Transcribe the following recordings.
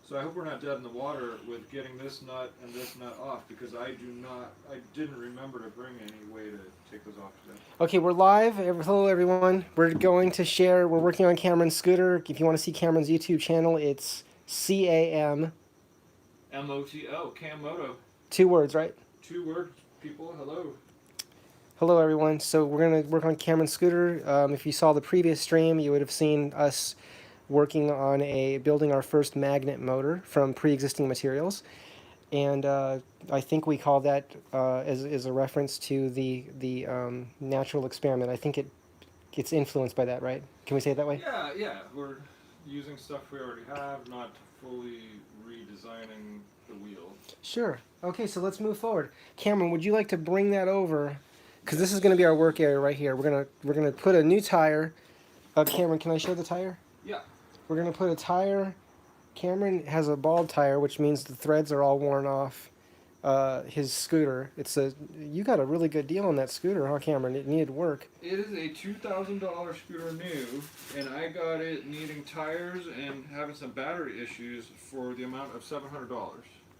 So I hope we're not dead in the water with getting this nut and this nut off, because I didn't remember to bring any way to take those off today. Okay, we're live. Hello, everyone. We're going to share. We're working on Cameron's scooter. If you want to see Cameron's YouTube channel, it's CAM. MOTO, Cam Moto. 2 words, right? 2 words, people. Hello. Hello, everyone. So we're going to work on Cameron's scooter. If you saw the previous stream, you would have seen us working on building our first magnet motor from pre-existing materials. And I think we call that as a reference to the natural experiment. I think it gets influenced by that, right? Can we say it that way? Yeah. We're using stuff we already have, not fully redesigning the wheel. Sure. Okay, so let's move forward. Cameron, would you like to bring that over? Because this is going to be our work area right here. We're gonna put a new tire. Cameron, can I show the tire? Yeah. We're gonna put a tire. Cameron has a bald tire, which means the threads are all worn off. His scooter. You got a really good deal on that scooter, huh, Cameron? It needed work. It is a $2,000 scooter new, and I got it needing tires and having some battery issues for the amount of $700.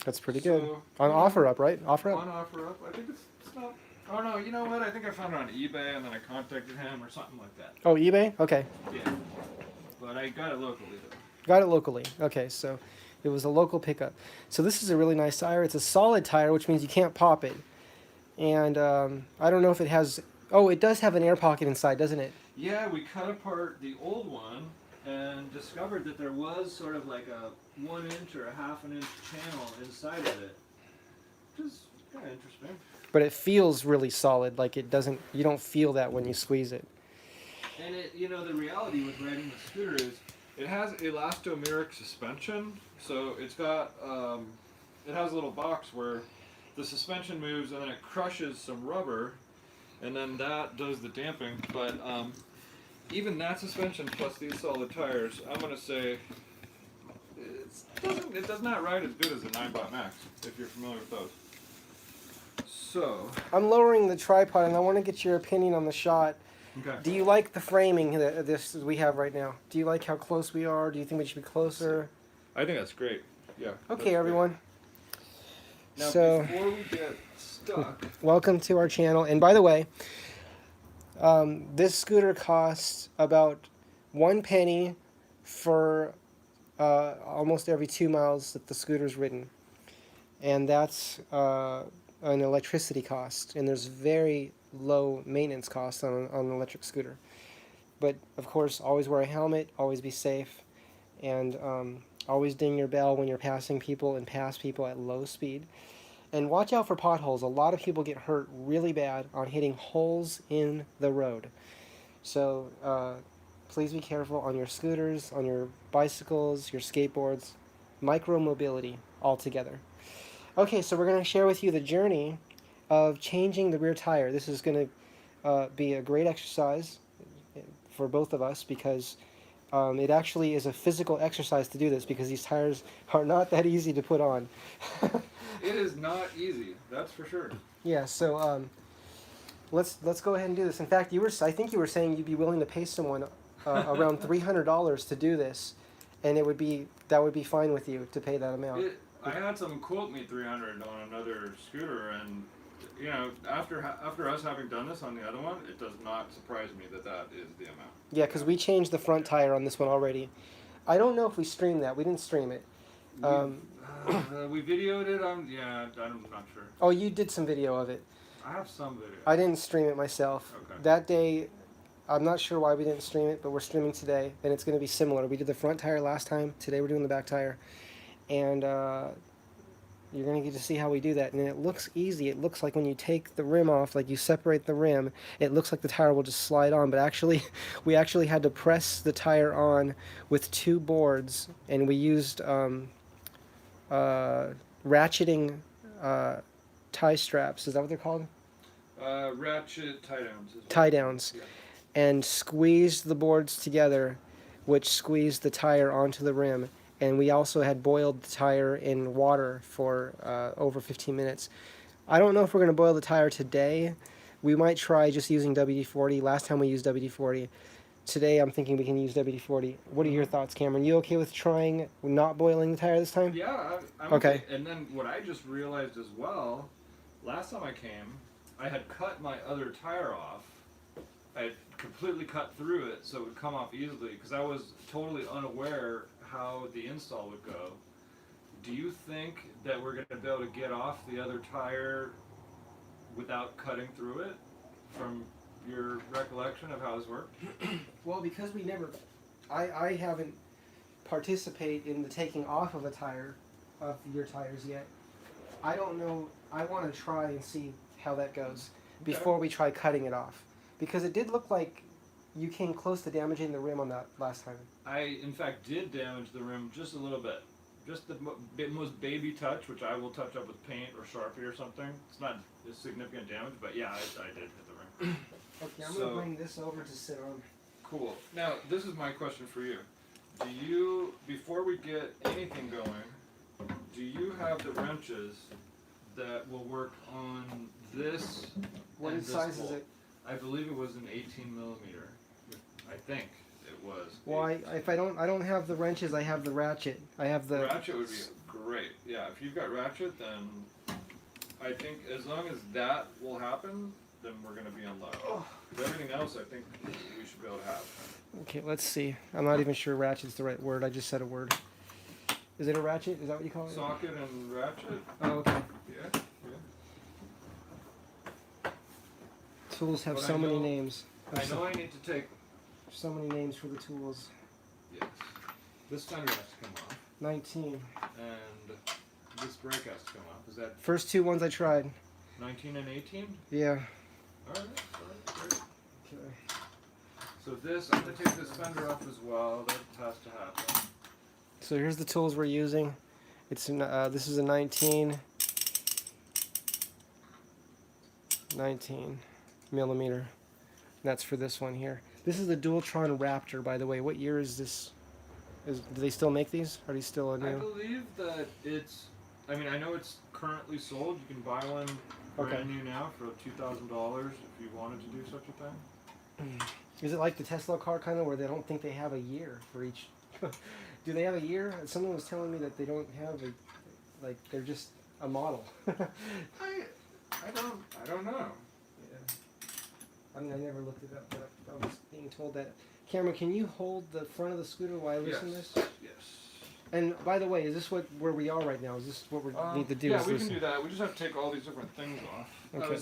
That's pretty good. On OfferUp, right? OfferUp? On OfferUp. I think it's not. Oh no, you know what? I think I found it on eBay and then I contacted him or something like that. Oh, eBay? Okay. Yeah. But I got it locally though. Got it locally. Okay, so it was a local pickup. So this is a really nice tire. It's a solid tire, which means you can't pop it. And I don't know if it has... Oh, it does have an air pocket inside, doesn't it? Yeah, we cut apart the old one and discovered that there was sort of like a 1 inch or a ½ inch channel inside of it. Which is kind of interesting. But it feels really solid. Like it doesn't... You don't feel that when you squeeze it. And the reality with riding the scooter is it has elastomeric suspension. So it's got, it has a little box where the suspension moves and then it crushes some rubber and then that does the damping. But even that suspension plus these solid tires, I'm going to say it does not ride as good as the 9-Bot Max, if you're familiar with those. So I'm lowering the tripod and I want to get your opinion on the shot. Okay. Do you like the framing that we have right now? Do you like how close we are? Do you think we should be closer? I think that's great. Yeah. Okay, everyone. Now, so, before we get stuck... Welcome to our channel. And by the way, this scooter costs about 1 penny for almost every 2 miles that the scooter's ridden. And that's an electricity cost. And there's very low maintenance costs on an electric scooter. But, of course, always wear a helmet, always be safe, and always ding your bell when you're passing people and pass people at low speed. And watch out for potholes. A lot of people get hurt really bad on hitting holes in the road. So please be careful on your scooters, on your bicycles, your skateboards, micro-mobility altogether. Okay, so we're going to share with you the journey of changing the rear tire. This is going to be a great exercise for both of us because it actually is a physical exercise to do this because these tires are not that easy to put on. It is not easy, that's for sure. Yeah, so let's go ahead and do this. In fact, I think you were saying you'd be willing to pay someone around $300 to do this, and that would be fine with you to pay that amount. I had someone quote me $300 on another scooter, and after us having done this on the other one, it does not surprise me that is the amount. Yeah, because we changed the front tire on this one already. I don't know if we streamed that. We didn't stream it. We videoed it. I'm not sure. Oh, you did some video of it. I have some video. I didn't stream it myself. Okay. That day, I'm not sure why we didn't stream it, but we're streaming today, and it's going to be similar. We did the front tire last time. Today we're doing the back tire. And you're going to get to see how we do that. And it looks easy. It looks like when you take the rim off, like you separate the rim, it looks like the tire will just slide on. But actually, we actually had to press the tire on with 2 boards, and we used ratcheting tie straps. Is that what they're called? Ratchet tie downs. Tie downs. Yeah. And squeezed the boards together, which squeezed the tire onto the rim. And we also had boiled the tire in water for over 15 minutes. I don't know if we're going to boil the tire today. We might try just using WD-40. Last time we used WD-40. today I'm thinking we can use WD-40. What are your thoughts, Cameron? You okay with trying not boiling the tire this time? Yeah, I'm Okay. And then what I just realized as well, last time I came, I had cut my other tire off. I had completely cut through it so it would come off easily because I was totally unaware how the install would go. Do you think that we're going to be able to get off the other tire without cutting through it from your recollection of how this worked? Well, because we never, I haven't participated in the taking off of a tire, of your tires yet. I don't know. I want to try and see how that goes before we try cutting it off, because it did look like you came close to damaging the rim on that last time. I, in fact, did damage the rim just a little bit. Just the most baby touch, which I will touch up with paint or Sharpie or something. It's not a significant damage, but yeah, I did hit the rim. Okay, I'm going to bring this over to sit on. Cool. Now, this is my question for you. Do you, before we get anything going, do you have the wrenches that will work on this? What and this size is bolt? it? I believe it was an 18 millimeter. I think it was. Well, if I don't have the wrenches, I have the ratchet. I have the ratchet would be great. Yeah, if you've got ratchet, then I think as long as that will happen, then we're gonna be on luck. But everything else, I think we should be able to have. Okay, let's see. I'm not even sure ratchet's the right word. I just said a word. Is it a ratchet? Is that what you call it? Socket and ratchet. Oh, okay. Yeah. Tools have But so I many know- names. I know I need to take. So many names for the tools. Yes. This fender has to come off, 19. and this brake has to come off. Is that First two ones I tried. 19 and 18? Yeah. All right. Great. Okay. So this, I'm gonna take this fender off as well. That has to happen. So here's the tools we're using. It's this is a 19 millimeter. That's for this one here. This is the Dueltron Raptor, by the way. What year is this? Do they still make these? Are these still I new? believe that it's. I mean, I know it's currently sold. You can buy one brand new now for $2,000 if you wanted to do such a thing. Is it like the Tesla car kind of where they don't think they have a year for each? Do they have a year? Someone was telling me that they don't have a, like they're just a model. I don't know. Yeah. I mean, I never looked it up, but I was being told that. Cameron, can you hold the front of the scooter while I listen to this? Yes. And by the way, is this where we are right now? Is this what we need to do? Yeah, Is we this- can do that. We just have to take all these different things off. Okay.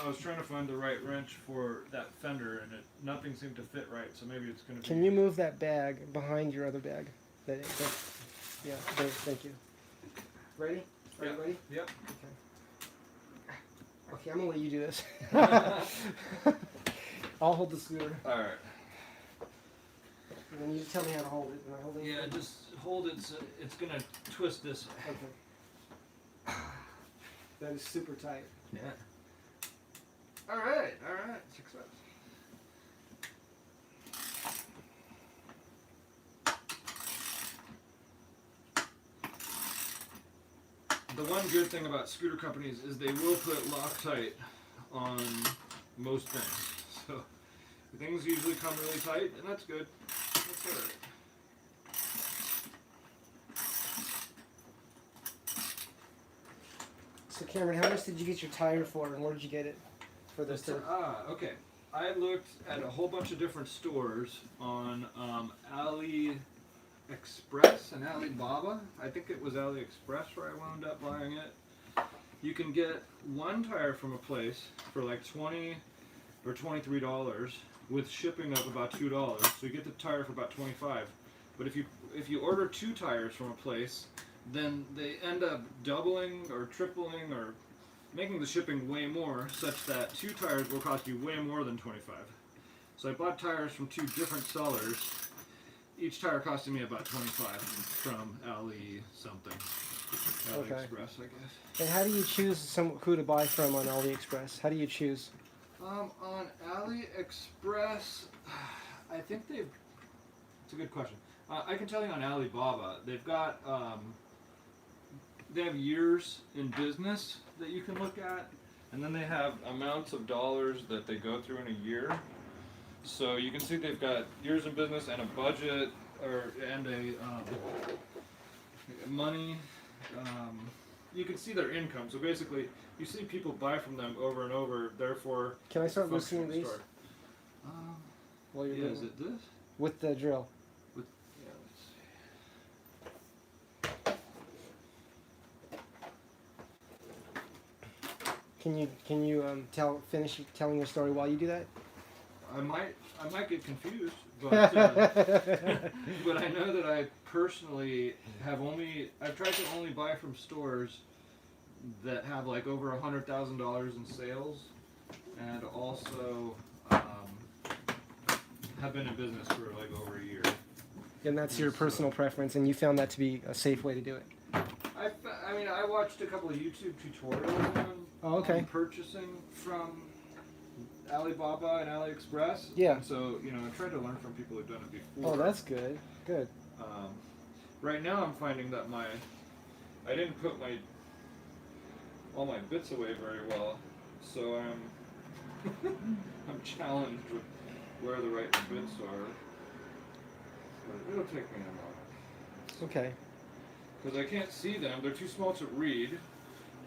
I was trying to find the right wrench for that fender, and nothing seemed to fit right. So maybe it's gonna be. Can you move that bag behind your other bag? Yeah. There, thank you. Ready? Are you ready? Yep. Okay. Okay, I'm gonna let you do this. I'll hold the scooter. All right. And then you just tell me how to hold it. Am I holding it? Yeah, just hold it. So it's gonna twist this way. Okay. That is super tight. Yeah. All right. Success. The one good thing about scooter companies is they will put Loctite on most things. So things usually come really tight, and that's good. That's all right. So Cameron, how much did you get your tire for, and where did you get it for this? Okay. I looked at a whole bunch of different stores on AliExpress and Alibaba. I think it was AliExpress where I wound up buying it. You can get one tire from a place for like $20 or $23 with shipping of about $2. So you get the tire for about $25. But if you order two tires from a place, then they end up doubling or tripling or making the shipping way more, such that two tires will cost you way more than $25. So I bought tires from two different sellers, each tire costing me about $25 from Ali something. Okay. AliExpress, I guess. And how do you choose who to buy from on AliExpress? How do you choose? On AliExpress, I think they've. It's a good question. I can tell you on Alibaba, they've got. They have years in business that you can look at, and then they have amounts of dollars that they go through in a year. So you can see they've got years in business and a budget, and a money. You can see their income. So basically, you see people buy from them over and over. Therefore, Can I start it's a listening to functioning these store. while you're Yeah, doing is it this? with the drill? With, yeah, Can you finish telling your story while you do that? I might get confused, but but I know that I personally I've tried to only buy from stores that have like over $100,000 in sales, and also have been in business for like over a year. And that's your personal preference, and you found that to be a safe way to do it. I mean, I watched a couple of YouTube tutorials on purchasing from Alibaba and AliExpress. Yeah. And so, I tried to learn from people who've done it before. Oh, that's good. Good. Right now I'm finding that I didn't put all my bits away very well, so I'm challenged with where the right bits are. But it'll take me a moment. Okay. Because I can't see them, they're too small to read,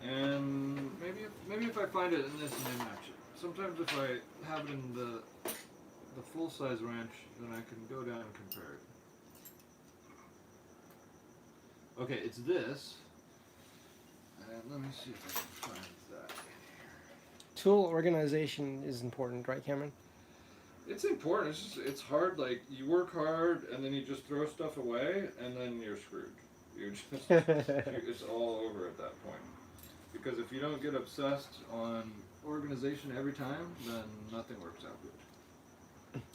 and maybe if I find it in this and I match it. Sometimes if I have it in the full-size wrench, then I can go down and compare it. Okay, it's this. And let me see if I can find that in here. Tool organization is important, right, Cameron? It's important. It's hard. Like, you work hard, and then you just throw stuff away, and then you're screwed. It's all over at that point. Because if you don't get obsessed on organization every time, then nothing works out good.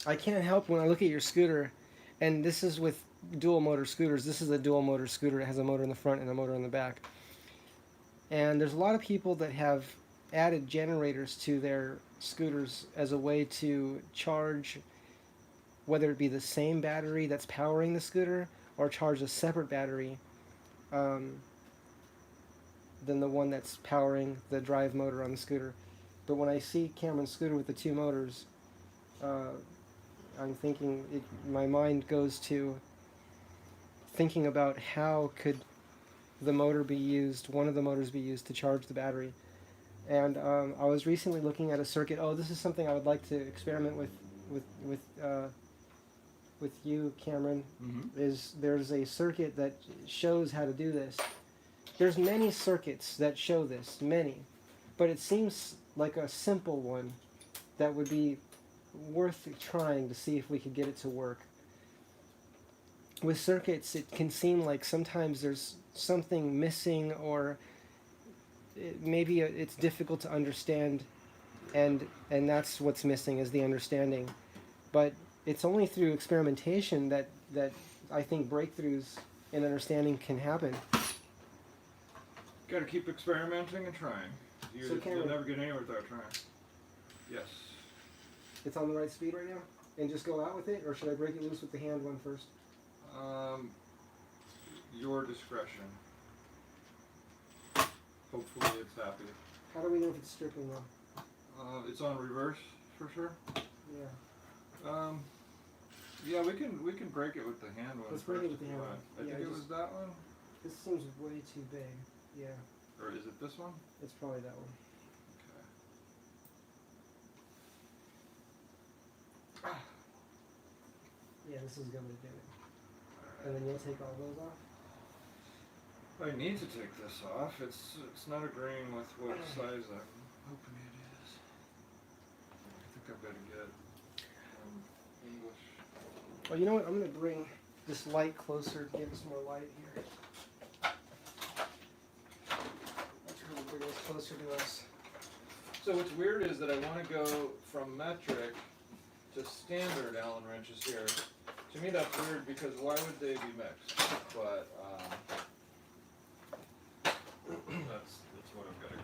I can't help when I look at your scooter, and this is with dual motor scooters. This is a dual motor scooter. It has a motor in the front and a motor in the back. And there's a lot of people that have added generators to their scooters as a way to charge, whether it be the same battery that's powering the scooter or charge a separate battery than the one that's powering the drive motor on the scooter. But when I see Cameron's scooter with the two motors, I'm thinking, my mind goes to thinking about how could the motor be used, one of the motors be used to charge the battery. And I was recently looking at a circuit. Oh, this is something I would like to experiment with you, Cameron. Mm-hmm. There's a circuit that shows how to do this. There's many circuits that show this, many, but it seems like a simple one that would be worth trying to see if we could get it to work. With circuits, it can seem like sometimes there's something missing, or maybe it's difficult to understand, and that's what's missing, is the understanding. But it's only through experimentation that I think breakthroughs in understanding can happen. Got to keep experimenting and trying. You'll never get anywhere without trying. Yes. It's on the right speed right now? And just go out with it, or should I break it loose with the hand one first? Your discretion. Hopefully it's happy. How do we know if it's stripping though? It's on reverse for sure. Yeah. Yeah, we can break it with the hand one. Let's break it with the hand one. I think it was that one. This seems way too big. Yeah. Or is it this one? It's probably that one. Okay. Yeah, this is going to do it. And then you'll take all those off? I need to take this off. It's not agreeing with what size I'm hoping it is. I think I've got to get English. Well, you know what? I'm going to bring this light closer to give us more light here. I'll try to bring this closer to us. So what's weird is that I want to go from metric to standard Allen wrenches here. To me that's weird, because why would they be mixed? But that's what I've got to go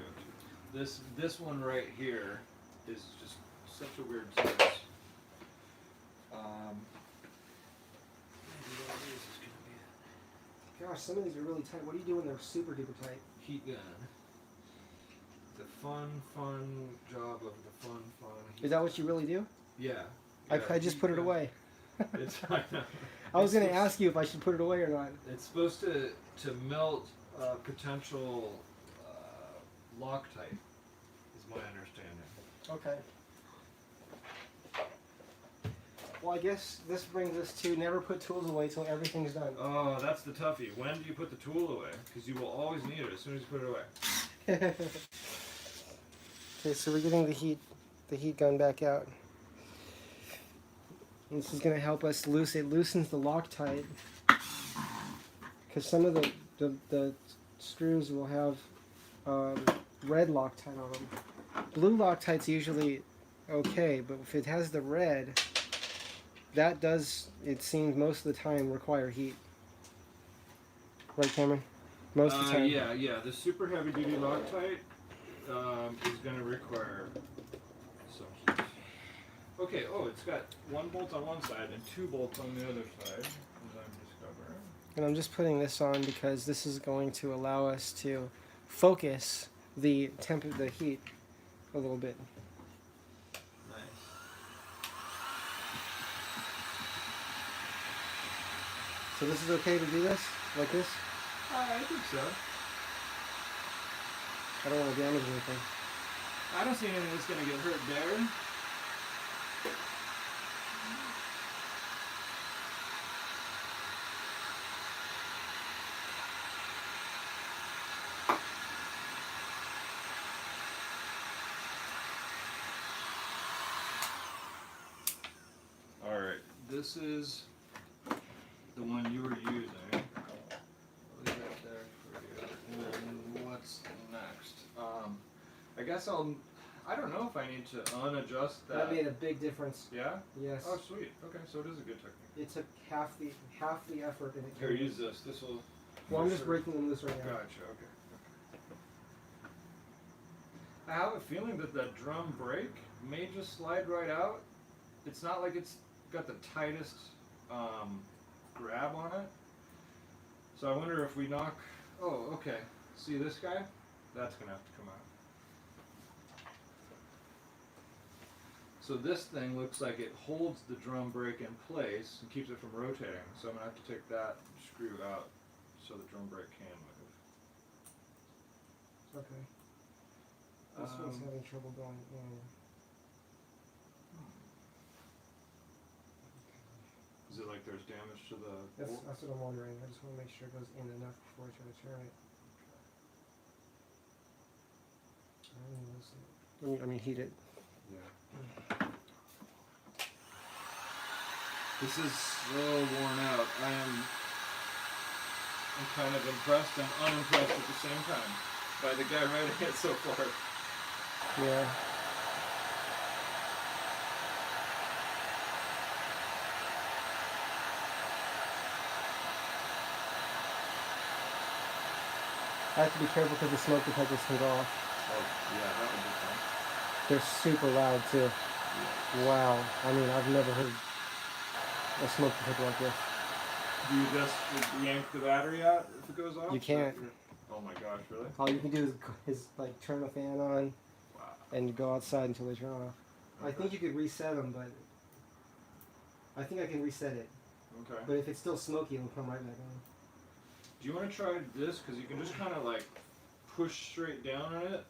to. This one right here is just such a weird size. Maybe what it is going to be Gosh, some of these are really tight. What do you do when they're super duper tight? heat gun. The fun job of the fun heat. Is that what you really do? Yeah. I just put it away. It's, I know. I was It's going to supposed- ask you if I should put it away or not. It's supposed to melt potential Loctite, is my understanding. Okay. Well, I guess this brings us to never put tools away till everything's done. Oh, that's the toughie. When do you put the tool away? Because you will always need it as soon as you put it away. Okay, so we're getting the heat gun back out. And this is going to help us it loosens the Loctite. Because some of the screws will have red Loctite on them. Blue Loctite's usually okay, but if it has the red, that does, it seems most of the time, require heat. Right, Cameron? Most of the time. Yeah. The super heavy duty Loctite is going to require some heat. Okay, it's got one bolt on one side and two bolts on the other side, as I'm discovering. And I'm just putting this on because this is going to allow us to focus the heat a little bit. Nice. So this is okay to do this? Like this? I think so. I don't want to damage anything. I don't see anything that's going to get hurt there. Alright, this is the one you were using. I'll leave it there for you. And then what's next? I guess I don't know if I need to unadjust that. That made a big difference. Yeah? Yes. Oh, sweet. Okay, so it is a good technique. It took half the effort and it Here, use this. This will. Well, I'm just breaking them loose right now. Gotcha. Okay. I have a feeling that that drum brake may just slide right out. It's not like it's got the tightest grab on it. So I wonder if we knock. Oh, okay. See this guy? That's gonna have to come out. So this thing looks like it holds the drum brake in place and keeps it from rotating. So I'm gonna have to take that screw out so the drum brake can move. Okay. This one's having trouble going in. Is it like there's damage to the... That's what I'm wondering. I just want to make sure it goes in enough before I try to turn it. I mean, heat it. Yeah. This is so worn out. I'm kind of impressed and unimpressed at the same time by the guy riding it so far. Yeah. I have to be careful because the smoke detectors can go off. Oh, yeah, that would be fun. They're super loud too. Yeah. Wow. I mean, I've never heard a smoke detector like this. Do you just yank the battery out if it goes off? You can't. Oh my gosh, really? All you can do is like turn the fan on Wow. and go outside until they turn off. I Okay. think you could reset them, but I think I can reset it. Okay. But if it's still smoky, it'll come right back on. Do you want to try this? Because you can just kind of like push straight down on it.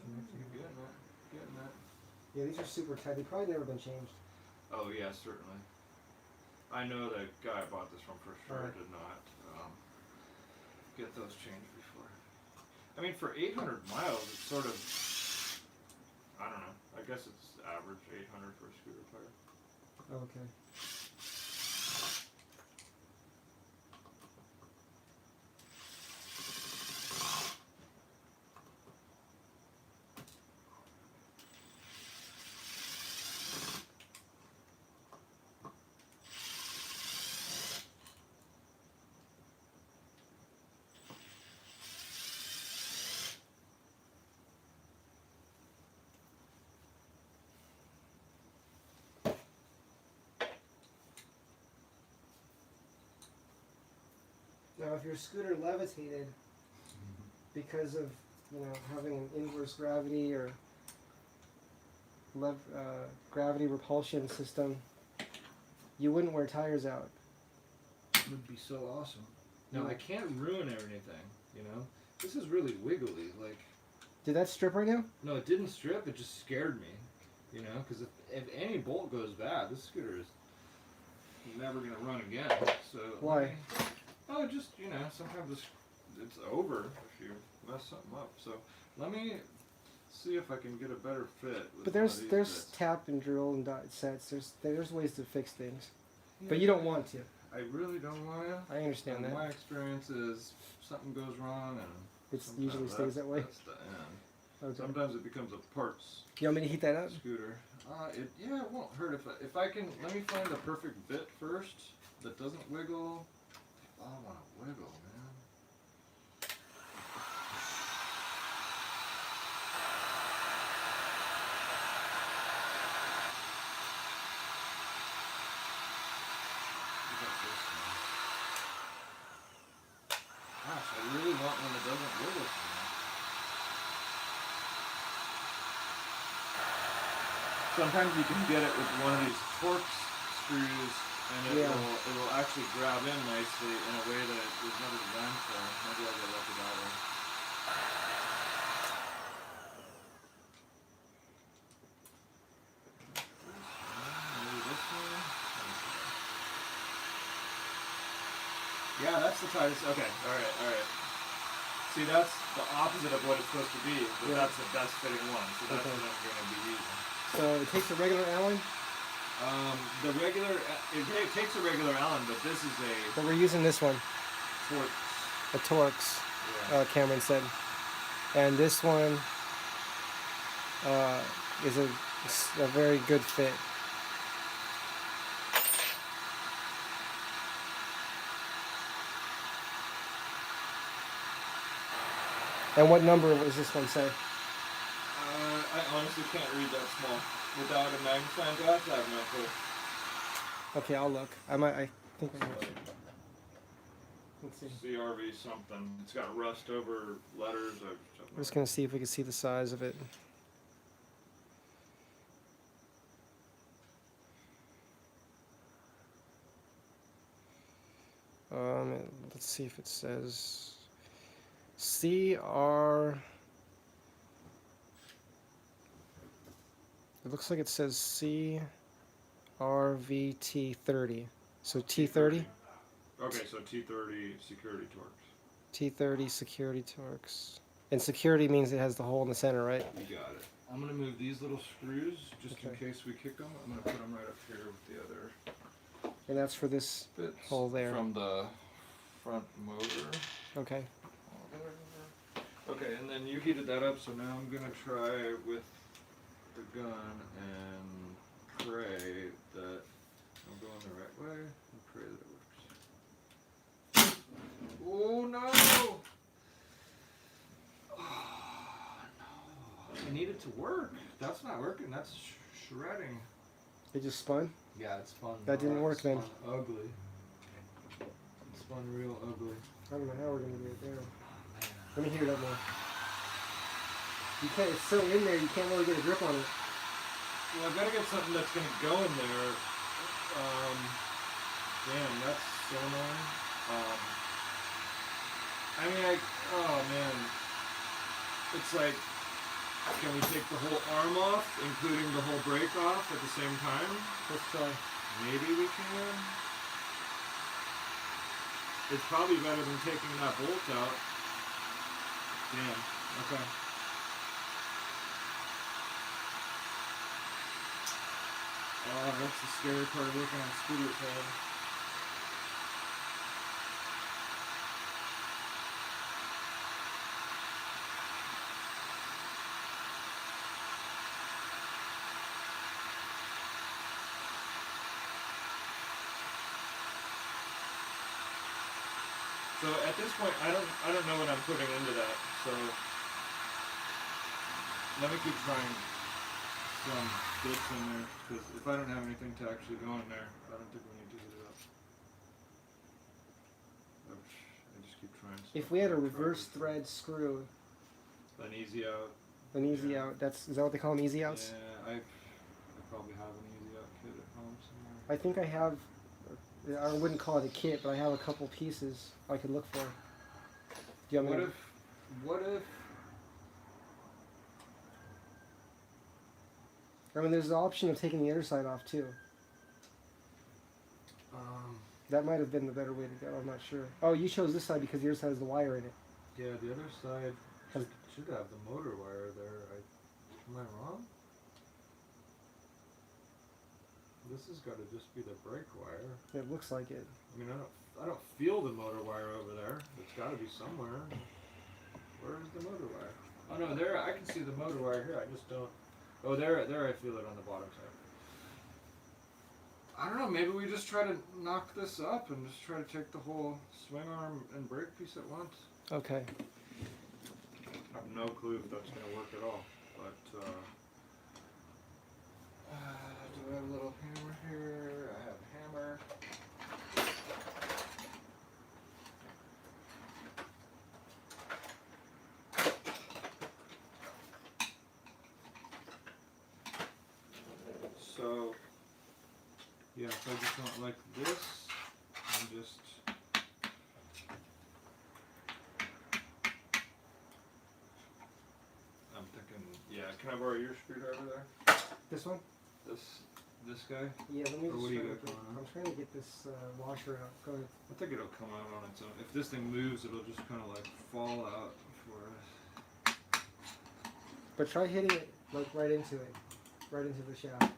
You're getting that. Yeah, these are super tight. They've probably never been changed. Oh yeah, certainly. I know the guy I bought this from for sure Alright. did not get those changed before. I mean, for 800 miles, it's sort of, I don't know. I guess it's average 800 for a scooter tire. Okay. Now, if your scooter levitated because of, having an inverse gravity or gravity repulsion system, you wouldn't wear tires out. It would be so awesome. Now, I can't ruin anything, you know? This is really wiggly, like... Did that strip right now? No, it didn't strip, it just scared me, you know? Because if any bolt goes bad, this scooter is never going to run again, so... Why? Oh, just, you know, sometimes it's over if you mess something up, so let me see if I can get a better fit with But one of there's these there's bits. tap and drill and dot sets. There's ways to fix things. Yeah, But you don't want to. I really don't want to. I understand that. My experience is something goes wrong and It usually stays that way. That's the end. Okay. Sometimes it becomes a parts You want me to heat that up? scooter. Yeah, it won't hurt if I can. Let me find the perfect bit first that doesn't wiggle. I want to wiggle, man. What about this one? Gosh, I really want one that doesn't wiggle so much. Sometimes you can get it with one of these Torx screws, and it will actually grab in nicely in a way that it was never designed for. Maybe I'll get lucky that way. Maybe this one. Yeah, that's the tightest. Okay, all right. See, that's the opposite of what it's supposed to be, but that's the best fitting one. So that's what I'm going to be using. So it takes a regular Allen? It takes a regular Allen, but this is a But we're using this one, Torx. a Torx, Yeah. Cameron said. And this one is a very good fit. And what number does this one say? I honestly can't read that small. Without a magnifying glass, I have no clue. Okay, I'll look. I think I might. Let's see. CRV something. It's got rust over letters. I'm just gonna see if we can see the size of it. Let's see if it says CR. It looks like it says CRVT30. So T30? Okay, so T30 security Torx. T30 security Torx. And security means it has the hole in the center, right? You got it. I'm going to move these little screws just in Okay. case we kick them. I'm going to put them right up here with the other And that's for this bits hole there. from the front motor. Okay. Okay, and then you heated that up, so now I'm going to try with the gun and pray that I'm going the right way and pray that it works. Oh no! Oh no! I need it to work. That's not working. That's shredding. It just spun? Yeah, it spun. That didn't work then. Spun ugly. It spun real ugly. I don't know how we're gonna do it there. Oh man. Let me hear it up more. You can't. It's so in there. You can't really get a grip on it. Well, I've got to get something that's going to go in there. Damn, that's so annoying. Oh man. It's like, can we take the whole arm off, including the whole brake off at the same time? Let's try. Maybe we can. It's probably better than taking that bolt out. Damn, okay. Oh, that's the scary part of working on scooter pad. So at this point, I don't know what I'm putting into that. So let me keep trying some bits in there, because if I don't have anything to actually go in there, I don't think we need to heat it up. I just keep trying. If we had a reverse thread screw, An easy out. an easy out. Is that what they call them? Easy outs. Yeah, I think I have. I wouldn't call it a kit, but I have a couple pieces I could look for. Do you want me What if? I mean, there's the option of taking the other side off too. That might have been the better way to go. I'm not sure. Oh, you chose this side because the other side has the wire in it. Yeah, the other side Has- should have the motor wire there. Am I wrong? This has got to just be the brake wire. It looks like it. I mean, I don't feel the motor wire over there. It's got to be somewhere. Where is the motor wire? Oh no, there I can see the motor wire here. I just don't. Oh, there I feel it on the bottom side. I don't know. Maybe we just try to knock this up and just try to take the whole swing arm and brake piece at once. Okay. I have no clue if that's going to work at all. But do I have a little hammer here? I have a hammer. So, yeah, if I just want like this, and just I'm thinking, yeah, can I borrow your screwdriver there? This one? This guy? Yeah, let me Or just what do you try got to going on? I'm trying to get this washer out. Go ahead. I think it'll come out on its own. If this thing moves, it'll just kind of like fall out for us. But try hitting it like right into it. Right into the shaft.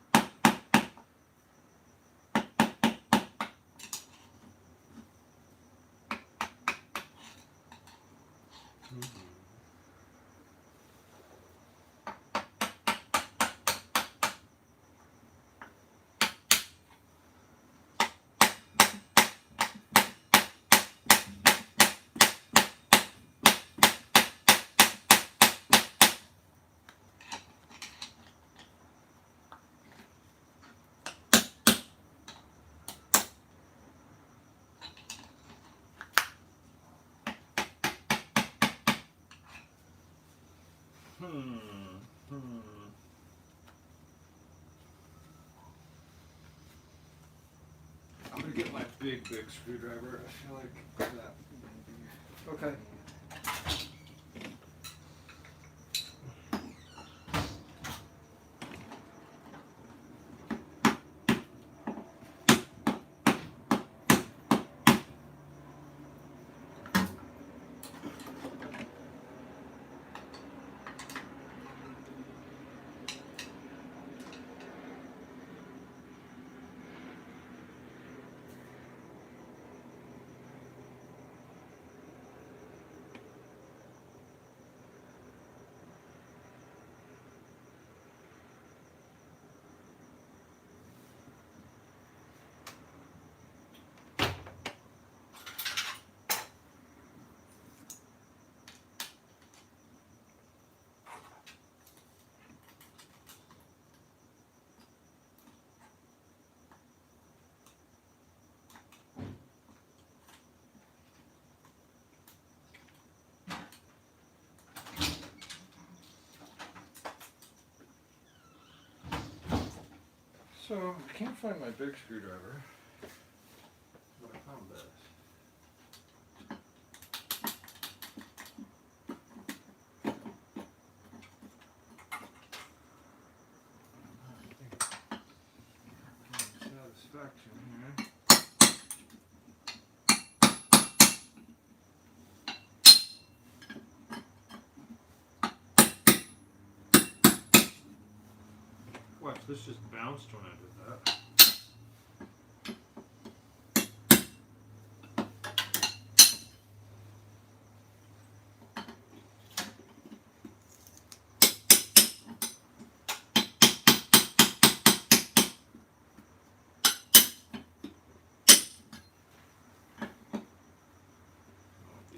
I'm gonna get my big screwdriver. I feel like that. Okay. So I can't find my big screwdriver, but I found this. Satisfaction here. Watch, this just bounced when I did that.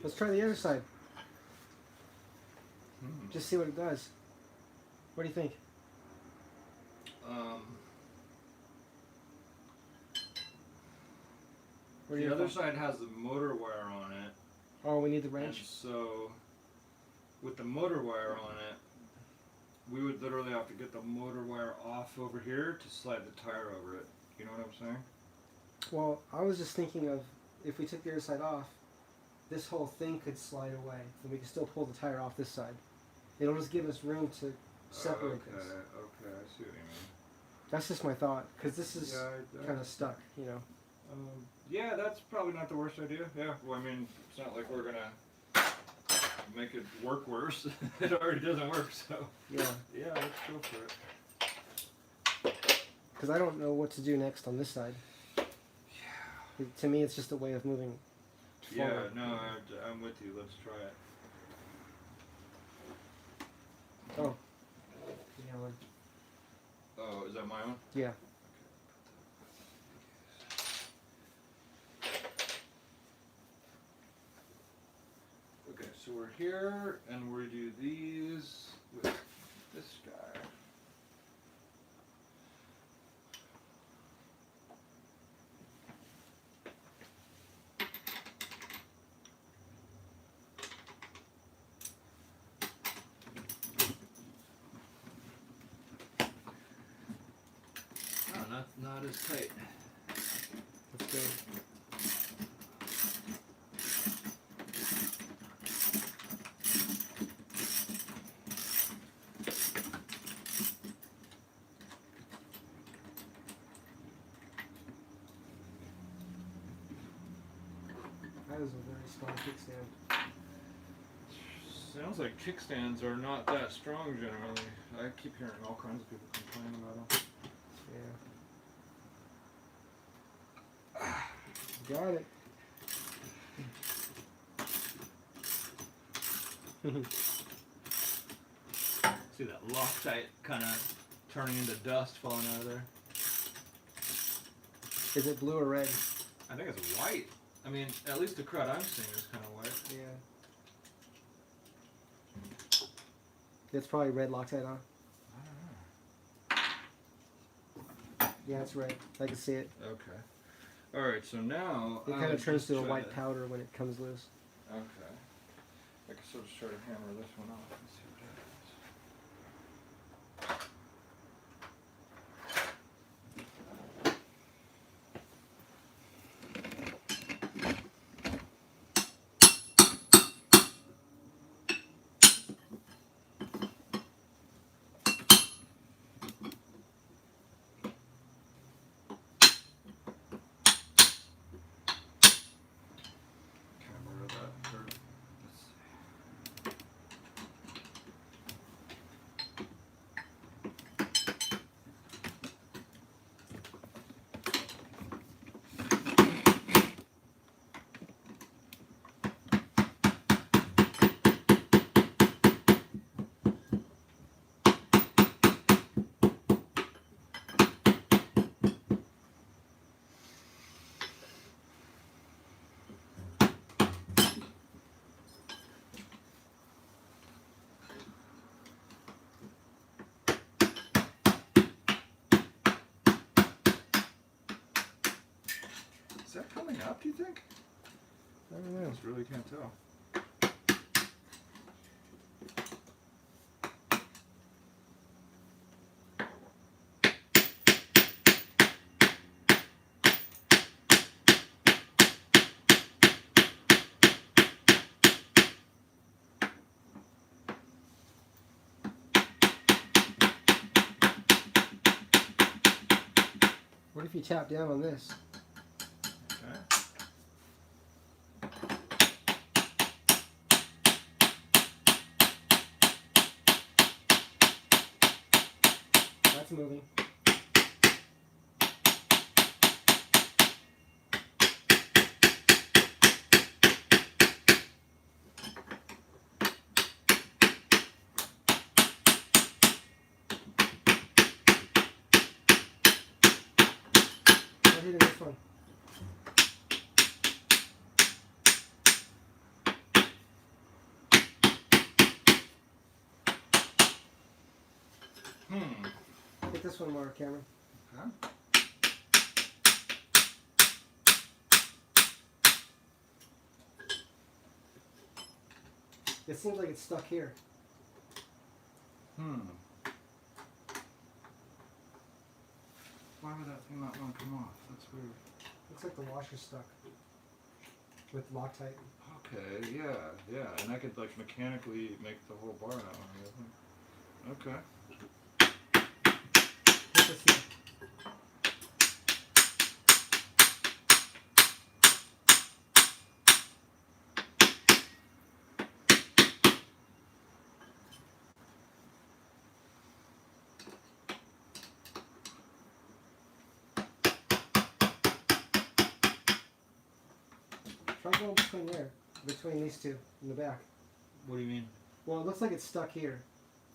Let's try the other side. Just see what it does. What do you think? What do The you other think? side has the motor wire on it. Oh, we need the And wrench. so, with the motor wire on it, we would literally have to get the motor wire off over here to slide the tire over it. You know what I'm saying? Well, I was just thinking of if we took the other side off, this whole thing could slide away, and we could still pull the tire off this side. It'll just give us room to separate this. Okay, I see what you mean. That's just my thought, because this is Yeah, kind of stuck, you know. Yeah, that's probably not the worst idea. Yeah, well, I mean, it's not like we're gonna make it work worse. It already doesn't work, so. Yeah. Yeah, let's go for it. Because I don't know what to do next on this side. Yeah. To me, it's just a way of moving Yeah, forward. no, I'm with you. Let's try it. Oh. Yeah, one. Oh, is that my one? Yeah. Okay, so we're here, and we do these with this guy. Oh, not as tight. That's good. That is a very strong kickstand. Sounds like kickstands are not that strong generally. I keep hearing all kinds of people complain about them. Yeah. Got it. See that Loctite kind of turning into dust falling out of there? Is it blue or red? I think it's white. I mean, at least the crud I'm seeing is kind of white. Yeah. It's probably red Loctite on. I don't Yeah, it's red. I can see it. know. Okay. Alright, so now... It kind of turns to a white powder when it comes loose. Okay. I can sort of try to hammer this one off and see what happens. Camera that curve. Let's see. Is that coming up, do you think? I don't know. I just really can't tell. What if you tap down on this? Okay. That's moving. Try hitting this one. Hit this one more, Cameron. Okay. It seems like it's stuck here. Why would that thing not want to come off? That's weird. Looks like the washer's stuck with Loctite. Okay, yeah, and I could like mechanically make the whole bar now. Okay. Put this in. Try going between there, between these two in the back. What do you mean? Well, it looks like it's stuck here.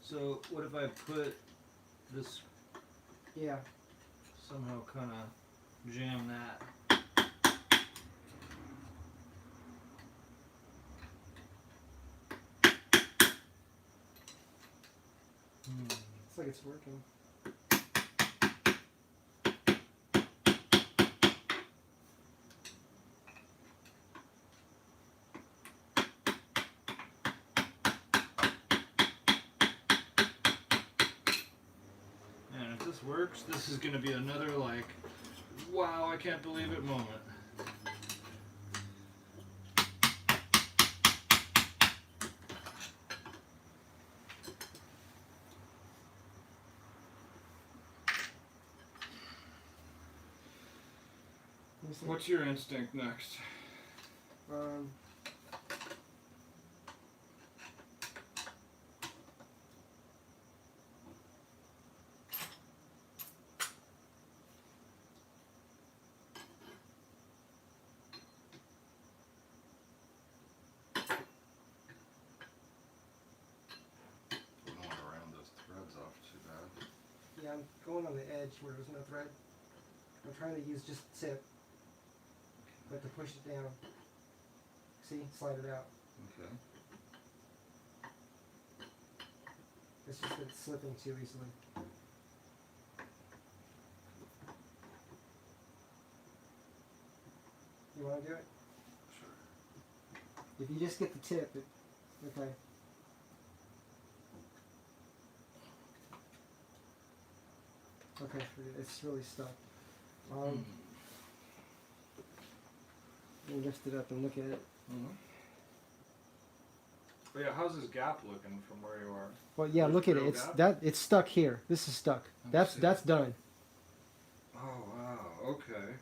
So what if I put this Yeah. somehow kind of jam that? Looks like it's working. And if this works, this is going to be another like, wow, I can't believe it moment. What's your instinct next? I don't want to round those threads off too bad. Yeah, I'm going on the edge where there's no thread. I'm trying to use just the tip, but to push it down. See, slide it out. Okay. It's just that it's slipping too easily. You want to do it? Sure. If you just get the tip, okay. Okay, it's really stuck. Let me lift it up and look at it. But yeah, how's this gap looking from where you are? Well, yeah, There's look at no it. gap? It's stuck here. This is stuck. Let's That's see. done. Oh wow, okay.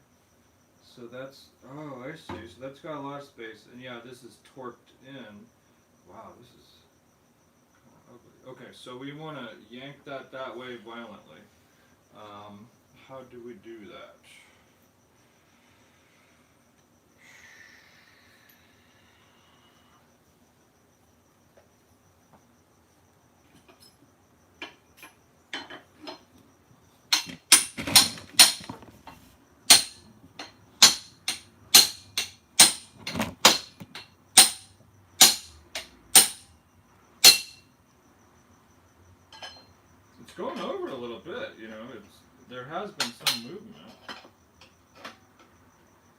So that's, oh I see, so that's got a lot of space, and yeah, this is torqued in. Wow, this is kind of ugly. Okay, so we want to yank that way violently. How do we do that? It's going over a little bit, you know, there has been some movement.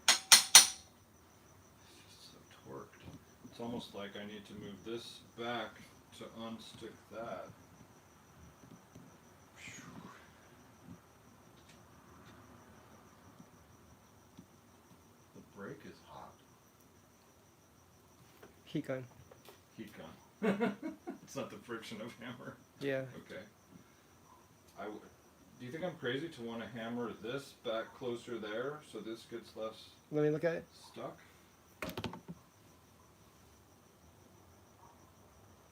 It's just so torqued. It's almost like I need to move this back to unstick that. The brake is hot. Heat gun. Heat gun. It's not the friction of hammer. Yeah. Okay. Do you think I'm crazy to want to hammer this back closer there so this gets less Let me look at it. stuck?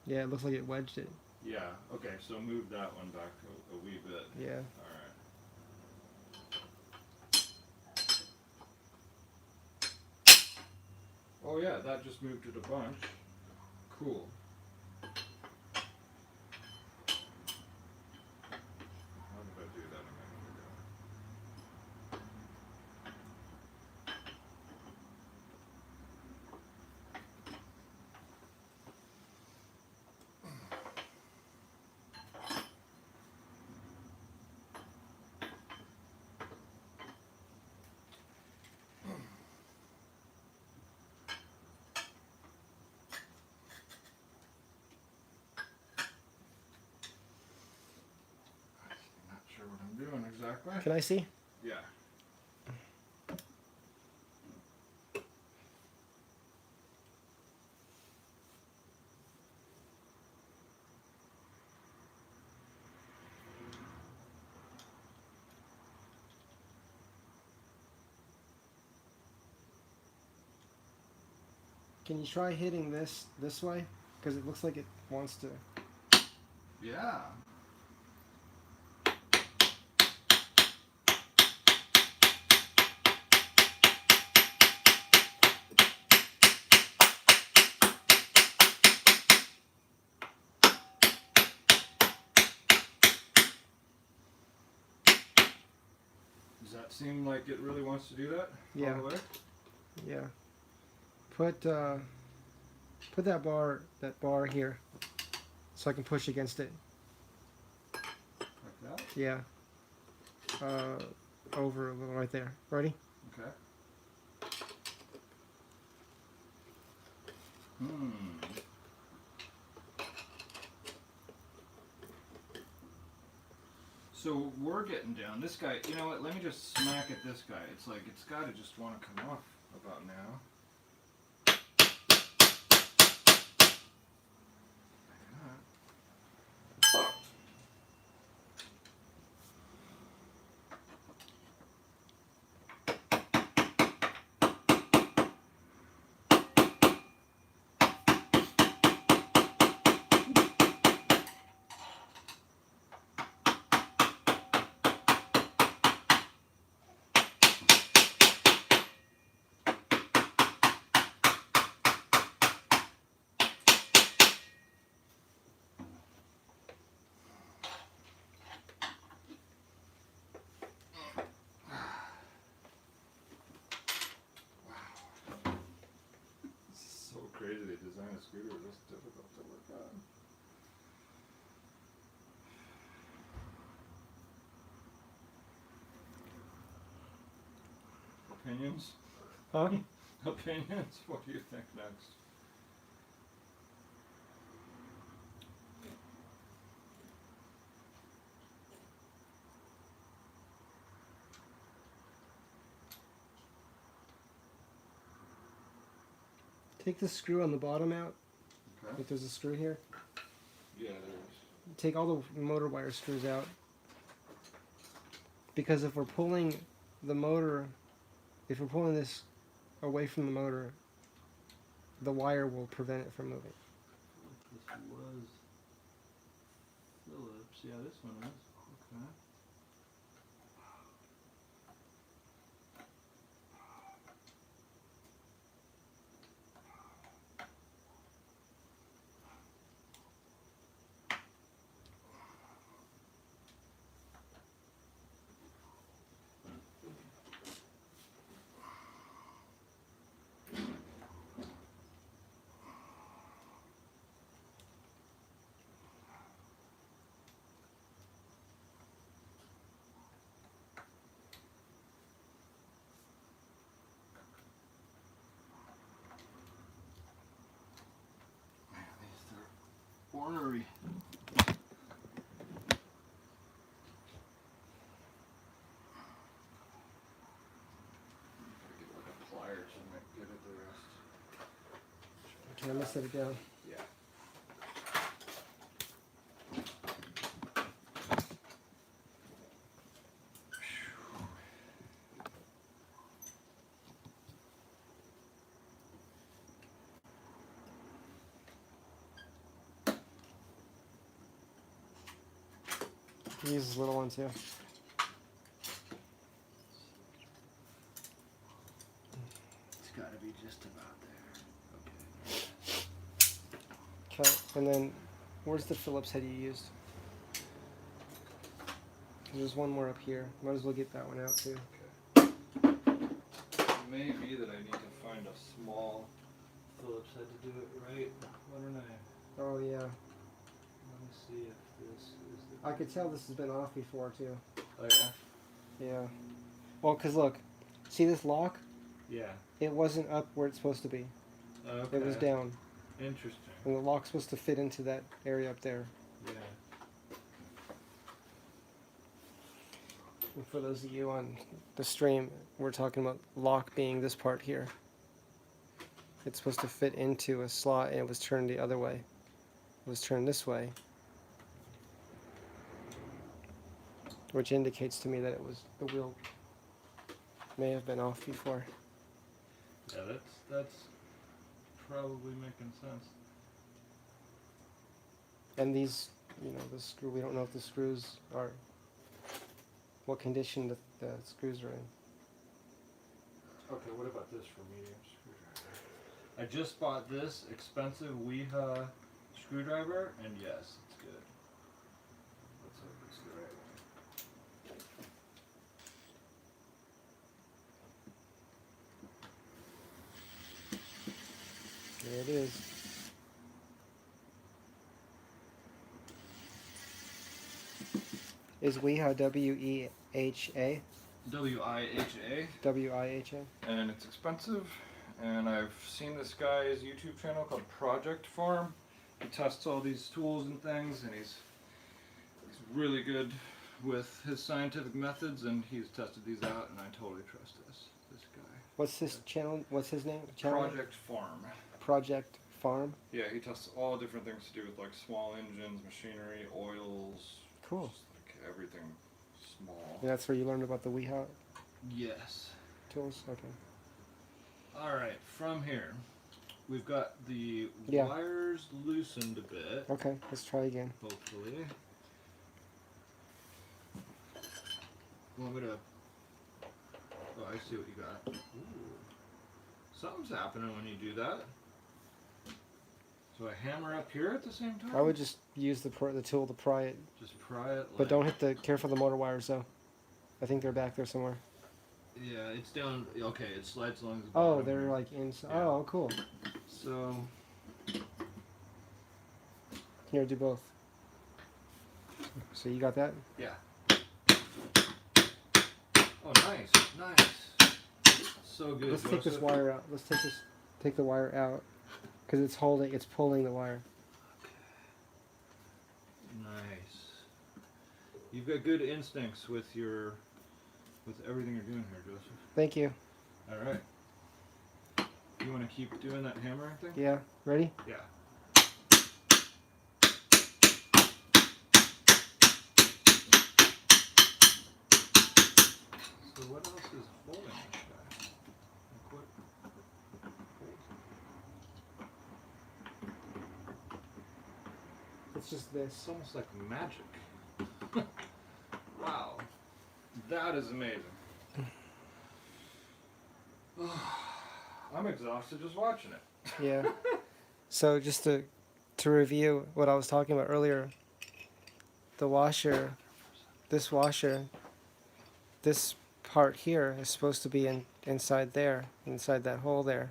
Yeah, it looks like it wedged it. Yeah, okay, so move that one back a wee bit. Yeah. Alright. Oh yeah, that just moved it a bunch. Cool. How did I do that a minute ago? Not sure what I'm doing exactly. Can I see? Yeah. Can you try hitting this way? Because it looks like it wants to. Yeah. Does that seem like it really wants to do that? Yeah. All the way? Yeah. Put that bar here, so I can push against it. Like that? Yeah. Over a little right there. Ready? Okay. Hmm. So we're getting down. This guy, you know what? Let me just smack at this guy. It's like it's got to just want to come off about now. So crazy they design a scooter this difficult to work on. Opinions? Huh? Opinions? What do you think next? Take the screw on the bottom out. Okay. If there's a screw here. Yeah, there is. Take all the motor wire screws out. Because if we're pulling the motor, if we're pulling this away from the motor, the wire will prevent it from moving. This was Phillips. Yeah, this one is. Okay. Man, these are ornery. Gotta get like a pliers and like give it the rest. Okay, I'm gonna set it down. Yeah. Use this little one too. It's gotta be just about there. Okay. Okay, and then where's the Phillips head you used? There's one more up here. Might as well get that one out too. Okay. It may be that I need to find a small Phillips head to do it right. Why don't I? Oh yeah. Let me see if this is the. I could tell this has been off before too. Oh yeah. Yeah. Well, cause look, see this lock? Yeah. It wasn't up where it's supposed to be. Okay. It was down, Interesting. and the lock's supposed to fit into that area up there. Yeah. And for those of you on the stream, we're talking about lock being this part here. It's supposed to fit into a slot, and it was turned the other way. It was turned this way, which indicates to me that it was the wheel may have been off before. Yeah, that's probably making sense. And these, you know, the screw, we don't know if the screws are, what condition the screws are in. Okay, what about this for medium screwdriver? I just bought this expensive Weha screwdriver, and yes, it's good. Let's hope it's the right one. There it is. Is Weha W-E-H-A? W-I-H-A. W-I-H-A? And it's expensive, and I've seen this guy's YouTube channel called Project Farm. He tests all these tools and things, and he's really good with his scientific methods, and he's tested these out, and I totally trust this guy. What's his channel? What's his name? Channel? Project Farm. Project Farm? Yeah, he tests all different things to do with like small engines, machinery, oils. Cool. Just like everything small. And that's where you learned about the Weha Yes. tools? Okay. Alright, from here, we've got the Yeah. wires loosened a bit. Okay, let's try again. Hopefully. Want me to... Oh, I see what you got. Ooh. Something's happening when you do that. So I hammer up here at the same time? I would just use the tool to pry it. Just pry it. But don't hit the... Careful the motor wires, though. I think they're back there somewhere. Yeah, it's down... Okay, it slides along the bottom. Oh, they're here. like inside. Yeah. Oh, cool. So... Here, do both. So you got that? Yeah. Oh, nice. Nice. So good, Let's take this Joseph. wire out. Let's take the wire out. Because it's pulling the wire. Nice. You've got good instincts with everything you're doing here, Joseph. Thank you. All right. You want to keep doing that hammering thing? Yeah. Ready? Yeah. So what else is holding this guy? Like what? It's just this. It's almost like magic. Wow. That is amazing. I'm exhausted just watching it. Yeah. So just to review what I was talking about earlier, this washer, this part here is supposed to be inside that hole there.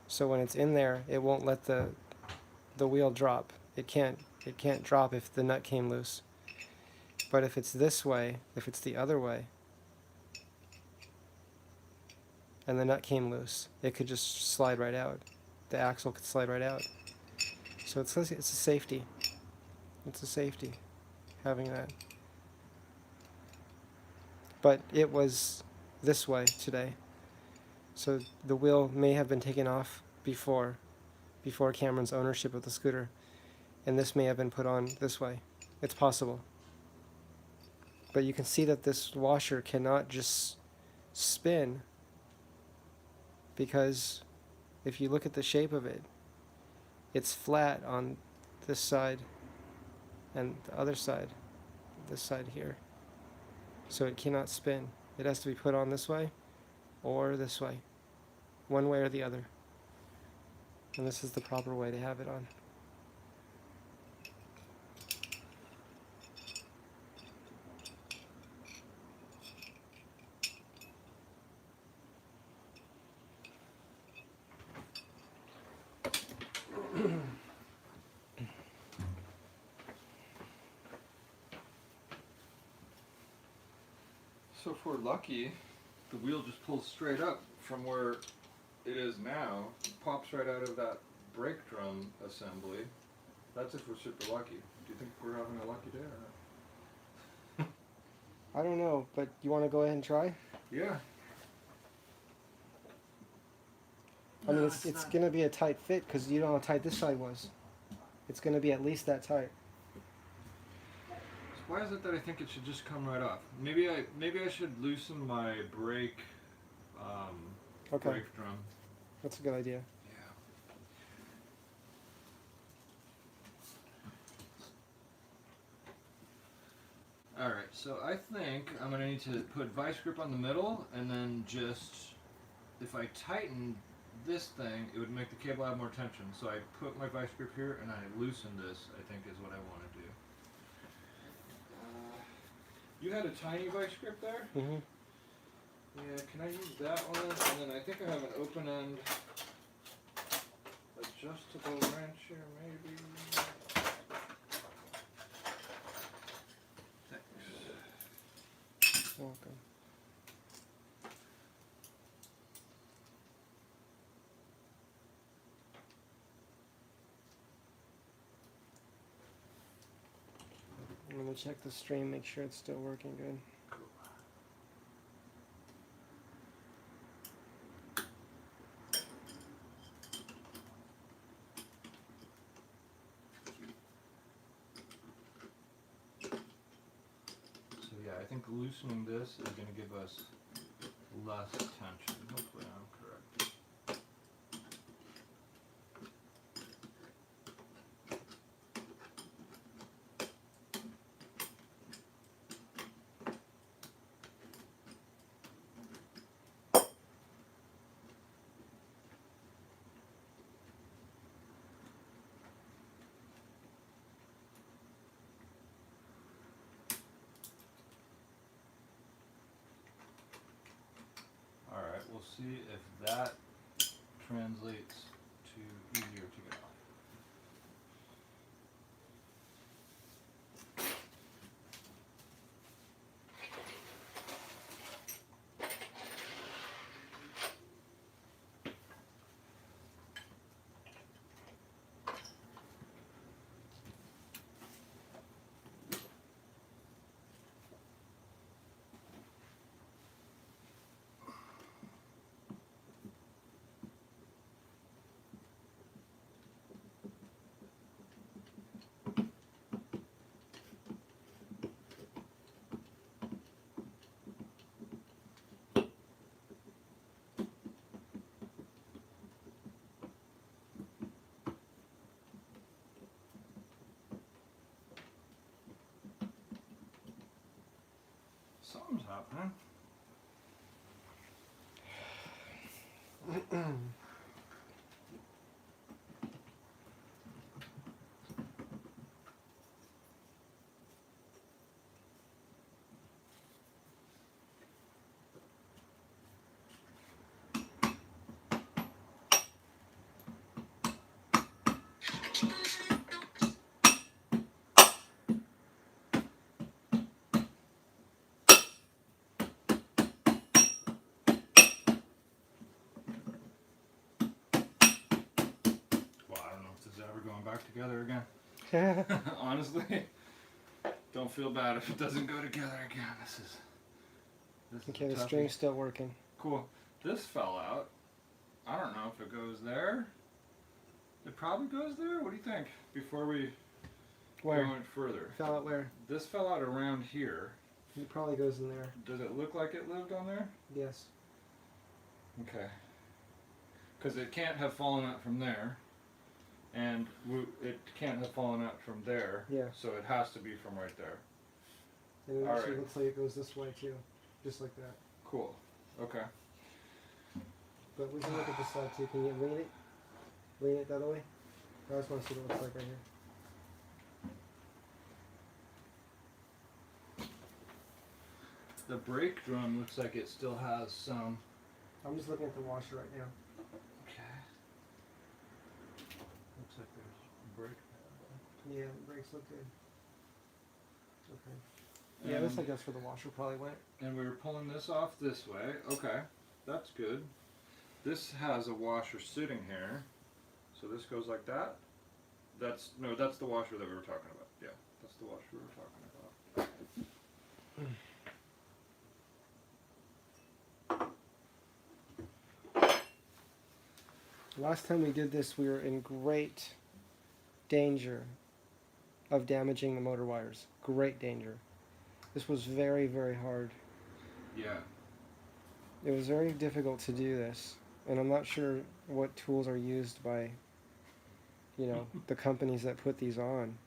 So when it's in there, it won't let the wheel drop. It can't drop if the nut came loose. But if it's this way, if it's the other way, and the nut came loose, it could just slide right out. The axle could slide right out. So it's a safety. It's a safety, having that. But it was this way today. So the wheel may have been taken off before Cameron's ownership of the scooter. And this may have been put on this way. It's possible. But you can see that this washer cannot just spin, because if you look at the shape of it, it's flat on this side and the other side, this side here. So it cannot spin. It has to be put on this way or this way, one way or the other. And this is the proper way to have it on. So if we're lucky, the wheel just pulls straight up from where it is now. It pops right out of that brake drum assembly. That's if we're super lucky. Do you think we're having a lucky day or not? I don't know, but you want to go ahead and try? Yeah. I mean, No, it's not. gonna be a tight fit because you know how tight this side was. It's gonna be at least that tight. So why is it that I think it should just come right off? Maybe I should loosen my brake Okay, brake drum. that's a good idea. Yeah. Alright, so I think I'm going to need to put vice grip on the middle, and then just, if I tighten this thing, it would make the cable have more tension. So I put my vice grip here, and I loosen this, I think is what I want to do. You had a tiny vice grip there? Mhm. Yeah, can I use that one? And then I think I have an open end adjustable wrench here, maybe. Thanks. Okay. I'm gonna check the stream, make sure it's still working good. Cool. So yeah, I think loosening this is going to give us less tension. Hopefully I'm correct. Alright, we'll see if that translates to easier to get off. Something's happening. Well, I don't know if this is ever going back together again. Honestly, don't feel bad if it doesn't go together again. This is Okay, a the toughie. string's still working. Cool. This fell out. I don't know if it goes there. It probably goes there. What do you think? Before we Where? go any further. Fell out where? This fell out around here. It probably goes in there. Does it look like it lived on there? Yes. Okay. Because it can't have fallen out from there. And it can't have fallen out from there. Yeah. So it has to be from right there. And it All actually right. looks like it goes this way too. Just like that. Cool. Okay. But we can look at this side too. Can you lean it? Lean it the other way? I just want to see what it looks like right here. The brake drum looks like it still has some. I'm just looking at the washer right now. Okay. Looks like there's brake pad. Yeah, the brakes look good. Okay. Yeah, it looks like that's where the washer probably went. And we were pulling this off this way. Okay, that's good. This has a washer sitting here. So this goes like that. That's the washer that we were talking about. Yeah, that's the washer we were talking about. Last time we did this, we were in great danger of damaging the motor wires. Great danger. This was very, very hard. Yeah. It was very difficult to do this, and I'm not sure what tools are used by, the companies that put these on.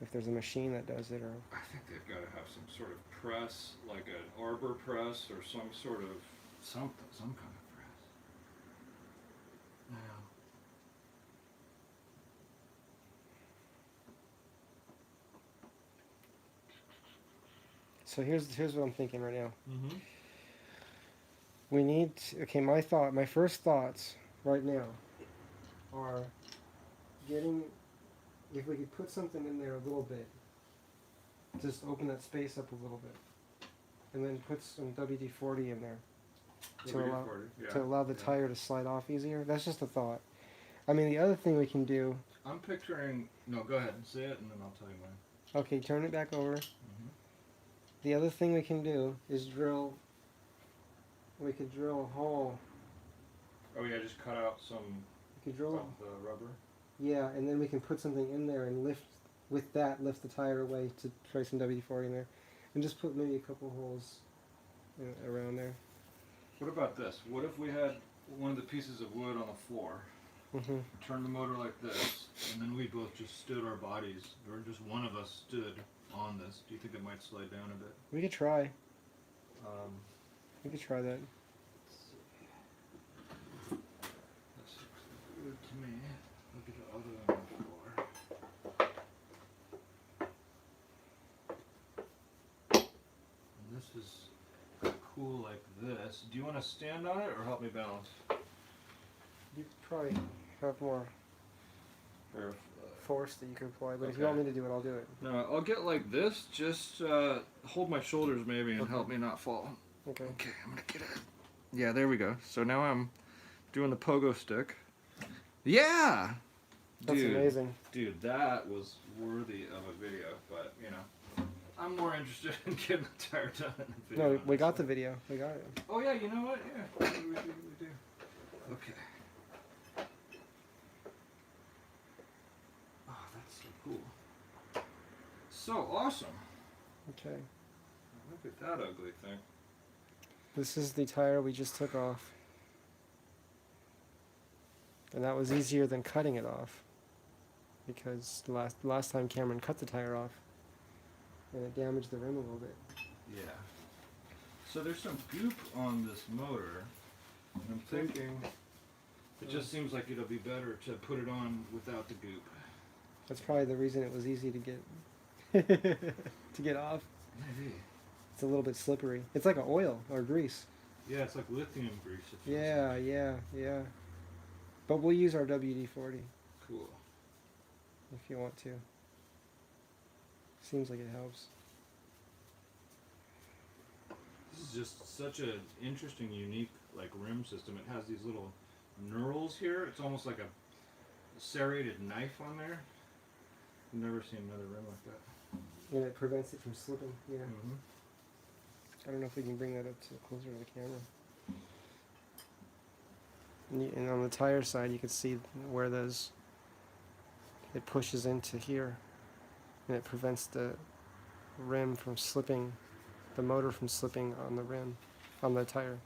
If there's a machine that does it, or I think they've got to have some sort of press, like an arbor press or some sort of some kind of press. Yeah. so here's what I'm thinking right now. Mm-hmm. We need okay. My first thoughts right now are getting if we could put something in there a little bit, just open that space up a little bit, and then put some WD-40 in there to allow the tire to slide off easier. That's just a thought. I mean, the other thing we can do. I'm picturing. No, go ahead and say it, and then I'll tell you mine. Okay, turn it back over. Mm-hmm. The other thing we can do is drill. We could drill a hole. Oh yeah, just cut out some. We could drill. The rubber. Yeah, and then we can put something in there and lift the tire away to try some WD-40 in there, and just put maybe a couple holes around there. What about this? What if we had one of the pieces of wood on the floor, turn the motor like this, and then we both just stood our bodies, or just one of us stood on this? Do you think it might slide down a bit? We could try. We could try that. That looks good to me. Look at the other one on the floor. And this is cool like this. Do you want to stand on it or help me balance? You probably have more force that you can apply, but if you want me to do it, I'll do it. No, I'll get like this. Just hold my shoulders maybe and help me not fall. Okay. Okay, I'm gonna get it. Yeah, there we go. So now I'm doing the pogo stick. Yeah! That's amazing. Dude, that was worthy of a video, but, I'm more interested in getting the tire done in a video. No, we got the video. We got it. Oh, yeah, you know what? Yeah, we do. Okay. Oh, that's so cool. So awesome. Okay. Look at that ugly thing. This is the tire we just took off. And that was easier than cutting it off. Because last time Cameron cut the tire off. And it damaged the rim a little bit. Yeah. So there's some goop on this motor. And I'm thinking it just seems like it'll be better to put it on without the goop. That's probably the reason it was easy to get to get off. Maybe. It's a little bit slippery. It's like an oil or grease. Yeah, it's like lithium grease. Yeah. But we'll use our WD-40. Cool. If you want to. Seems like it helps. This is just such an interesting, unique rim system. It has these little knurls here. It's almost like a serrated knife on there. I've never seen another rim like that. And it prevents it from slipping. Yeah. Mm-hmm. I don't know if we can bring that up closer to the camera. And on the tire side, you can see where it pushes into here, and it prevents the rim from slipping, the motor from slipping on the rim, on the tire.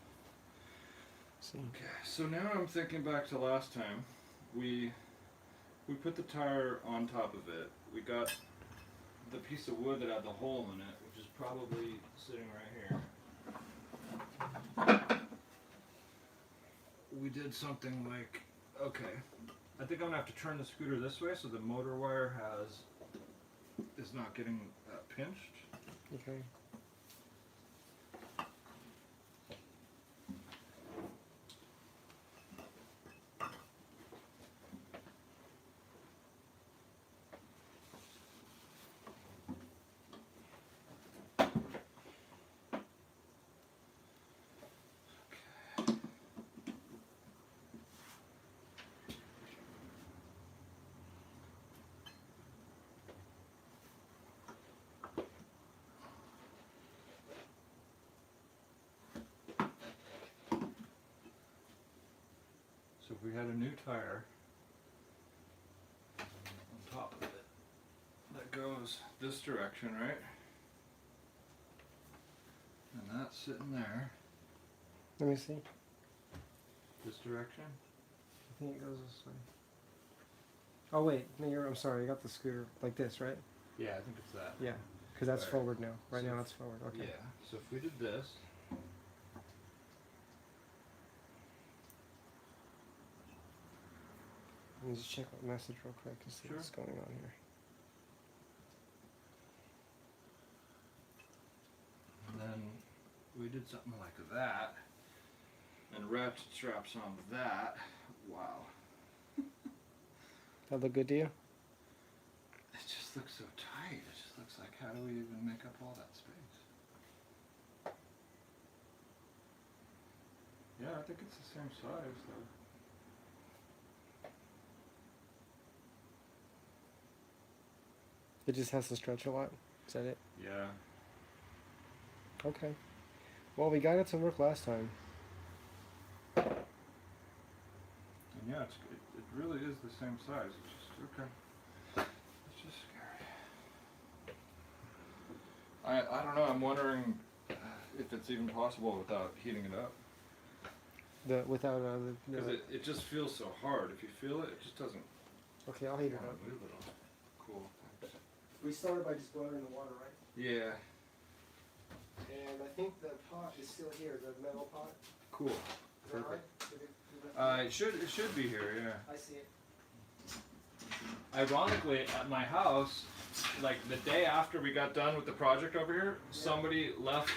See? Okay, so now I'm thinking back to last time. We put the tire on top of it. We got the piece of wood that had the hole in it, which is probably sitting right here. We did something like, okay, I think I'm gonna have to turn the scooter this way so the motor wire is not getting pinched. Okay. we had a new tire on top of it that goes this direction, right? And that's sitting there. Let me see. This direction? I think it goes this way. Oh wait, no, I'm sorry. You got the scooter like this, right? Yeah, I think it's that. Yeah, because that's Right. forward now. Right So now it's forward. Okay. Yeah. So if we did this. Let me just check my message real quick to see Sure. what's going on here. And then we did something like that. And ratchet straps on that. Wow. That look good to you? It just looks so tight. It just looks like, how do we even make up all that space? Yeah, I think it's the same size though. It just has to stretch a lot. Is that it? Yeah. Okay. Well, we got it to work last time. And yeah, it really is the same size. It's just, okay. It's just scary. I don't know, I'm wondering if it's even possible without heating it up. Without Because it just feels so hard. If you feel it, it just doesn't Okay, I'll heat it want up. to move at all. Cool. Thanks. We started by just boiling the water, right? Yeah. And I think the pot is still here, the metal pot. Cool. Is that Perfect. right? It should be here, yeah. I see it. Ironically, at my house, like the day after we got done with the project over here, somebody left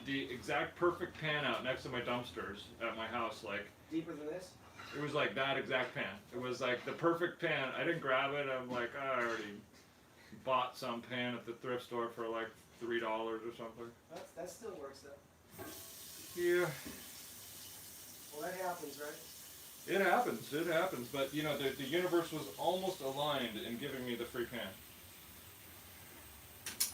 the exact perfect pan out next to my dumpsters at my house. Like Deeper than this? it was like that exact pan. It was like the perfect pan. I didn't grab it. I'm like, I already bought some pan at the thrift store for like $3 or something. That still works though. Yeah. Well, that happens, right? It happens, but you know, the universe was almost aligned in giving me the free pan.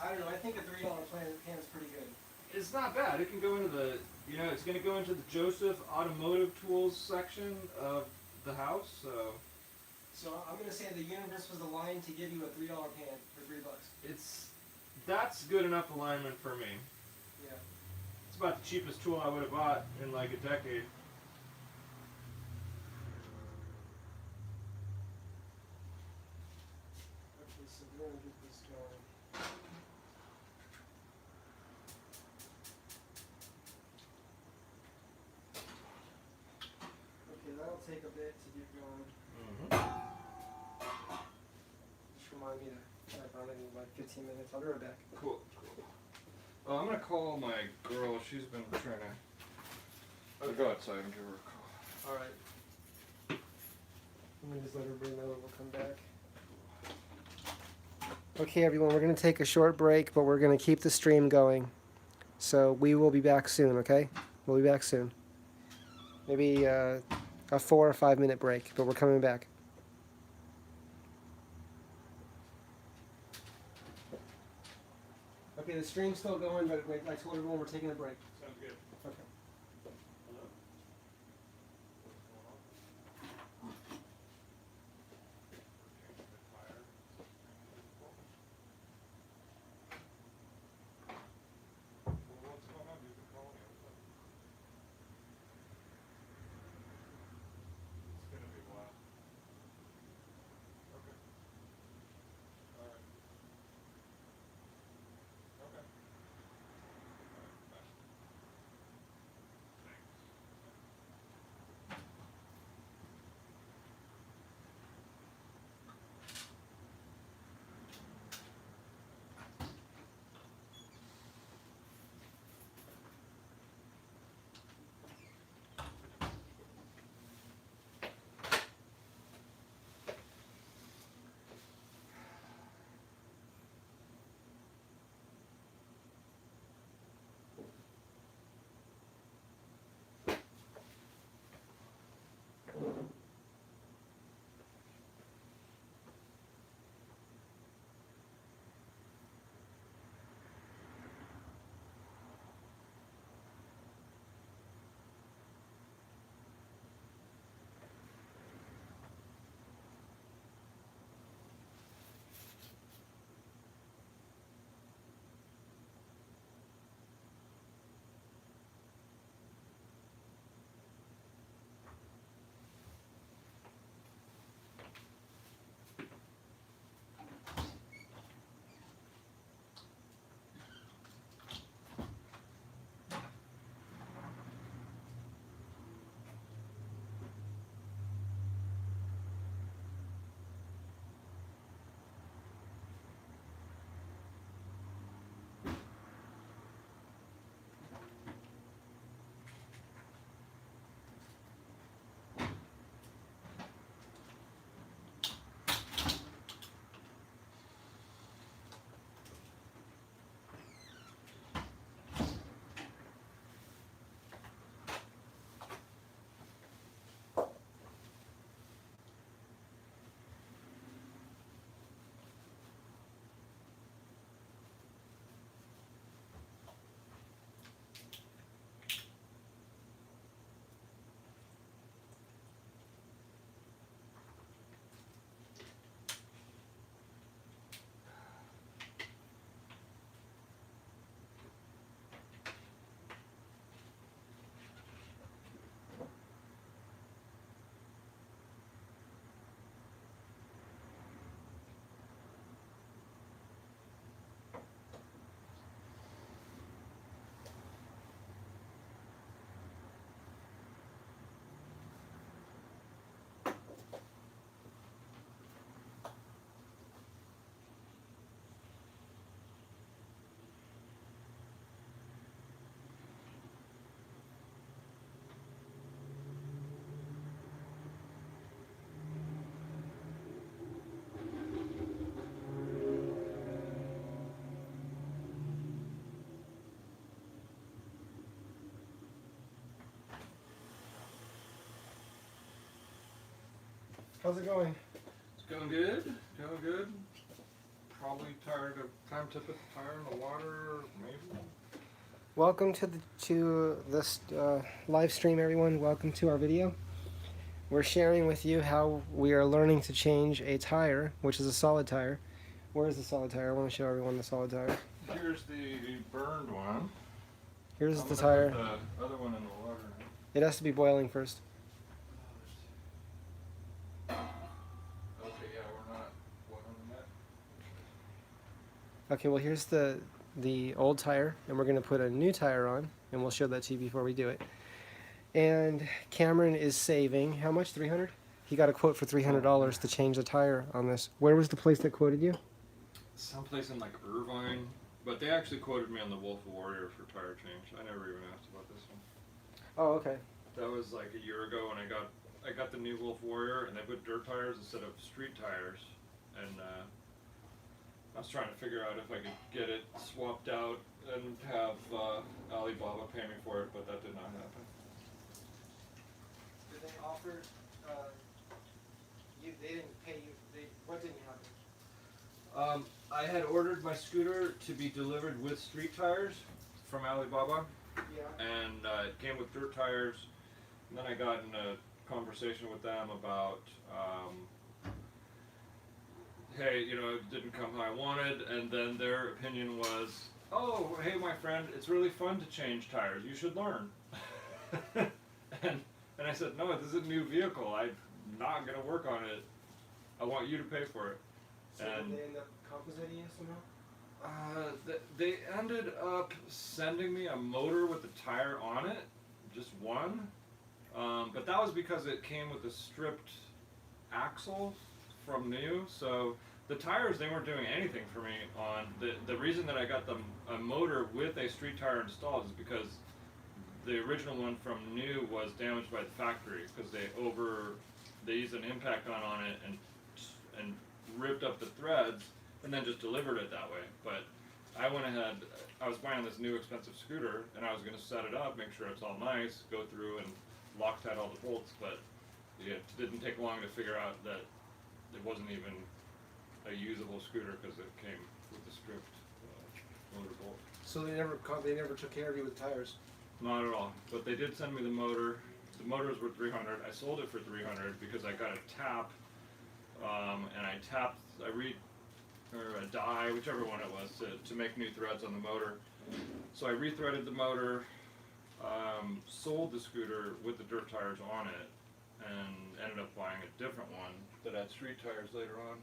I don't know. I think a $3 pan is pretty good. It's not bad. It can go into the, it's going to go into the Joseph Automotive Tools section of the house, so. So I'm gonna say the universe was aligned to give you a $3 pan for $3. That's good enough alignment for me. Yeah. It's about the cheapest tool I would have bought in like a decade. Okay, so we're gonna get this going. Okay, that'll take a bit to get going. Just remind me to type on it in like 15 minutes. I'll be right back. Cool. Oh, I'm going to call my girl. She's been trying to. I'll go outside and give her a call. Alright. Let me just let everybody know that we'll come back. Okay, everyone, we're going to take a short break, but we're going to keep the stream going. So we will be back soon, okay? We'll be back soon. Maybe a 4 or 5 minute break, but we're coming back. Okay, the stream's still going, but wait, I told everyone we're taking a break. Sounds good. Okay. How's it going? It's going good. Going good. Probably tired of time to put the tire in the water, maybe. Welcome to this live stream, everyone. Welcome to our video. We're sharing with you how we are learning to change a tire, which is a solid tire. Where is the solid tire? I want to show everyone the solid tire. Here's the burned one. Here's I'm the gonna tire. Put the other one in the water now. It has to be boiling first. Okay, yeah, we're not boiling yet. Okay, well here's the old tire, and we're going to put a new tire on, and we'll show that to you before we do it. And Cameron is saving how much? $300? He got a quote for $300 to change the tire on this. Where was the place that quoted you? Someplace in like Irvine, but they actually quoted me on the Wolf Warrior for tire change. I never even asked about this one. Oh, okay. That was like a year ago when I got the new Wolf Warrior, and they put dirt tires instead of street tires, and I was trying to figure out if I could get it swapped out and have Alibaba pay me for it, but that did not happen. Did they offer, they didn't pay you, what didn't happen? I had ordered my scooter to be delivered with street tires from Alibaba, Yeah. and it came with dirt tires, and then I got in a conversation with them about hey, you know, it didn't come how I wanted, and then their opinion was, oh, hey, my friend, it's really fun to change tires. You should learn. and I said, no, this is a new vehicle. I'm not going to work on it. I want you to pay for it. So And did they end up compensating you somehow? they ended up sending me a motor with a tire on it, just one. But that was because it came with a stripped axle from new, so the tires, they weren't doing anything for me on the reason that I got a motor with a street tire installed is because the original one from new was damaged by the factory because they used an impact gun on it and ripped up the threads and then just delivered it that way. But I went ahead, I was buying this new expensive scooter and I was going to set it up, make sure it's all nice, go through and Loctite all the bolts, but it didn't take long to figure out that it wasn't even a usable scooter because it came with the stripped motor bolt. So they never took care of you with tires? Not at all, but they did send me the motor. The motors were $300. I sold it for $300 because I got a tap, and I tapped, or a die, whichever one it was, to make new threads on the motor. So I rethreaded the motor, sold the scooter with the dirt tires on it, and ended up buying a different one that had street tires later on.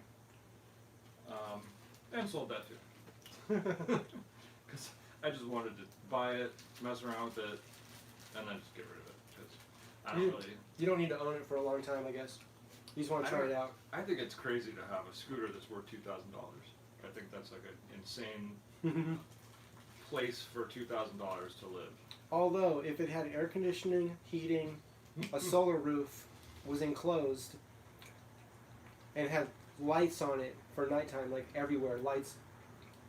And sold that too. Because I just wanted to buy it, mess around with it, and then just get rid of it. Because I don't really. You don't need to own it for a long time, I guess. You just want to try it out. I think it's crazy to have a scooter that's worth $2,000. I think that's like an insane place for $2,000 to live. Although, if it had air conditioning, heating, a solar roof, was enclosed, and had lights on it for nighttime, like everywhere, lights.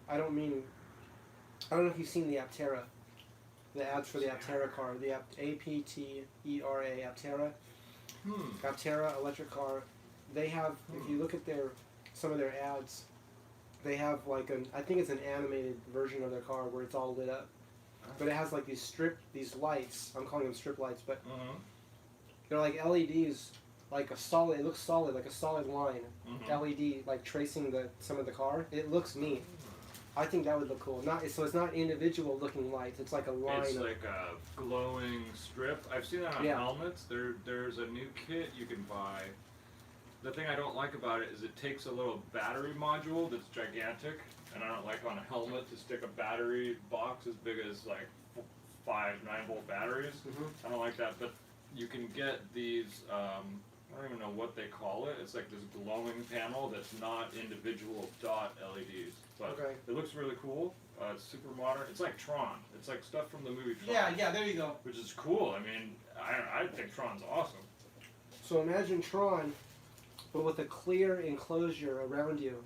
I don't know if you've seen the Aptera, the ads for the Aptera car, the APTERA, Aptera. Raptor electric car. They have, if you look at some of their ads, they have like I think it's an animated version of their car where it's all lit up. But it has like these lights, I'm calling them strip lights, but they're like LEDs, like it looks solid, like a solid line, LED, like tracing some of the car. It looks neat. I think that would look cool. So it's not individual looking lights. It's like a line. It's like a glowing strip. I've seen that on helmets. There's a new kit you can buy. The thing I don't like about it is it takes a little battery module that's gigantic, and I don't like on a helmet to stick a battery box as big as like 5 9-volt batteries. I don't like that, but you can get these. I don't even know what they call it. It's like this glowing panel that's not individual dot LEDs. But it looks really cool. It's super modern. It's like Tron. It's like stuff from the movie Tron. Yeah, there you go. Which is cool. I mean, I think Tron's awesome. So imagine Tron, but with a clear enclosure around you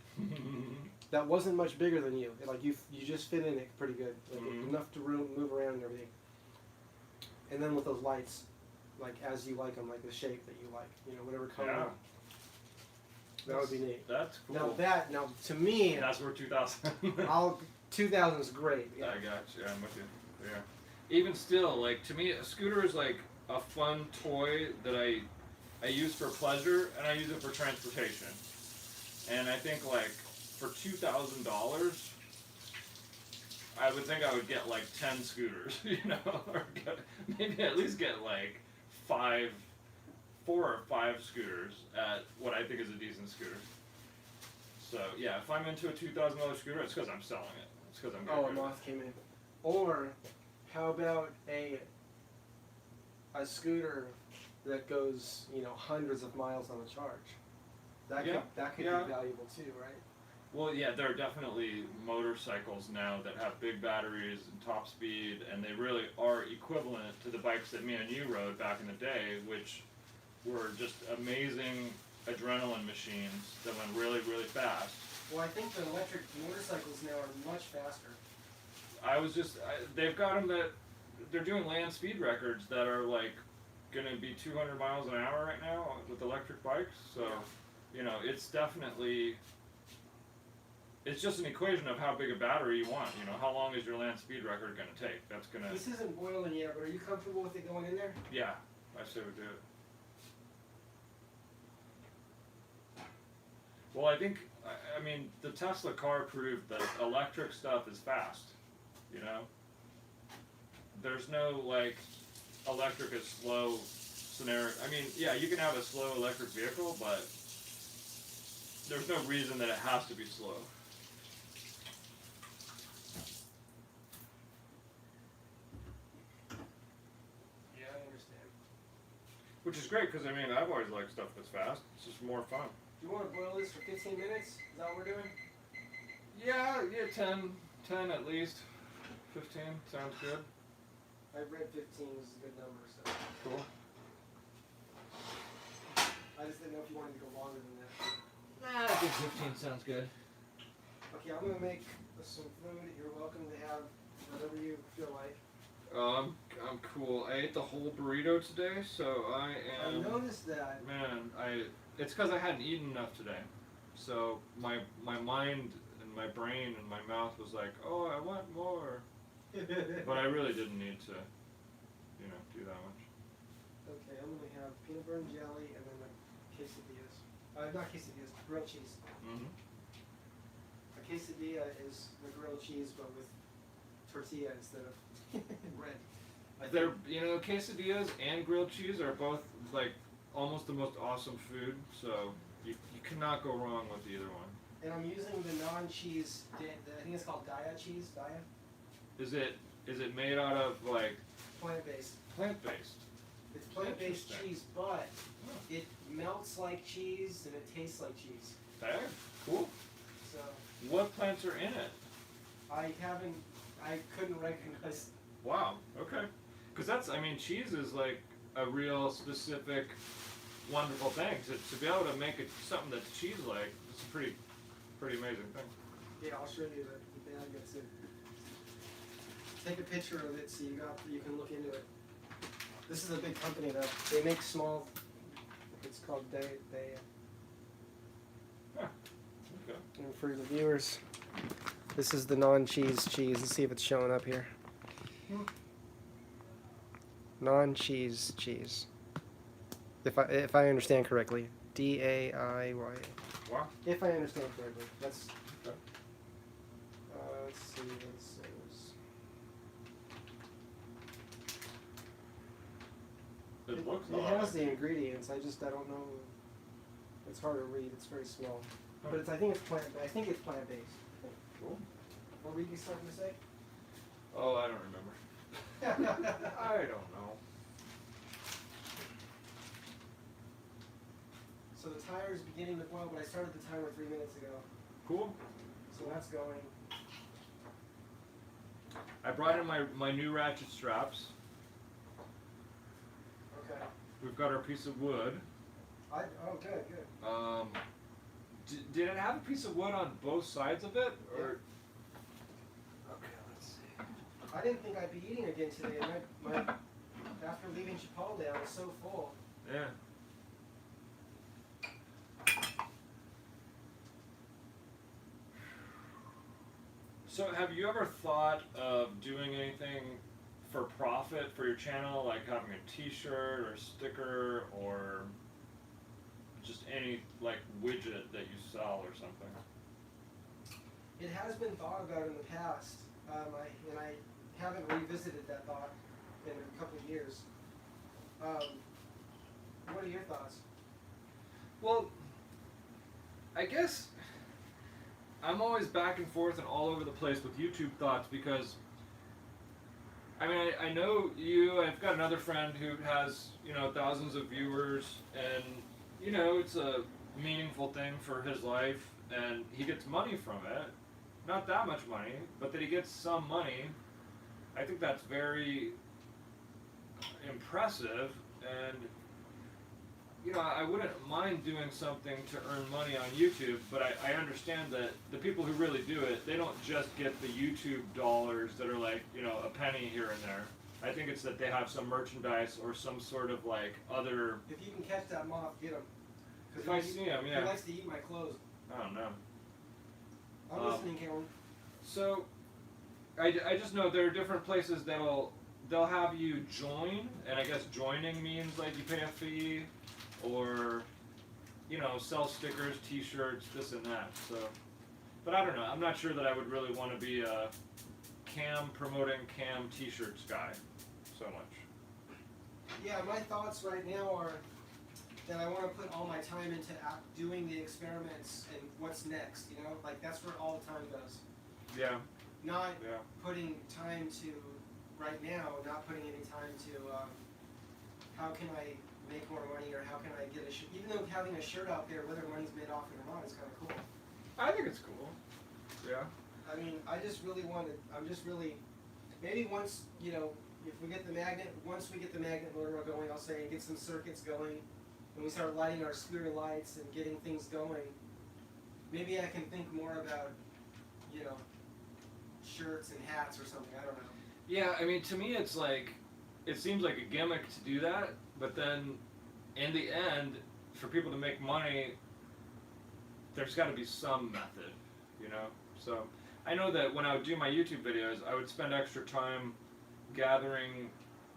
that wasn't much bigger than you. Like you just fit in it pretty good. Like enough to move around and everything. And then with those lights, like as you like them, like the shape that you like, whatever color. That would be neat. That's cool. Now to me, That's where 2000. 2000 is great. Yeah. I got you. I'm with you. Yeah. Even still, like to me, a scooter is like a fun toy that I use for pleasure and I use it for transportation. And I think like for $2,000, I would think I would get like 10 scooters, you know, or maybe at least get like 4 or 5 scooters at what I think is a decent scooter. So yeah, if I'm into a $2,000 scooter, it's because I'm selling it. It's because I'm Oh, a getting rid of moth came in. Or how about a scooter that goes, hundreds of miles on a charge? That could yeah. be valuable too, right? Well, yeah, there are definitely motorcycles now that have big batteries and top speed, and they really are equivalent to the bikes that me and you rode back in the day, which were just amazing adrenaline machines that went really, really fast. Well, I think the electric motorcycles now are much faster. They've got them that they're doing land speed records that are like going to be 200 miles an hour right now with electric bikes. So, it's definitely, it's just an equation of how big a battery you want. How long is your land speed record going to take? That's going to. This isn't boiling yet, but are you comfortable with it going in there? Yeah, I say we do it. Well, I think, the Tesla car proved that electric stuff is fast, There's no, electric is slow scenario. You can have a slow electric vehicle, but there's no reason that it has to be slow. Yeah, I understand. Which is great, because, I've always liked stuff that's fast. It's just more fun. Do you want to boil this for 15 minutes? Is that what we're doing? Yeah, 10 at least. 15 sounds good. I've read 15 is a good number, so. Cool. I just didn't know if you wanted to go longer than that. Nah, I think 15 sounds good. Okay, I'm gonna make some food. You're welcome to have whatever you feel like. I'm cool. I ate the whole burrito today, so I am. I noticed that. Man, it's because I hadn't eaten enough today. So my mind and my brain and my mouth was like, oh, I want more. But I really didn't need to, do that much. Okay, I'm gonna have peanut butter and jelly and then the quesadillas. Not quesadillas, grilled cheese. Mm-hmm. A quesadilla is the grilled cheese but with tortilla instead of bread. They're, quesadillas and grilled cheese are both almost the most awesome food. So you cannot go wrong with either one. And I'm using the non-cheese. I think it's called Daya cheese. Daya. Is it made out of Plant-based. plant-based? It's plant-based Interesting. cheese, but it melts like cheese and it tastes like cheese. Okay, cool. So What plants are in it? I couldn't recognize. Wow. Okay. Because cheese is a real specific, wonderful thing. To be able to make something that's cheese-like, it's a pretty amazing thing. Yeah, I'll show you the bag that's in. Take a picture of it so you can look into it. This is a big company though. They make small. It's called Daya. Huh. Okay. And for the viewers, this is the non-cheese cheese. Let's see if it's showing up here. Non-cheese cheese. If I understand correctly, Daiya. Wow. If I understand correctly, that's. Okay. Let's see what it says. It looks It has the ingredients. I don't know. It's hard to read. It's very small. But I think it's plant-based. Cool. What were you starting to say? Oh, I don't remember. I don't know. So the tire is beginning to boil, but I started the timer 3 minutes ago. Cool. So that's going. I brought in my new ratchet straps. Okay. We've got our piece of wood. Good. Did it have a piece of wood on both sides of it, or? Okay, let's see. I didn't think I'd be eating again today. My after leaving Chipotle, I was so full. Yeah. So have you ever thought of doing anything for profit for your channel, like having a T-shirt or sticker or just any like widget that you sell or something? It has been thought about in the past, I haven't revisited that thought in a couple of years. What are your thoughts? Well, I guess I'm always back and forth and all over the place with YouTube thoughts because I mean I know you. I've got another friend who has thousands of viewers, and it's a meaningful thing for his life, and he gets money from it. Not that much money, but that he gets some money. I think that's very impressive, and I wouldn't mind doing something to earn money on YouTube, but I understand that the people who really do it, they don't just get the YouTube dollars that are like, a penny here and there. I think it's that they have some merchandise or some sort of like other... If you can catch that moth, get him. If I see him, yeah. He likes to eat my clothes. I don't know. I'm listening, Kalen. So, I just know there are different places they'll have you join, and I guess joining means like you pay a fee, or sell stickers, T-shirts, this and that. So, but I don't know. I'm not sure that I would really want to be a promoting cam T-shirts guy so much. Yeah, my thoughts right now are that I want to put all my time into doing the experiments and what's next. Like that's where all the time goes. Yeah. Not putting time to right now. Not putting any time to how can I make more money, or how can I get a shirt. Even though having a shirt out there, whether money's made off it or not, is kind of cool. I think it's cool. Yeah. I mean, I just really wanted. I'm just really. Maybe once if we get the magnet, once we get the magnet motor going, I'll say, and get some circuits going, and we start lighting our scooter lights and getting things going. Maybe I can think more about, shirts and hats or something. I don't know. Yeah, I mean, to me, it's like, it seems like a gimmick to do that, but then, in the end, for people to make money, there's got to be some method, So, I know that when I would do my YouTube videos, I would spend extra time gathering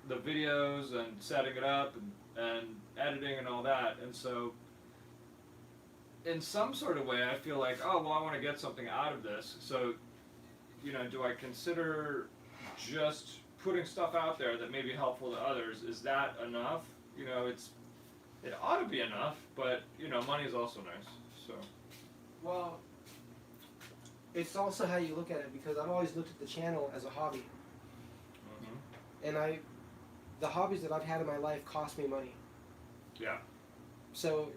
the videos and setting it up and editing and all that, and so, in some sort of way, I feel like, oh, well, I want to get something out of this, so, do I consider just putting stuff out there that may be helpful to others? Is that enough? It ought to be enough, but money is also nice. So. Well, it's also how you look at it, because I've always looked at the channel as a hobby, and the hobbies that I've had in my life cost me money. Yeah. So,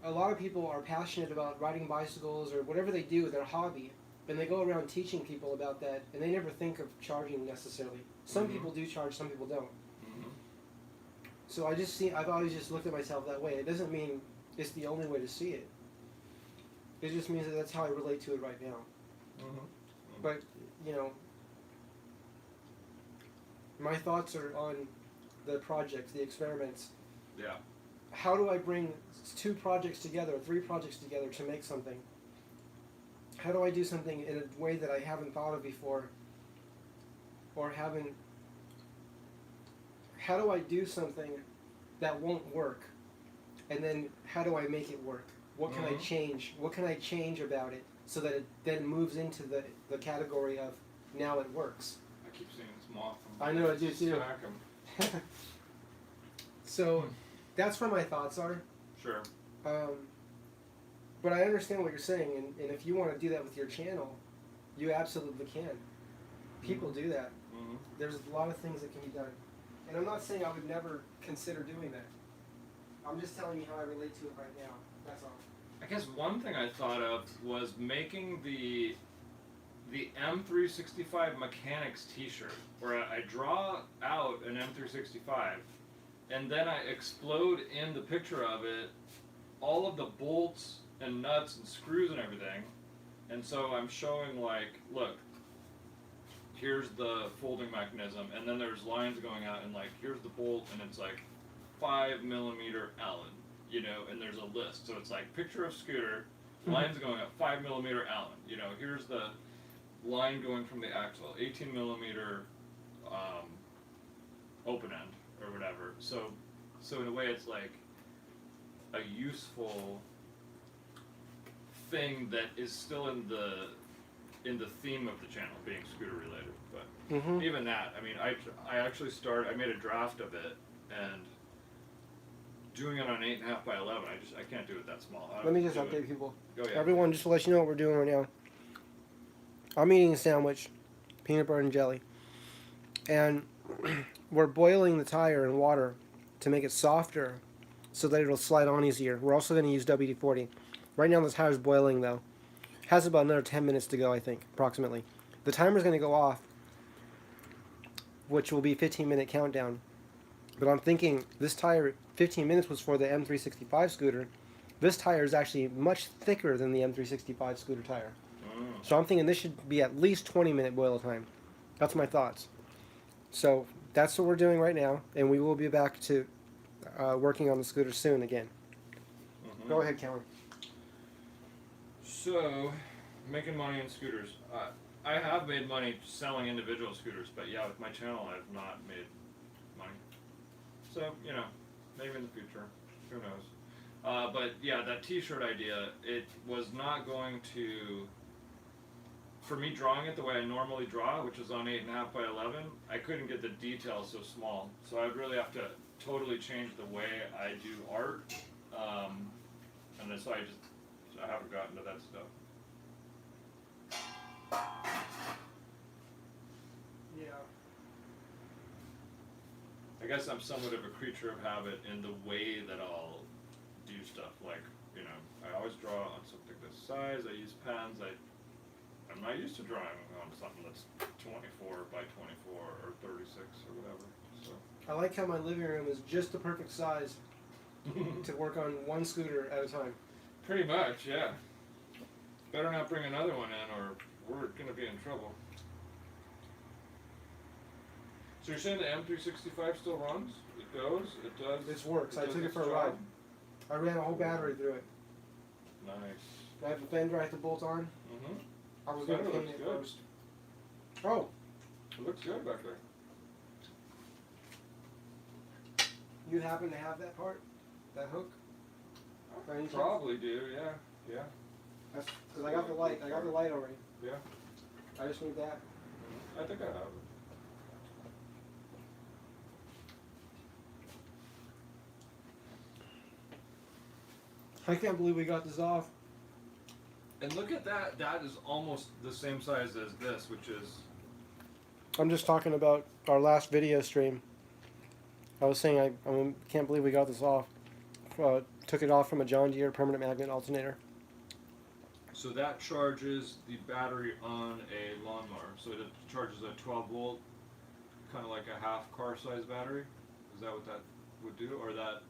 a lot of people are passionate about riding bicycles or whatever they do, their hobby. And they go around teaching people about that, and they never think of charging necessarily. Some people do charge, some people don't. So I've always just looked at myself that way. It doesn't mean it's the only way to see it. It just means that that's how I relate to it right now. But, my thoughts are on the projects, the experiments. Yeah. How do I bring 2 projects together, 3 projects together to make something? How do I do something in a way that I haven't thought of before, or how do I do something that won't work, and then how do I make it work? What can I change? What can I change about it so that it then moves into the category of now it works? I keep seeing this moth. I know, I do too. So that's where my thoughts are. Sure. But I understand what you're saying, and if you want to do that with your channel, you absolutely can. People do that. There's a lot of things that can be done. And I'm not saying I would never consider doing that. I'm just telling you how I relate to it right now. That's all. I guess one thing I thought of was making the M365 Mechanics t-shirt, where I draw out an M365, and then I explode in the picture of it all of the bolts and nuts and screws and everything, and so I'm showing like, look, here's the folding mechanism, and then there's lines going out, and like, here's the bolt, and it's like 5mm Allen, and there's a list, so it's like picture of scooter, lines going up, 5mm Allen, here's the line going from the axle, 18 millimeter open end or whatever. So in a way, it's like a useful thing that is still in the theme of the channel, being scooter related. But even that, I mean, I actually I made a draft of it, and doing it on 8.5 by 11, I can't do it that small. Let me just update people. Go ahead. Everyone, just to let you know what we're doing right now. I'm eating a sandwich, peanut butter and jelly, and we're boiling the tire in water to make it softer so that it'll slide on easier. We're also going to use WD-40. Right now the tire's boiling though. Has about another 10 minutes to go, I think, approximately. The timer's going to go off, which will be 15-minute countdown. But I'm thinking this tire, 15 minutes was for the M365 scooter. This tire is actually much thicker than the M365 scooter tire. So I'm thinking this should be at least 20-minute boil time. That's my thoughts. So that's what we're doing right now, and we will be back to working on the scooter soon again. Go ahead, Cameron. So, making money in scooters. I have made money selling individual scooters, but yeah, with my channel I've not made money. So, you know, maybe in the future. Who knows? But yeah, that t-shirt idea, it was not going to... For me drawing it the way I normally draw, which is on 8.5 by 11, I couldn't get the details so small. So I'd really have to totally change the way I do art. And then so I haven't gotten to that stuff. Yeah. I guess I'm somewhat of a creature of habit in the way that I'll do stuff. Like, you know, I always draw on something this size. I use pens. I'm not used to drawing on something that's 24 by 24 or 36 or whatever. So I like how my living room is just the perfect size to work on one scooter at a time. Pretty much, yeah. Better not bring another one in or we're going to be in trouble. So you're saying the M365 still runs? It goes? It does? This works. I does took it its for a job? ride. I ran a whole battery through it. Nice. I have a fender I have to bolt on. Mm-hmm. I was going to Fender paint it looks good. first. Oh, It looks good back there. you happen to have that part? That hook? By any chance? Probably do, yeah. Yeah. That's because I got the light. I got the light already. Yeah. I just need that. I think I have it. I can't believe we got this off. And look at that. That is almost the same size as this, which is... I'm just talking about our last video stream. I was saying I can't believe we got this off. Took it off from a John Deere permanent magnet alternator. So that charges the battery on a lawnmower. So it charges a 12 volt, kind of like a half car size battery. Is that what that would do? Or that,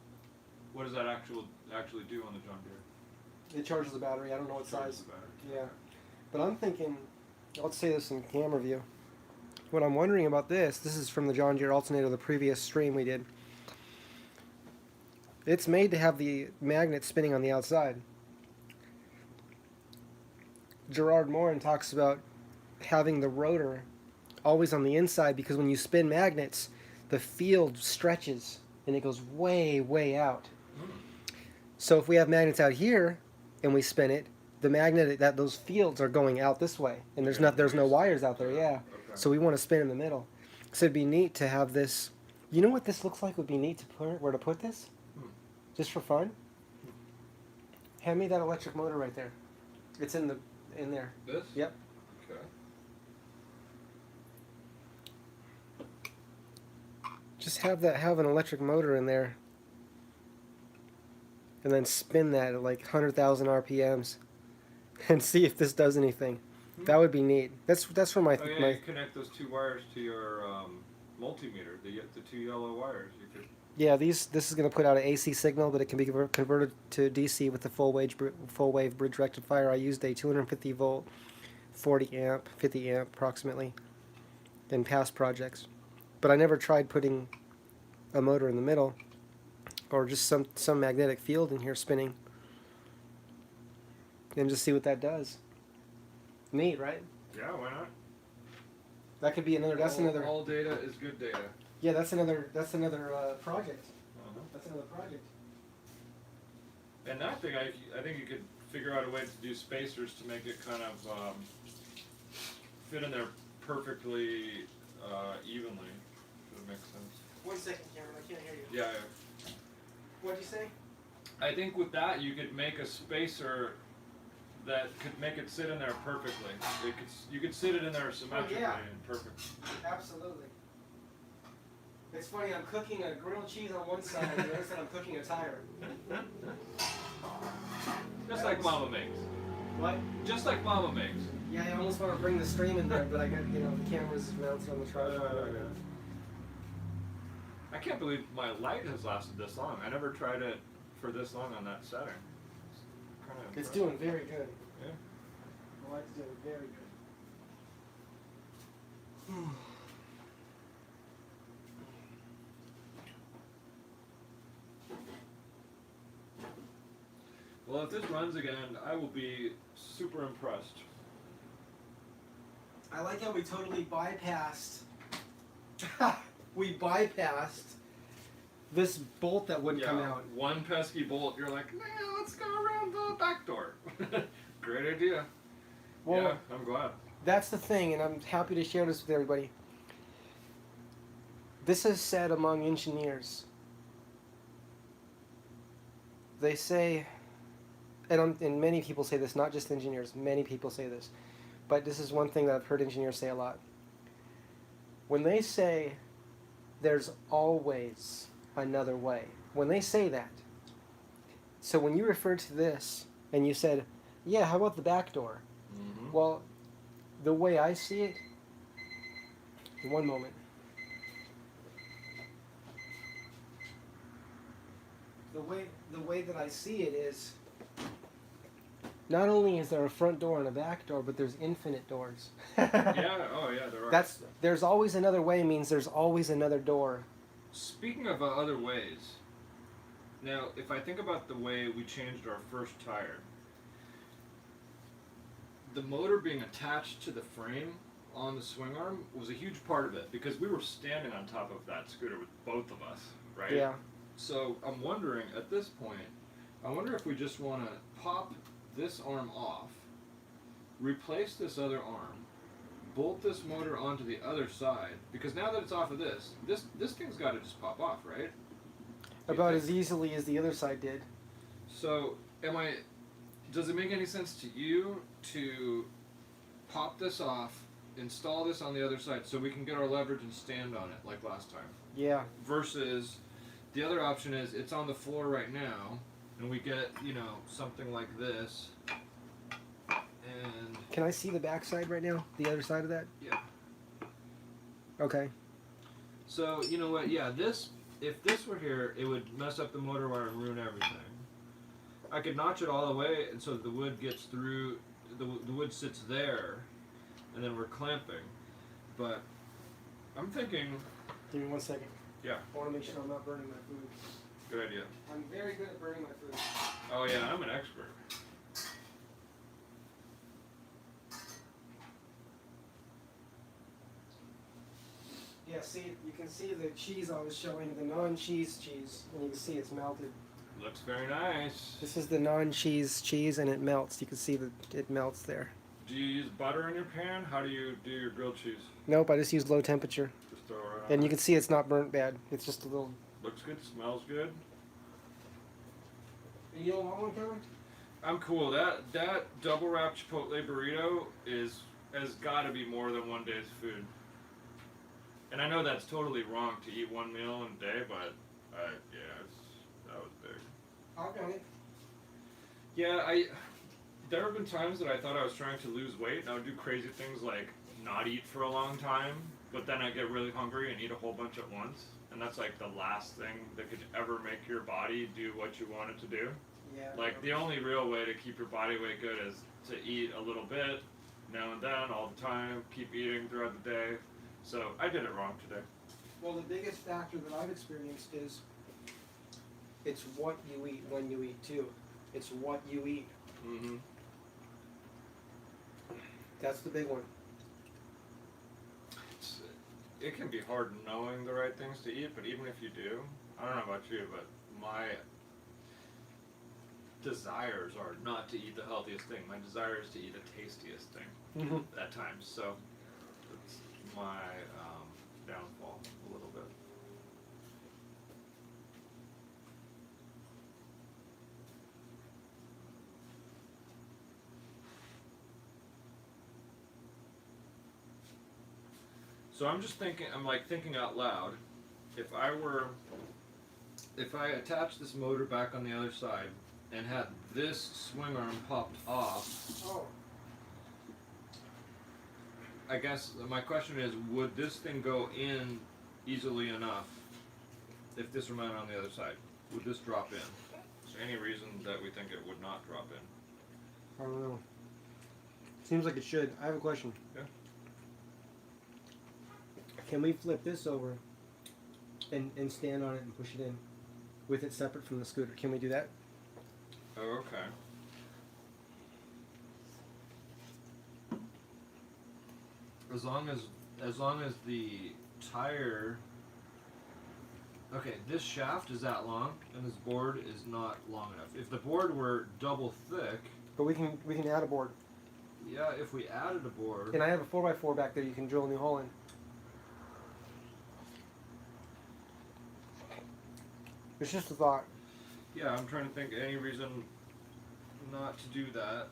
what does that actually do on the John Deere? It charges the battery. I don't know what Charges size. the battery. Yeah. But I'm thinking, let's say this in camera view. What I'm wondering about this is from the John Deere alternator, the previous stream we did. It's made to have the magnet spinning on the outside. Gerard Morin talks about having the rotor always on the inside because when you spin magnets, the field stretches and it goes way, way out. So if we have magnets out here and we spin it, the magnet those fields are going out this way, and there's no wires out there. Yeah. Okay. So we want to spin in the middle. So it'd be neat to have this. You know what this looks like? Would be neat to put where to put this, just for fun. Hand me that electric motor right there. It's in there. This? Yep. Okay. Just have an electric motor in there, and then spin that at like 100,000 RPMs, and see if this does anything. That would be neat. That's for my. Oh yeah, you connect those two wires to your multimeter. The two yellow wires. You could. Yeah, this is going to put out an AC signal, but it can be converted to DC with the full wave bridge rectifier. I used a 250 volt, 40 amp, 50 amp approximately, in past projects, but I never tried putting a motor in the middle, or just some magnetic field in here spinning, and just see what that does. Neat, right? Yeah, why not? That could be another. That's another. All data is good data. Yeah, that's another. That's another project. Uh-huh. That's another project. And that thing, I think you could figure out a way to do spacers to make it kind of fit in there perfectly evenly. If it makes sense. 1 second, Cameron. I can't hear you. Yeah. What'd you say? I think with that you could make a spacer that could make it sit in there perfectly. You could sit it in there symmetrically and perfect. Absolutely. It's funny, I'm cooking a grilled cheese on one side, and the other side I'm cooking a tire. Just like Mama makes. What? Just like Mama makes. Yeah, I almost want to bring the stream in there, but I got, the camera's mounted on the tripod. I can't believe my light has lasted this long. I never tried it for this long on that setting. It's doing very good. Yeah. The light's doing very good. Well, if this runs again, I will be super impressed. I like how we totally bypassed. We bypassed this bolt that wouldn't come out. One pesky bolt. You're like, nah, let's go around the back door. Great idea. Well, yeah, I'm glad. That's the thing, and I'm happy to share this with everybody. This is said among engineers. They say, and many people say this, not just engineers, many people say this, but this is one thing that I've heard engineers say a lot. When they say there's always another way, when they say that, so when you refer to this and you said, yeah, how about the back door? Mm-hmm. Well, the way I see it, one moment. The way that I see it is, not only is there a front door and a back door, but there's infinite doors. Yeah, oh yeah, there are. There's always another way means there's always another door. Speaking of other ways, now if I think about the way we changed our first tire, the motor being attached to the frame on the swing arm was a huge part of it because we were standing on top of that scooter with both of us, right? Yeah. So I'm wondering, at this point, I wonder if we just want to pop this arm off, replace this other arm, bolt this motor onto the other side, because now that it's off of this thing's got to just pop off, right? About as easily as the other side did. So, does it make any sense to you to pop this off, install this on the other side so we can get our leverage and stand on it like last time? Yeah. Versus the other option is it's on the floor right now and we get, something like this. And can I see the back side right now? The other side of that? yeah. Okay. So, you know what? Yeah, if this were here, it would mess up the motor wire and ruin everything. I could notch it all the way and so the wood gets through, the wood sits there, and then we're clamping. But I'm thinking... Give me 1 second. Yeah. I want to make sure I'm not burning my food. Good idea. I'm very good at burning my food. Oh yeah, I'm an expert. Yeah, see, you can see the cheese I was showing, the non-cheese cheese, and you can see it's melted. Looks very nice. This is the non-cheese cheese, and it melts. You can see that it melts there. Do you use butter in your pan? How do you do your grilled cheese? Nope, I just use low temperature. Just throw it right on. And you can see it's not burnt bad. It's just a little... Looks good, smells good. You don't want one, Kevin? I'm cool. That double wrap Chipotle burrito has got to be more than one day's food. And I know that's totally wrong to eat one meal in a day, but that was big. I'll get it. Yeah, there have been times that I thought I was trying to lose weight, and I would do crazy things like not eat for a long time, but then I get really hungry and eat a whole bunch at once. And that's like the last thing that could ever make your body do what you want it to do. Yeah. Like the only real way to keep your body weight good is to eat a little bit, now and then, all the time, keep eating throughout the day. So I did it wrong today. Well, the biggest factor that I've experienced is it's what you eat when you eat too. It's what you eat. Mm-hmm. That's the big one. it can be hard knowing the right things to eat, but even if you do, I don't know about you, but my desires are not to eat the healthiest thing. My desire is to eat the tastiest thing at times. So it's my downfall a little bit. So I'm just thinking, I'm like thinking out loud, if I attached this motor back on the other side and had this swing arm popped off, I guess my question is, would this thing go in easily enough if this were mounted on the other side? Would this drop in? Is there any reason that we think it would not drop in? I don't know. Seems like it should. I have a question. Yeah. Can we flip this over and stand on it and push it in with it separate from the scooter? Can we do that? Oh, okay. As long as the tire. Okay, this shaft is that long, and this board is not long enough. If the board were double thick. But we can add a board. Yeah, if we added a board. And I have a 4x4 back there you can drill a new hole in. It's just a thought. Yeah, I'm trying to think any reason not to do that.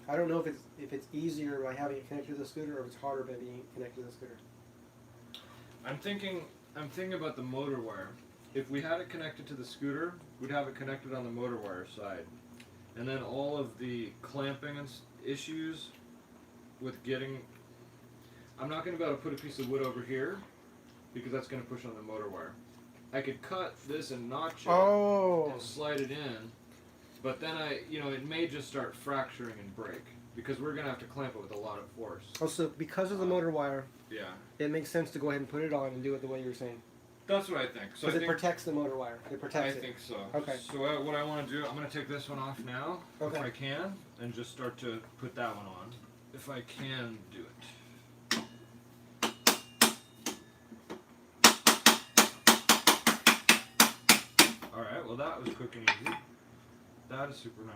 I don't know if it's easier by having it connected to the scooter or if it's harder by being connected to the scooter. I'm thinking about the motor wire. If we had it connected to the scooter, we'd have it connected on the motor wire side. And then all of the clamping and issues with getting... I'm not going to be able to put a piece of wood over here because that's going to push on the motor wire. I could cut this and notch it and slide it in, but then it may just start fracturing and break because we're going to have to clamp it with a lot of force. Oh, so because of the motor wire, yeah, it makes sense to go ahead and put it on and do it the way you were saying. That's what I think. So Because it protects the motor wire. It protects it. I think so. Okay. So what I want to do, I'm going to take this one off now, if I can, and just start to put that one on, if I can do it. Alright, well that was quick and easy. That is super nice.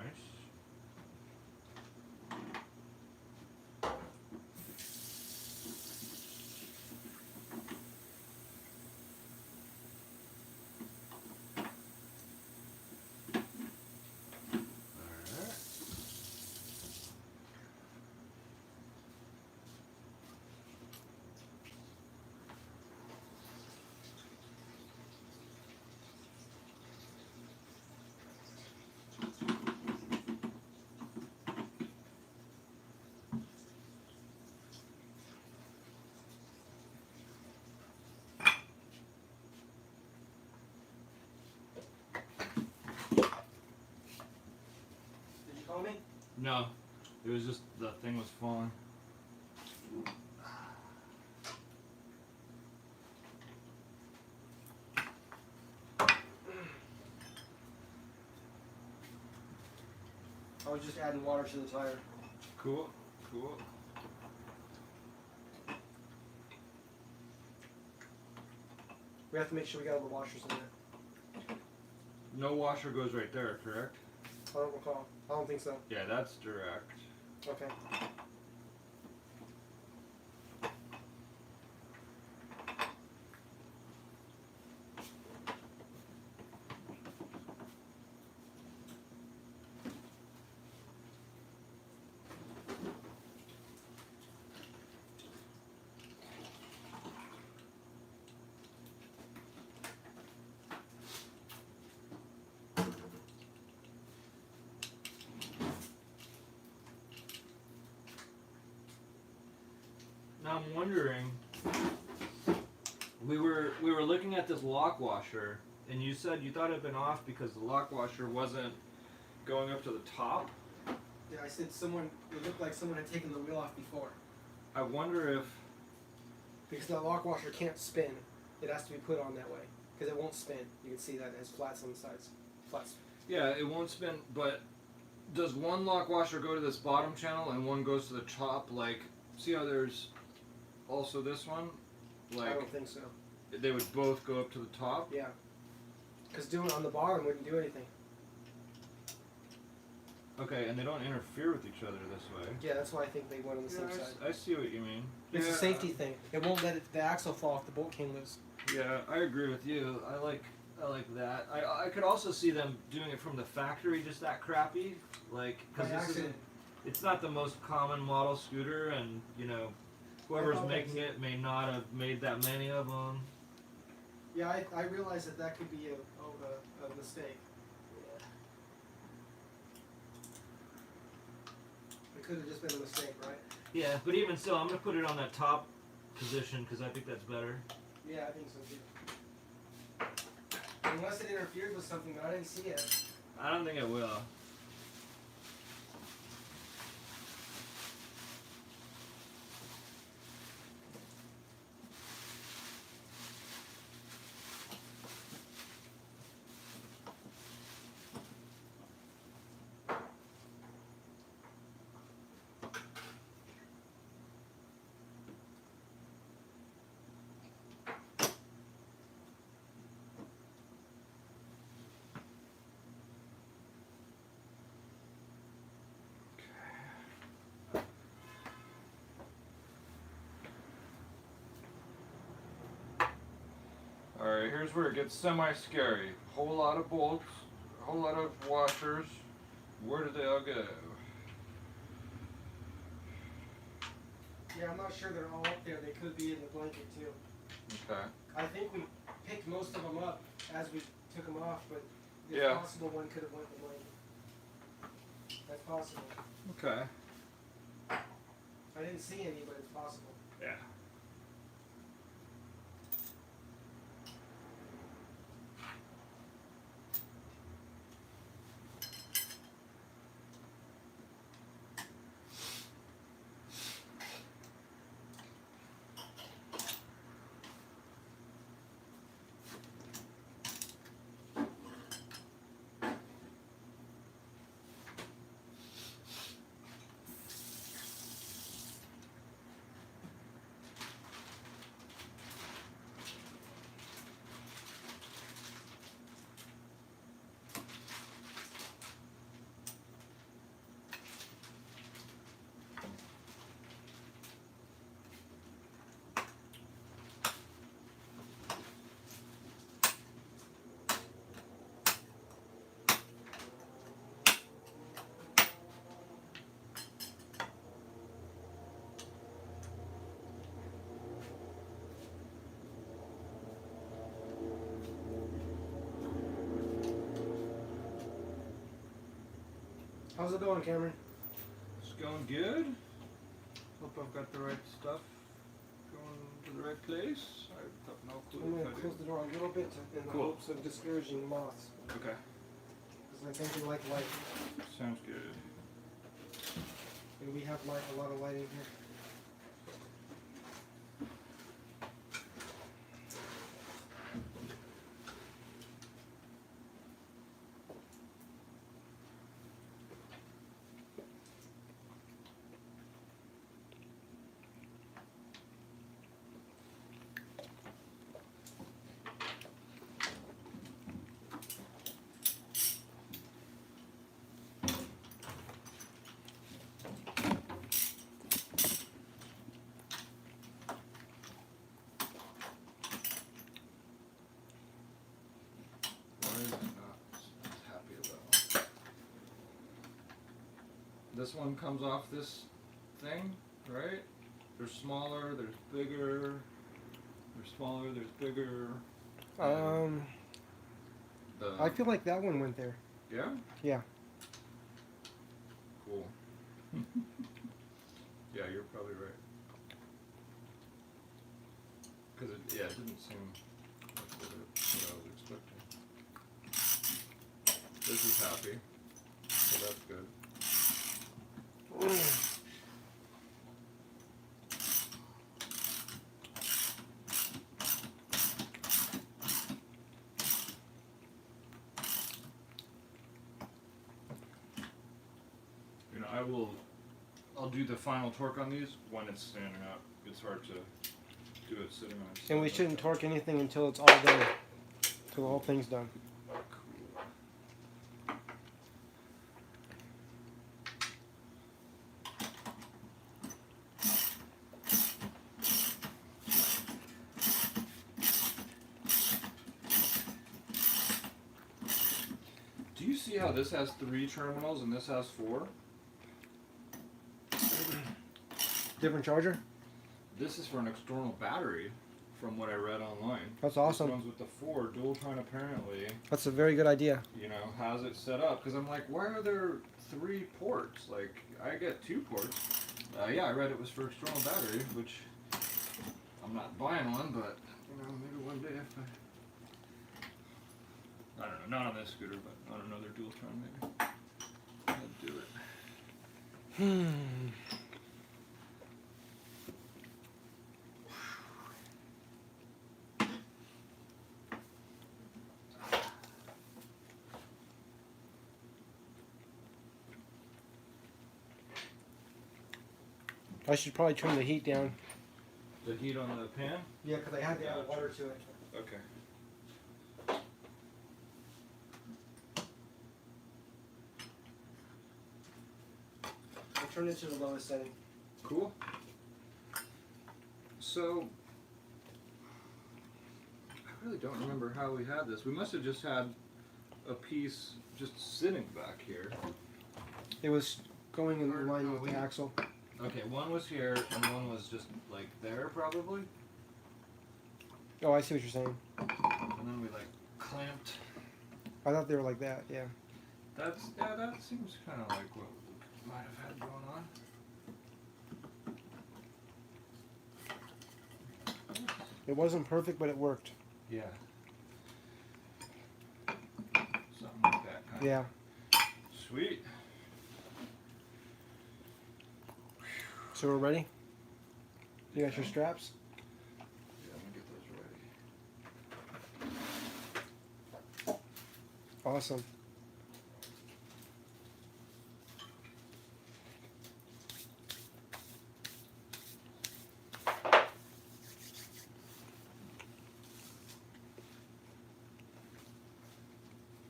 No, it was just the thing was falling. I was just adding water to the tire. Cool, cool. We have to make sure we got all the washers in there. No washer goes right there, correct? I don't recall. I don't think so. Yeah, that's direct. Okay. Now I'm wondering, we were looking at this lock washer, and you said you thought it had been off because the lock washer wasn't going up to the top. Yeah, I said it looked like someone had taken the wheel off before. I wonder if... Because the lock washer can't spin. It has to be put on that way. Because it won't spin. You can see that it has flats on the sides. Flats. Yeah, it won't spin, but Does one lock washer go to this bottom channel and one goes to the top? Like, see how there's also this one? I Like, don't think so. they would both go up to the top? Yeah. Because doing it on the bottom wouldn't do anything. Okay, and they don't interfere with each other this way. Yeah, that's why I think they went on the same side. I see what you mean. It's a safety thing. It won't let the axle fall if the bolt came loose. Yeah, I agree with you. I like that. I could also see them doing it from the factory just that crappy, like By because this isn't. accident. It's not the most common model scooter, and you know, whoever's making it may not have made that many of them. Yeah, I realize that could be a mistake. It could have just been a mistake, right? Yeah, but even so, I'm gonna put it on that top position because I think that's better. Yeah, I think so too. Unless it interfered with something, but I didn't see it. I don't think it will. Alright, here's where it gets semi-scary. Whole lot of bolts, a whole lot of washers. Where did they all go? Yeah, I'm not sure they're all up there. They could be in the blanket too. Okay. I think we picked most of them up as we took them off, but it's Yeah. possible one could have went in the blanket. That's possible. Okay. I didn't see any, but it's possible. Yeah. How's it going, Cameron? It's going good. Hope I've got the right stuff going to the right place. I have no I'm clue going if to I close do. the door a little bit in the Cool. hopes of discouraging moths. Okay. Because I think they like light. Sounds good. And we have light, a lot of light in here. Why is it not as happy about? This one comes off this thing, right? There's smaller, there's bigger. There's smaller, there's bigger. I feel like that one went there. Yeah? Yeah. Cool. Yeah, you're probably right. Because it didn't seem like what I was expecting. This is happy, so that's good. I'll do the final torque on these when it's standing up. It's hard to do it sitting on its And we side. shouldn't torque anything until it's all done. Until the whole thing's done. Do you see how this has 3 terminals and this has 4? Different charger? This is for an external battery, from what I read online. That's awesome. This one's with the 4. Dueltron apparently, That's a very good idea. you know, has it set up. Because I'm like, why are there 3 ports? Like, I get 2 ports. Yeah, I read it was for external battery, which I'm not buying one, but, you know, maybe one day if I don't know, not on this scooter, but on another Dueltron maybe. I'd do it. I should probably turn the heat down. The heat on the pan? Yeah, because I had to add water to it. Okay. I'll turn it to the lowest setting. Cool. So, I really don't remember how we had this. We must have just had a piece just sitting back here. It was going in Or line no, with we- the axle. Okay, one was here and one was just like there probably. Oh, I see what you're saying. And then we like clamped. I thought they were like that, yeah. That seems kind of like what we might have had going on. It wasn't perfect, but it worked. Yeah. Something like that kind Yeah. of. Sweet. So we're ready? You got your straps? Yeah, let me get those ready. Awesome.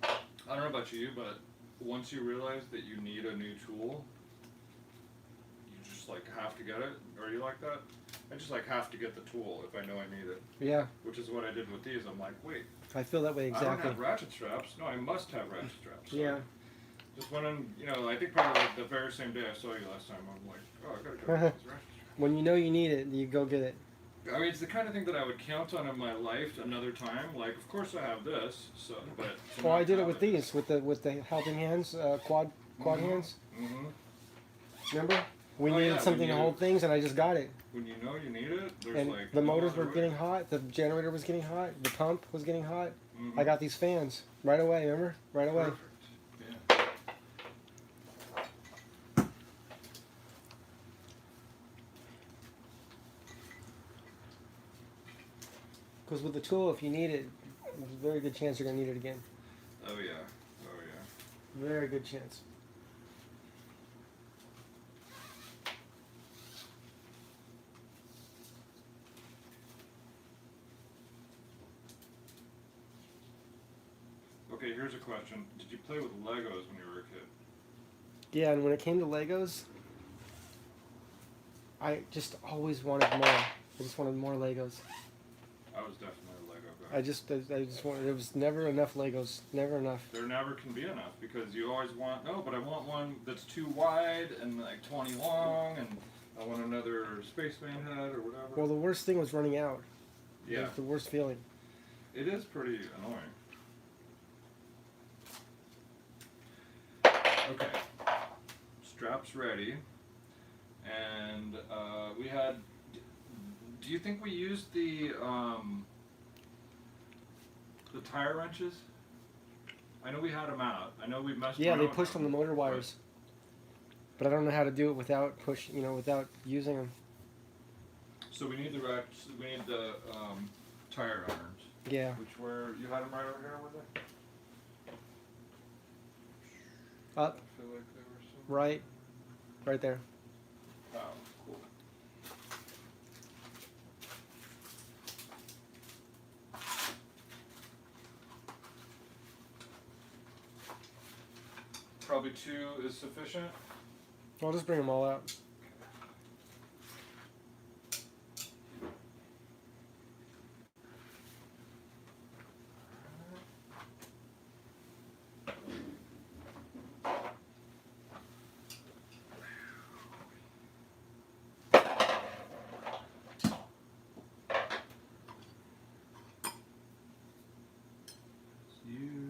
I don't know about you, but once you realize that you need a new tool, you just like have to get it. Are you like that? I just like have to get the tool if I know I need it. Yeah, Which is what I did with these. I'm like, wait, I feel that way I don't exactly. have ratchet straps. No, I must have ratchet straps. So Yeah. Just went in, you know, I think probably like the very same day I saw you last time, I'm like, oh, I gotta go get these ratchet straps. When you know you need it, you go get it. I mean, it's the kind of thing that I would count on in my life another time. Like, of course I have this, so, but. to Well, I not did it have with these, with the helping hands, quad Mhm. hands. Mm-hmm. Remember? We Oh, needed yeah, something when to you- hold things, and I just got it. When you know you need it, there's And like. the no motors other were way. getting hot, the generator was getting hot, the pump was getting hot. Mhm. I got these fans right away. Remember? Right away. Perfect. Yeah. Because with the tool, if you need it, there's a very good chance you're gonna need it again. Oh yeah. Oh yeah. Very good chance. Okay, here's a question. Did you play with Legos when you were a kid? Yeah, and when it came to Legos, I just always wanted more. I just wanted more Legos. I was definitely a Lego guy. I just wanted. There was never enough Legos. Never enough. There never can be enough because you always want, no, but I want one that's too wide and like 20 long, and I want another spaceman head or whatever. Well, the worst thing was running out. It Yeah, was the worst feeling. it is pretty annoying. Okay, straps ready, and we had. Do you think we used the tire wrenches? I know we had them out. I know we messed Yeah, around they with pushed on the them, motor wires. But I don't know how to do it without without using them. So we need the racks. We need the tire irons. Yeah. Which were you had them right over here, were they? Up, I feel like they were. right, right there. Oh, cool. Probably 2 is sufficient. I'll just bring them all out.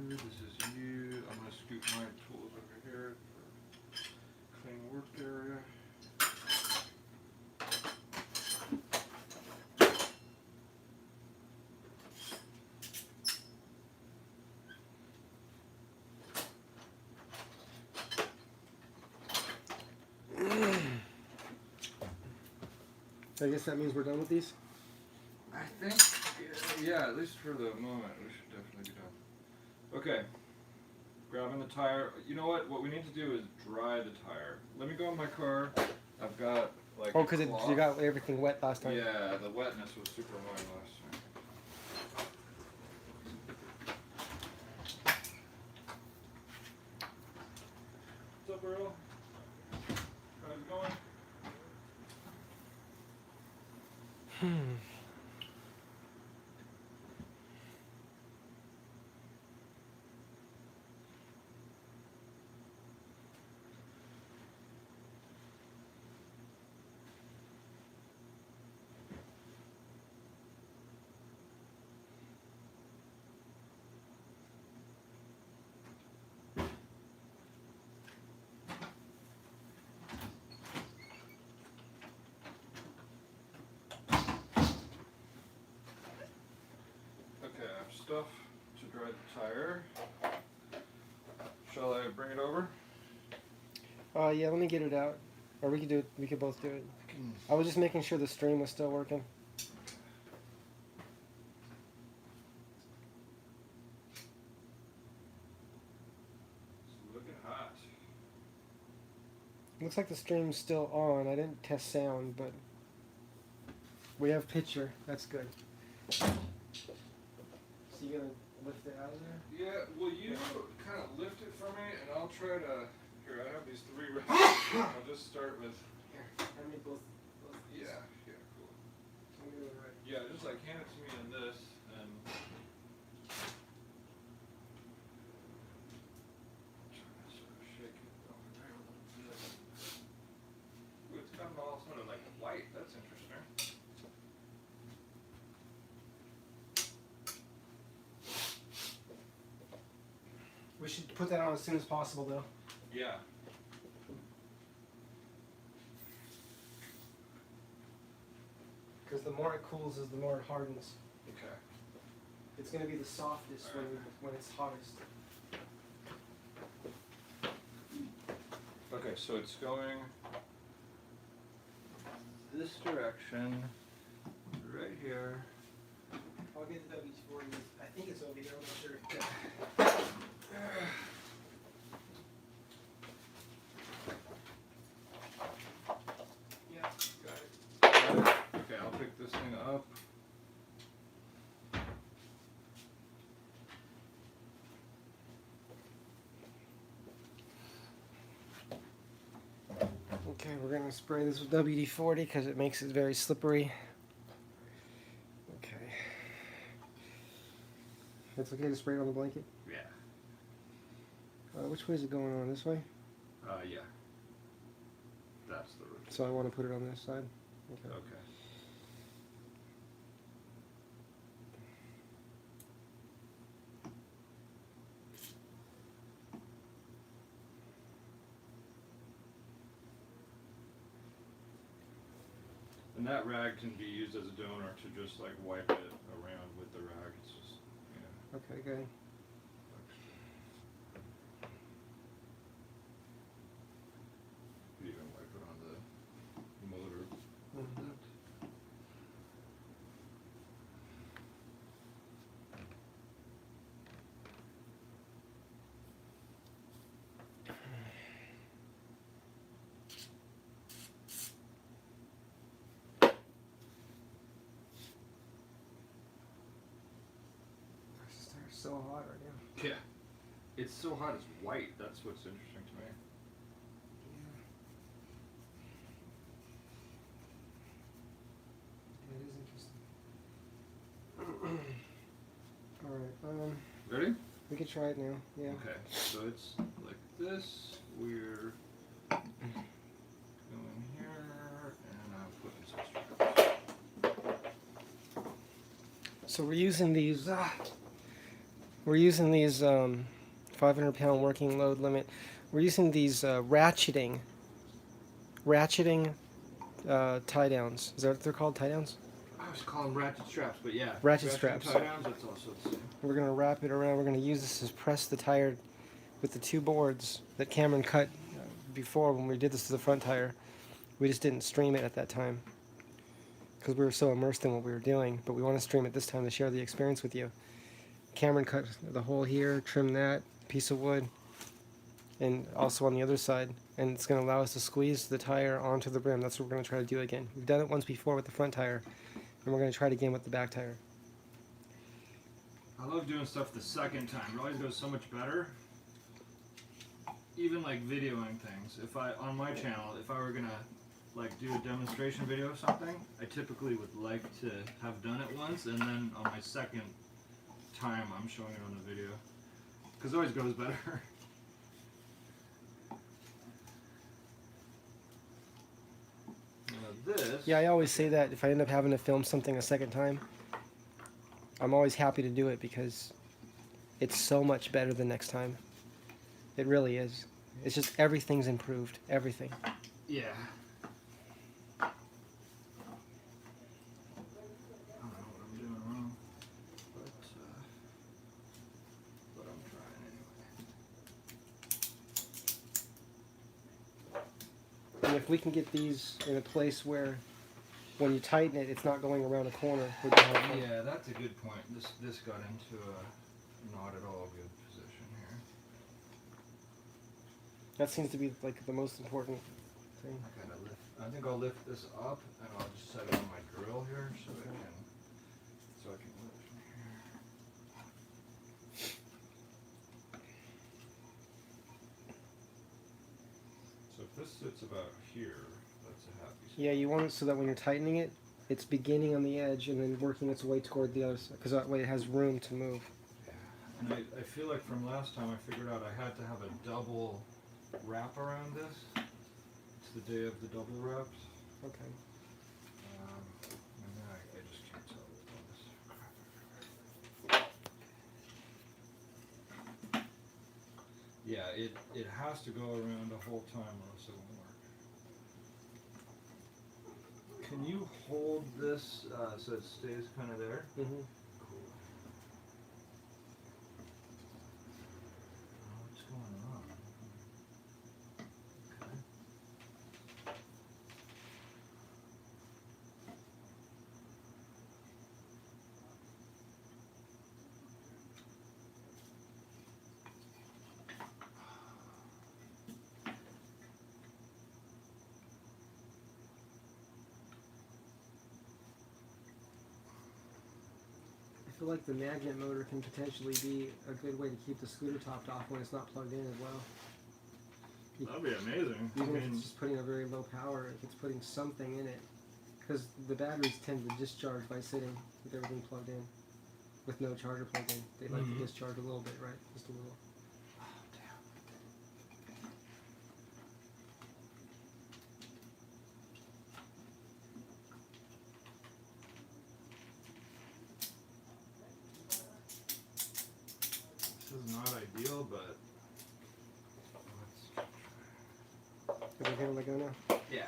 This is you. I'm gonna scoot my tools over here for clean work area. I guess that means we're done with these. I think, yeah, at least for the moment, we should definitely be done. Okay, grabbing the tire. You know what? What we need to do is dry the tire. Let me go in my car. I've got like. Oh, because you got everything wet last time. Yeah, the wetness was super annoying last time. What's up, Earl? How's it going? Okay, I have stuff to dry the tire. Shall I bring it over? Yeah, let me get it out. Or we could do it. We could both do it. I was just making sure the stream was still working. It's looking hot. Looks like the stream's still on. I didn't test sound, but we have picture. That's good. So you gonna lift it out of there? Yeah, will you kind of lift it for me, and I'll try to. Here, I have these 3 recipes. I'll just start with. Here, I made both. Yeah, yeah, cool. I'm gonna do it right. Yeah, just like hand it to me in this, and. Try to sort of shake it over there a little bit. Ooh, it's gotten all sort of like white. That's interesting. We should put that on as soon as possible, though. Yeah. Because the more it cools, is the more it hardens. Okay. It's gonna be the softest when it's hottest. Okay, so it's going this direction, right here. I'll get the W for you. I think it's over here. I'm not sure. Yeah, got it. Got it? Okay, I'll pick this thing up. Okay, we're gonna spray this with WD-40 because it makes it very slippery. Okay. It's okay to spray it on the blanket? Yeah. Which way is it going on? This way? Yeah. That's the root. So I want to put it on this side? Okay. Okay. And that rag can be used as a donor to just like wipe it around with the rag. It's just, Okay, good. You even wipe it on the motor. Mhm. so hot right now. Yeah. It's so hot it's white. That's what's interesting to me. Yeah. It is interesting. Alright, Ready? we can try it now. Yeah. Okay. So it's like this. We're going here, and I'm putting some straps. So we're using these. We're using these 500-pound working load limit. We're using these ratcheting tie downs. Is that what they're called? Tie downs? I was calling ratchet straps, but yeah. Ratchet straps. Tie downs, that's also the same. We're gonna wrap it around. We're gonna use this to press the tire with the two boards that Cameron cut before when we did this to the front tire. We just didn't stream it at that time because we were so immersed in what we were doing. But we want to stream it this time to share the experience with you. Cameron cut the hole here, trimmed that piece of wood, and also on the other side. And it's going to allow us to squeeze the tire onto the rim. That's what we're going to try to do again. We've done it once before with the front tire, and we're going to try it again with the back tire. I love doing stuff the second time. It always goes so much better. Even like videoing things. If I, on my channel, if I were gonna like do a demonstration video of something, I typically would like to have done it once, and then on my second time I'm showing it on the video. Because it always goes better. Now this... Yeah, I always say that if I end up having to film something a second time, I'm always happy to do it because it's so much better the next time. It really is. It's just everything's improved. Everything. Yeah. I don't know what I'm doing wrong, but I'm trying anyway. And if we can get these in a place where when you tighten it, it's not going around a corner, we're gonna have fun. Yeah, that's a good point. This got into a not at all good position here. That seems to be like the most important thing. I think I'll lift this up and I'll just set it on my drill here so I can lift from here. So if this sits about here, that's a happy spot. Yeah, you want it so that when you're tightening it, it's beginning on the edge and then working its way toward the other side, because that way it has room to move. Yeah. And I feel like from last time I figured out I had to have a double wrap around this. It's the day of the double wraps. Okay. And then I just can't tell with this. Yeah, it has to go around the whole time or else it won't work. Can you hold this so it stays kind of there? Mm-hmm. Cool. What's going on? Okay. I feel like the magnet motor can potentially be a good way to keep the scooter topped off when it's not plugged in as well. That'd be amazing. Even if it's just putting a very low power, if it's putting something in it. Because the batteries tend to discharge by sitting with everything plugged in. With no charger plugged in. They like to discharge a little bit, right? Just a little. Oh, damn. This is not ideal, but let's Is it gonna let go now? yeah.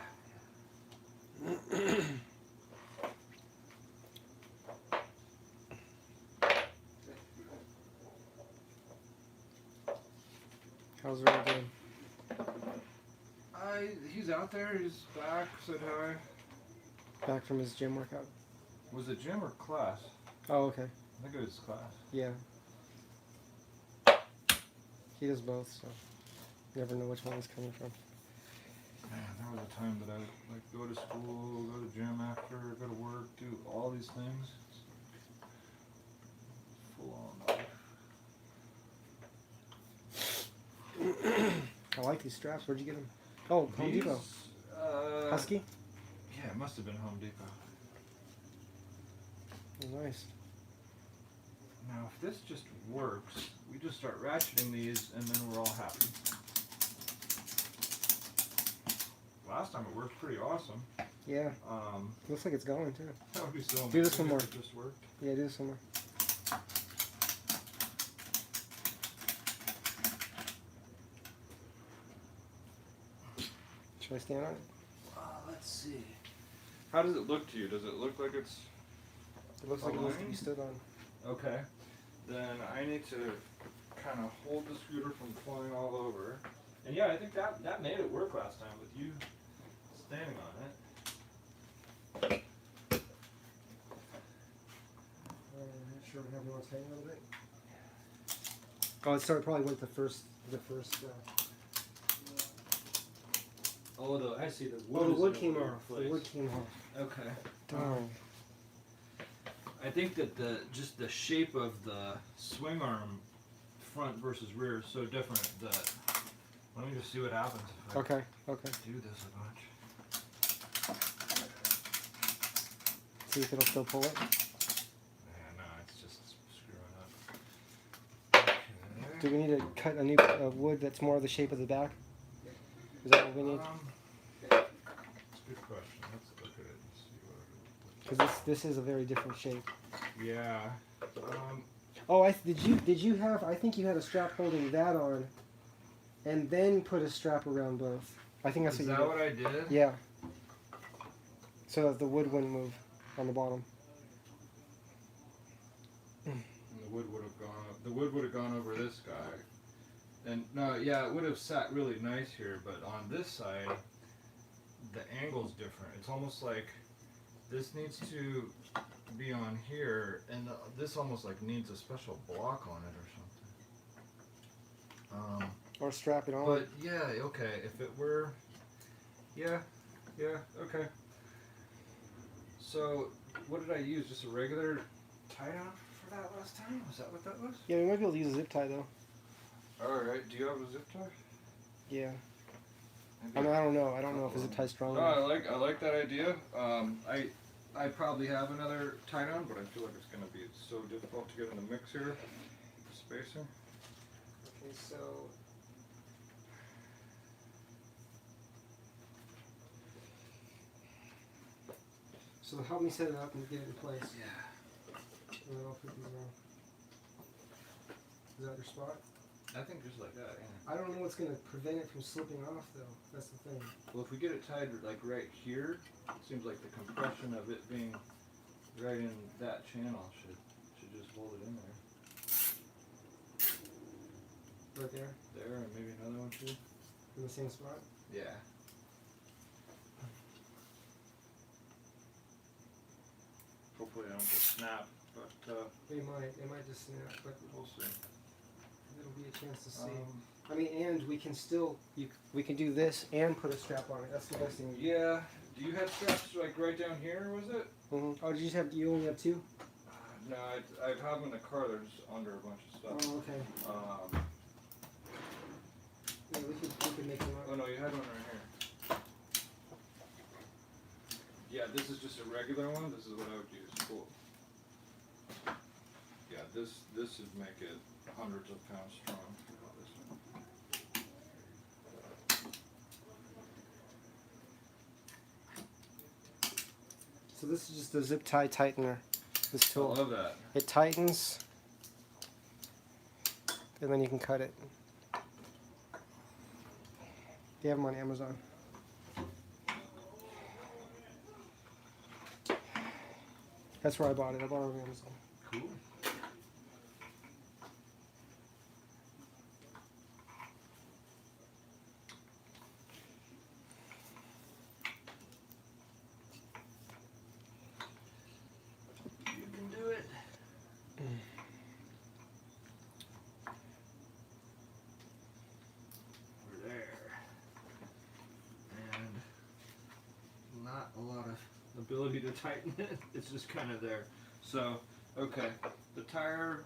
How's Ray doing? He's out there. He's back. Said hi. Back from his gym workout? Was it gym or class? Oh, okay. I think it was class. Yeah. He does both, so you never know which one he's coming from. Man, there was a time that I would like go to school, go to gym after, go to work, do all these things. Full on life. like these straps. Where'd you get them? Oh, Home Depot. Husky? Yeah, it must have been Home Depot. Oh, nice. Now, if this just works, we just start ratcheting these, and then we're all happy. Last time it worked pretty awesome. Yeah. Looks like it's going too. That would be so Do this one more. if it just worked. Yeah, do this one more. Should I stand on it? Let's see. How does it look to you? Does it look like it's... It looks like it needs to be stood on. Okay. Then I need to kind of hold the scooter from flying all over. And yeah, I think that made it work last time with you standing on it. Make sure we have no hanging a little bit. Oh, it started probably with the first. Oh, I see the wood. Oh, the is wood in a came weird off. place. The wood came off. Okay. Darn. I think that just the shape of the swing arm, front versus rear, is so different that. Let me just see what happens if I Okay. do this a bunch. See if it'll still pull it. Yeah, no, it's just screwing up. Okay. Do we need to cut a new wood that's more of the shape of the back? Is that what we need? That's a good question. Let's look at it and see what it looks Because this is a very different shape. like. Yeah. Oh, did you have? I think you had a strap holding that on, and then put a strap around both. I think that's Is what that you what I did? did. Yeah. So that the wood wouldn't move on the bottom. And the wood would have gone. The wood would have gone over this guy. And no, yeah, it would have sat really nice here, but on this side, the angle's different. It's almost like this needs to be on here, and this almost like needs a special block on it or something. Or strap it on. But yeah, okay. If it were, yeah, okay. So, what did I use? Just a regular tie-down for that last time? Was that what that was? Yeah, we might be able to use a zip tie though. All right. Do you have a zip tie? Yeah. Maybe I mean, I don't know. I don't know if a zip tie's strong No, enough. I like that idea. I probably have another tie-down, but I feel like it's gonna be so difficult to get in the mix here. Spacing. Okay, so. So help me set it up and get it in place. Yeah. And then I'll put these on. Is that your spot? I think just like that. Yeah. I don't know what's going to prevent it from slipping off, though. That's the thing. Well, if we get it tied like right here, it seems like the compression of it being right in that channel should just hold it in there. Right there? There, and maybe another one too. In the same spot? Yeah. Hopefully I don't just snap, but It might just snap, but we'll see. it'll be a chance to see. I mean, and we can still, we can do this and put a strap on it. That's the best thing. Yeah. Do you have straps like right down here? Was it? Mm-hmm. Oh, you only have two? No, I have them in the car. They're just under a bunch of stuff. Oh, okay. Yeah, we could make them up. Oh no, you had one right here. Yeah, this is just a regular one. This is what I would use. Cool. Yeah, this would make it hundreds of pounds strong. This one. So this is just the zip tie tightener. This I tool. love that. It tightens, and then you can cut it. They have them on Amazon. That's where I bought it. I bought it on Amazon. Cool. You can do it. We're there. And not a lot of ability to tighten it. It's just kind of there. So, okay, the tire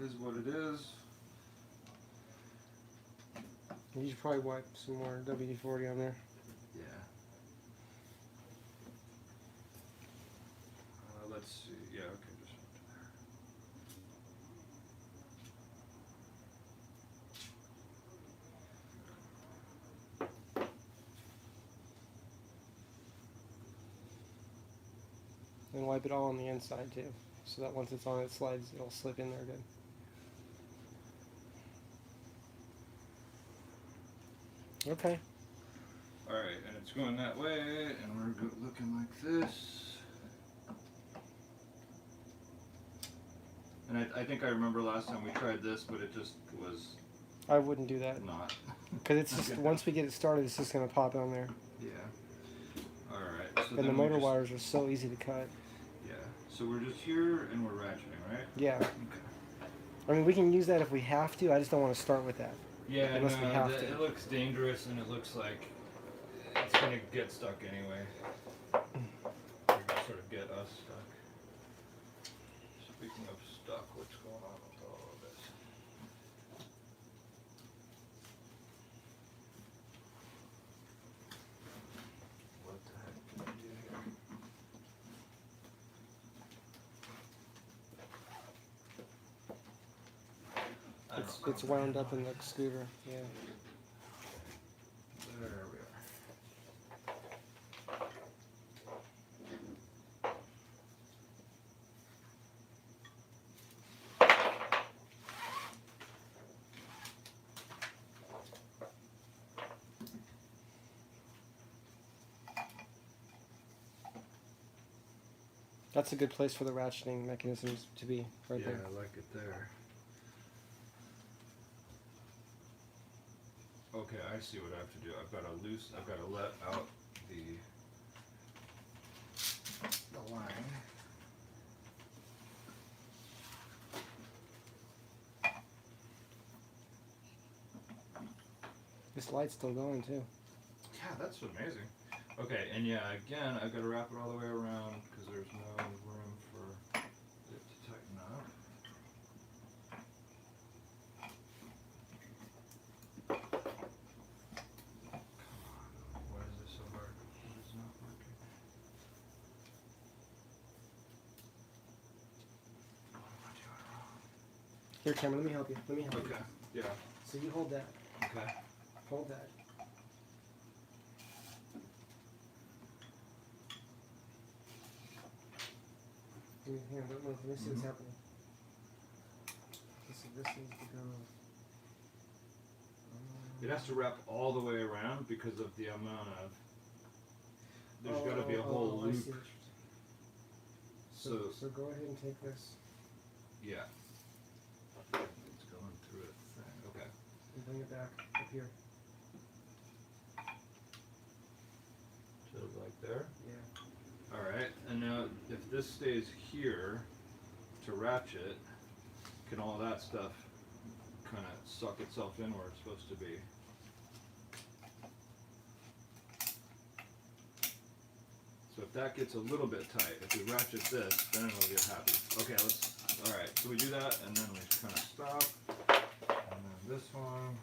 is what it is. You should probably wipe some more WD-40 on there. Yeah. Let's see. Yeah, okay, just up to there. And wipe it all on the inside too, so that once it's on its slides, it'll slip in there good. Okay. Alright, and it's going that way, and we're looking like this. And I think I remember last time we tried this, but it just was I wouldn't do that. not. Because it's just, once we get it started, it's just going to pop on there. Yeah. Alright, so And the motor wires are so easy to cut. Yeah, so we're just here, and we're ratcheting, right? Yeah. Okay. I mean, we can use that if we have to. I just don't want to start with that. Yeah, Unless we have to. it looks dangerous, and it looks like it's gonna get stuck anyway. Or sort of get us stuck. Speaking of stuck, what's going on with all of this? What the heck can I do here? It's wound up in the scooter. Yeah. There we are. That's a good place for the ratcheting mechanisms to be, right Yeah, there. I like it there. Okay, I see what I have to do. I've got to let out the line. This light's still going too. Yeah, that's amazing. Okay, and yeah, again, I've got to wrap it all the way around because there's no room for it to tighten up. Why is this so hard? It is not working. What am I doing wrong? Here, Cameron, let me help you. Let me help you. Okay, yeah, So you hold that. okay. Hold that. Here, let me see what's happening. This needs to go. It has to wrap all the way around because of the amount of. There's got to be a whole I loop. see what you're- So go ahead and take this Yeah. It's going through a thing. Okay. and bring it back up here. So like there. Yeah. All right. And now, if this stays here to ratchet, can all that stuff kind of suck itself in where it's supposed to be? So if that gets a little bit tight, if we ratchet this, then it'll get happy. Okay, all right, so we do that, and then we kind of stop, and then this one.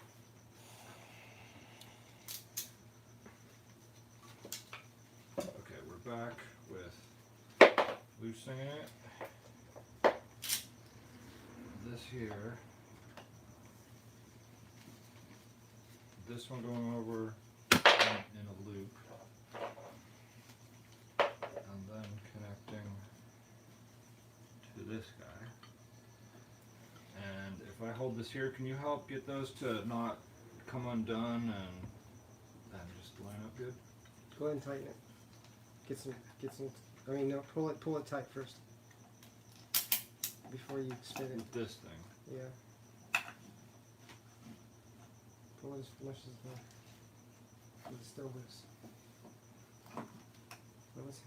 Okay, we're back with loosening it. This here. This one going over in a loop. And then connecting to this guy. And if I hold this here, can you help get those to not come undone and just line up good? Go ahead and tighten it. Get some. I mean, no, pull it tight first before you spin it. With this thing. Yeah. Pull it as much as it's still loose. What was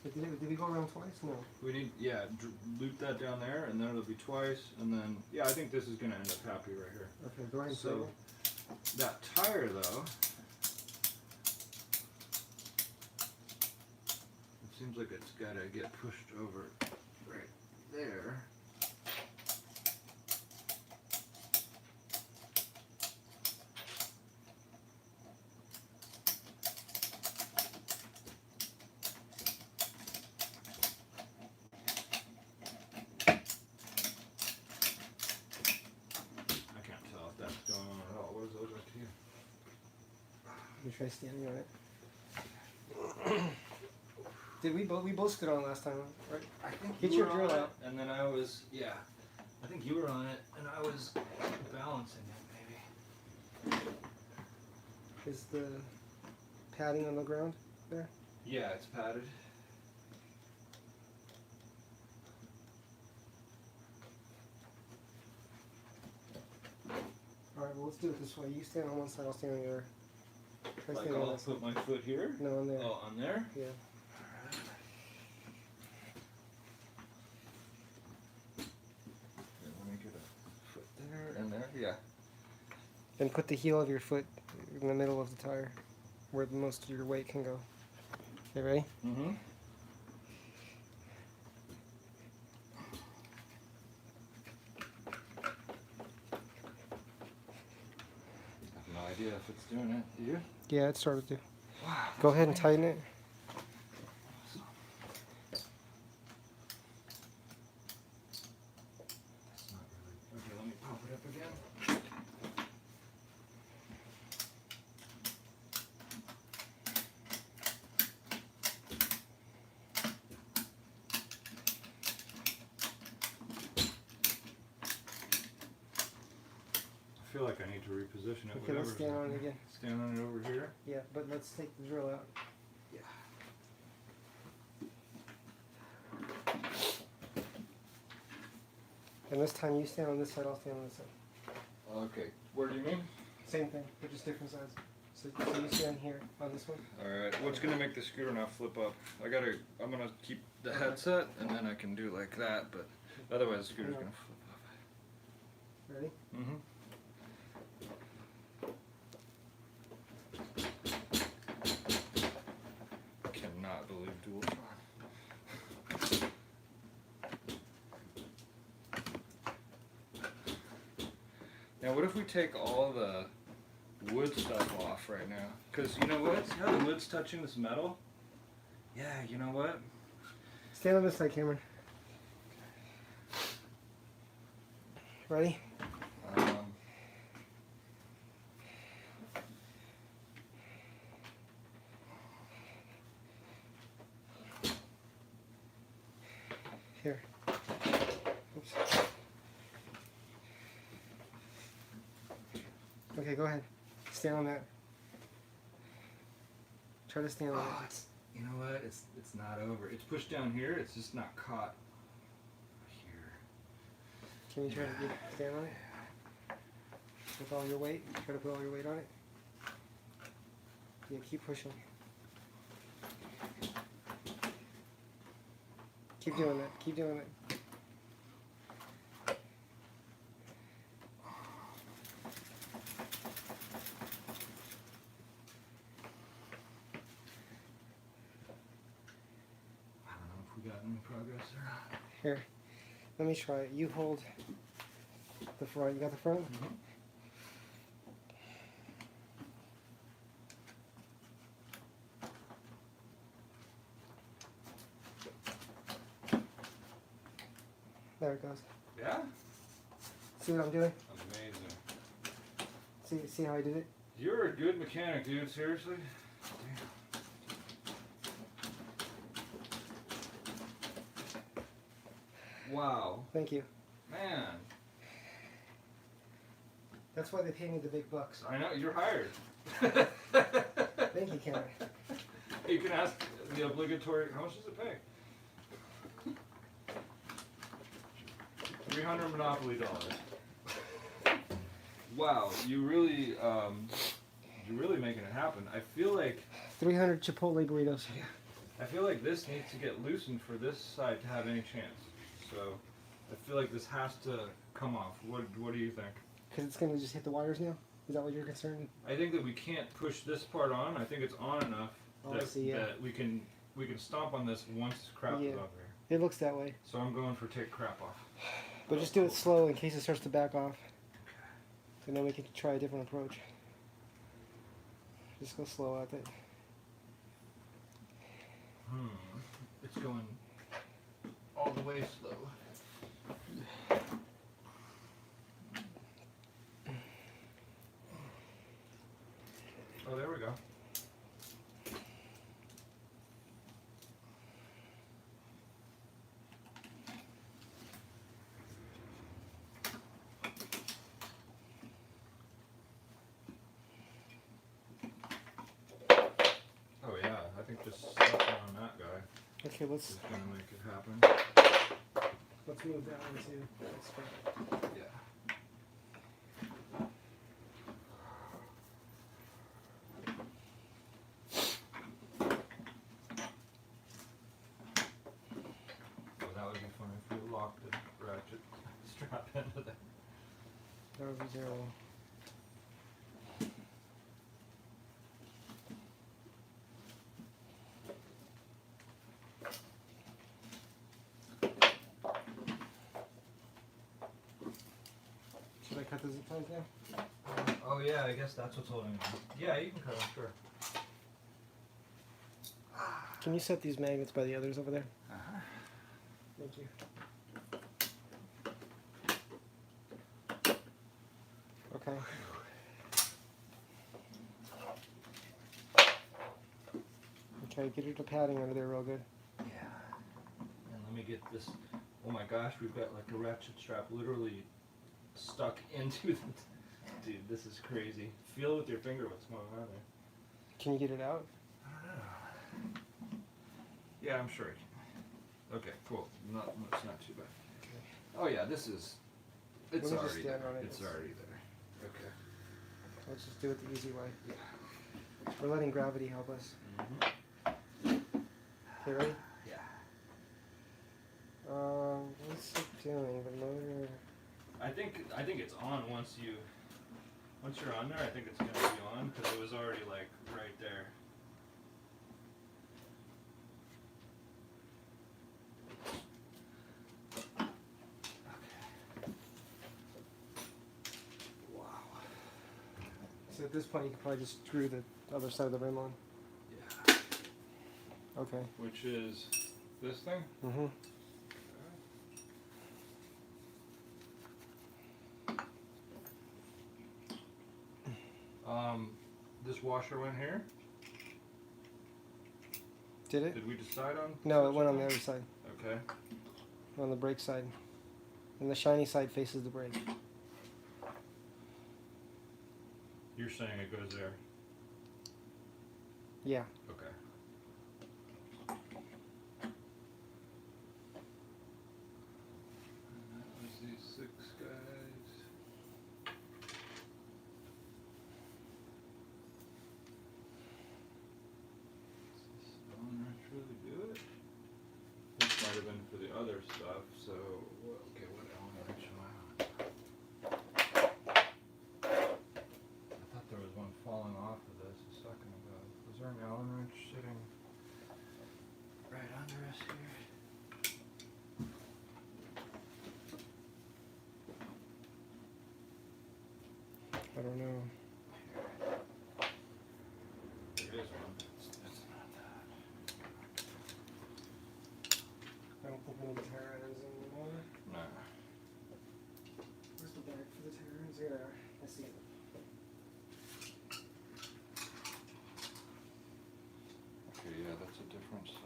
it? Did we go around twice? No. We need, loop that down there, and then it'll be twice, and then, I think this is gonna end up happy right here. Okay, go ahead and So, that tire though, it seems like it's gotta get pushed over right there. try standing on it. Did we both stood on last time, right? I think Get you your were drill on out. it, and then I was, yeah. I think you were on it, and I was balancing it, maybe. Is the padding on the ground there? Yeah, it's padded. Alright, well let's do it this way. You stand on one side, I'll stand on the other. Try Like standing on I'll this side. put my foot here. No, on there. Oh, on there? Yeah. Let me get a foot there and there. Yeah. Then put the heel of your foot in the middle of the tire, where the most of your weight can go. Okay, ready? Mm-hmm. I have no idea if it's doing it. Do you? Yeah, it started to. Wow. Go ahead and tighten it. Awesome. That's not really. Okay, let me pop it up again. I feel like I need to reposition it. Okay, let's stand on it again. Stand on it over here. Yeah, but let's take the drill out. Yeah. And this time you stand on this side, I'll stand on this side. Okay. Where do you mean? Same thing, but just different sides. So you stand here on this one. Alright, what's gonna make the scooter now flip up? I'm gonna keep the headset and then I can do like that, but otherwise the scooter's gonna flip up. Ready? Mm-hmm. Cannot believe Dueltron. Now what if we take all the wood stuff off right now? Because you know what? See how the wood's touching this metal? Yeah, you know what? Stand on this side, Cameron. Ready? Here. Oops. Okay, go ahead. Stand on that. Try to stand on Oh, it. it's, you know what? It's not over. It's pushed down here. It's just not caught here. Can you try to stand on it? With all your weight? Try to put all your weight on it. Yeah, keep pushing. Keep doing that. Keep doing it. I don't know if we got any progress or not. Here. Let me try it. You hold the front. You got the front? Mm-hmm. There it goes. Yeah? See what I'm doing? Amazing. See how I did it? You're a good mechanic, dude. Seriously? Wow. Thank you. Man. That's why they pay me the big bucks. I know. You're hired. Thank you, Cameron. You can ask the obligatory, how much does it pay? 300 Monopoly dollars. Wow, you're really making it happen. I feel like 300 Chipotle burritos. I feel like this needs to get loosened for this side to have any chance. So I feel like this has to come off. What do you think? Because it's going to just hit the wires now? Is that what you're concerned? I think that we can't push this part on. I think it's on enough Oh, I see, yeah. that we can stomp on this once crap Yeah. is off here. It looks that way. So I'm going for take crap off. But just do it slow in case it starts to back off. And then we can try a different approach. Just go slow at it. It's going all the way slow. Oh, there we go. Okay, let's is gonna make it happen. move that one too. That's fine. Yeah. Well, that would be fun if you locked the ratchet strap into there. That would be terrible. Should I cut the zip ties now? Oh yeah, I guess that's what's holding it. Yeah, you can cut them, sure. Can you set these magnets by the others over there? Uh-huh. Thank you. Okay. Okay, get your padding under there real good. Yeah. And let me get this. Oh my gosh, we've got like a ratchet strap literally stuck into the. Dude, this is crazy. Feel with your finger what's going on there. Can you get it out? I don't know. Yeah, I'm sure I can. Okay, cool. It's not too bad. Okay. Oh yeah, this is. It's Let me just already stand there. on it. It's already there. Okay. Let's just do it the easy way. Yeah. We're letting gravity help us. Mm-hmm. Okay, ready? Yeah. What's it doing? The motor. I think it's on once you're on there. I think it's gonna be on because it was already like right there. Wow. So at this point, you can probably just screw the other side of the rim on. Yeah. Okay. Which is this thing? Mm-hmm. This washer went here. Did it? Did we decide on? No, it such went a on the thing? other side, Okay. on the brake side. And the shiny side faces the brake. You're saying it goes there. Yeah. Okay. And that was these 6 guys. Does this Allen wrench really do it? This might have been for the other stuff, so okay, what Allen wrench am I on? I thought there was one falling off of this a second ago. Was there an Allen wrench sitting right under us here? I don't know. There is one. It's not that. I don't think we need tire irons anymore. No. Where's the bag for the tire irons? Here they are. I see it. Okay, yeah, that's a different size.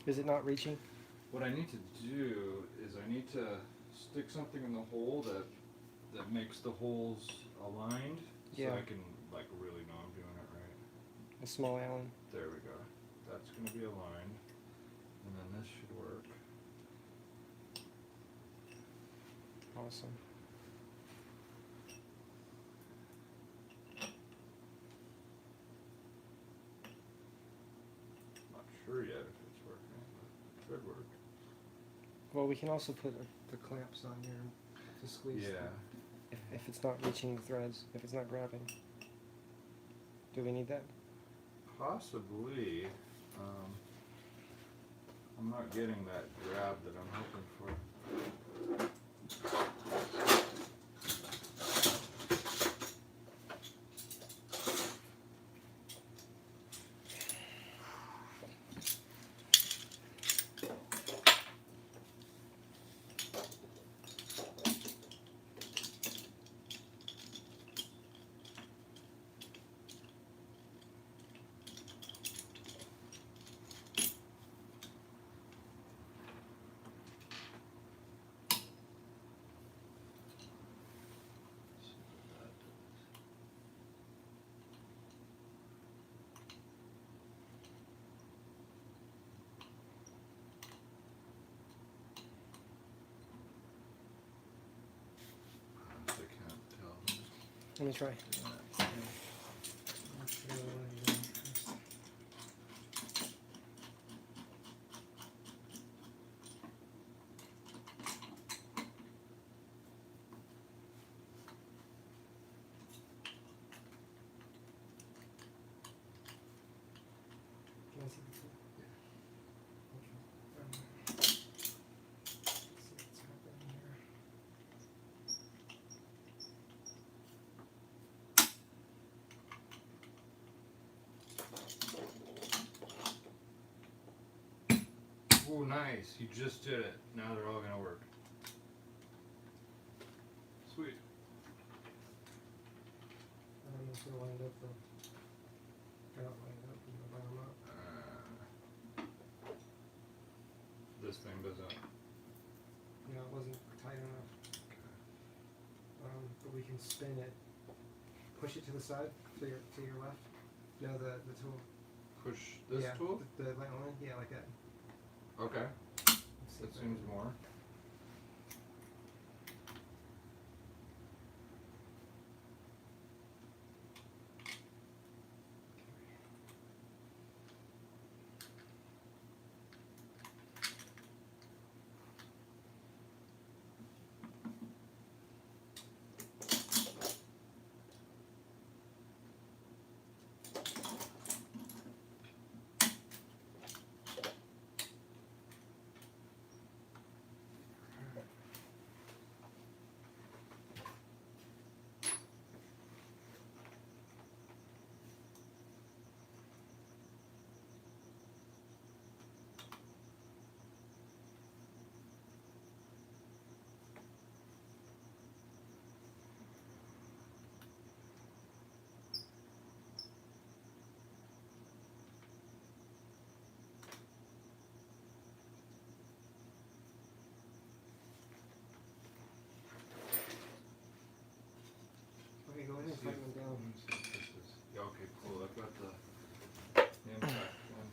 Is it not reaching? What I need to do is I need to stick something in the hole that makes the holes aligned, so Yeah. I can like really know I'm doing it right. A small Allen. There we go. That's going to be aligned, and then this should work. Awesome. Not sure yet if it's working, but it should work. Well, we can also put the clamps on here to squeeze. Yeah. If it's not reaching the threads, if it's not grabbing. Do we need that? Possibly. I'm not getting that grab that I'm hoping for. Let me try. Oh, nice. You just did it. Now they're all going to work. Sweet. I don't know if they're lined up though. They're not lined up. I'm gonna line them up. This thing doesn't. No, it wasn't tight enough. But we can spin it. Push it to the side, to your left. No, the tool. Push this yeah, tool? The light line? Yeah, like that. Okay. Let's see That if seems more. Okay, go ahead and tighten them down. Let me see if this is. Yeah, okay, cool. I've got the impact one.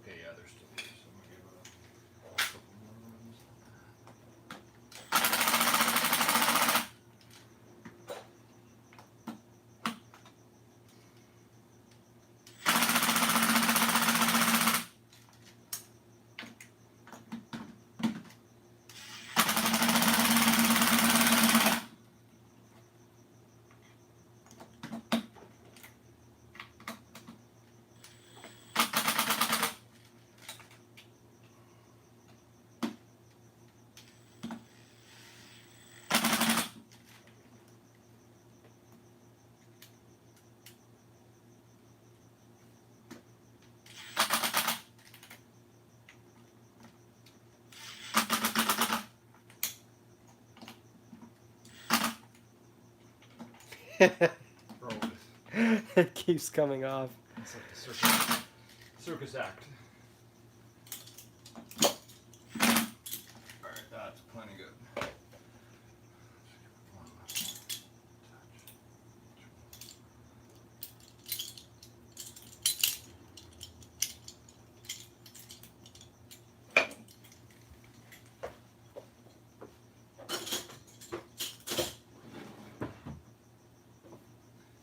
Okay, yeah, they're still here, so I'm gonna give it a couple more runs. It keeps coming off. It's like the circus act. Alright, that's plenty good. One last touch.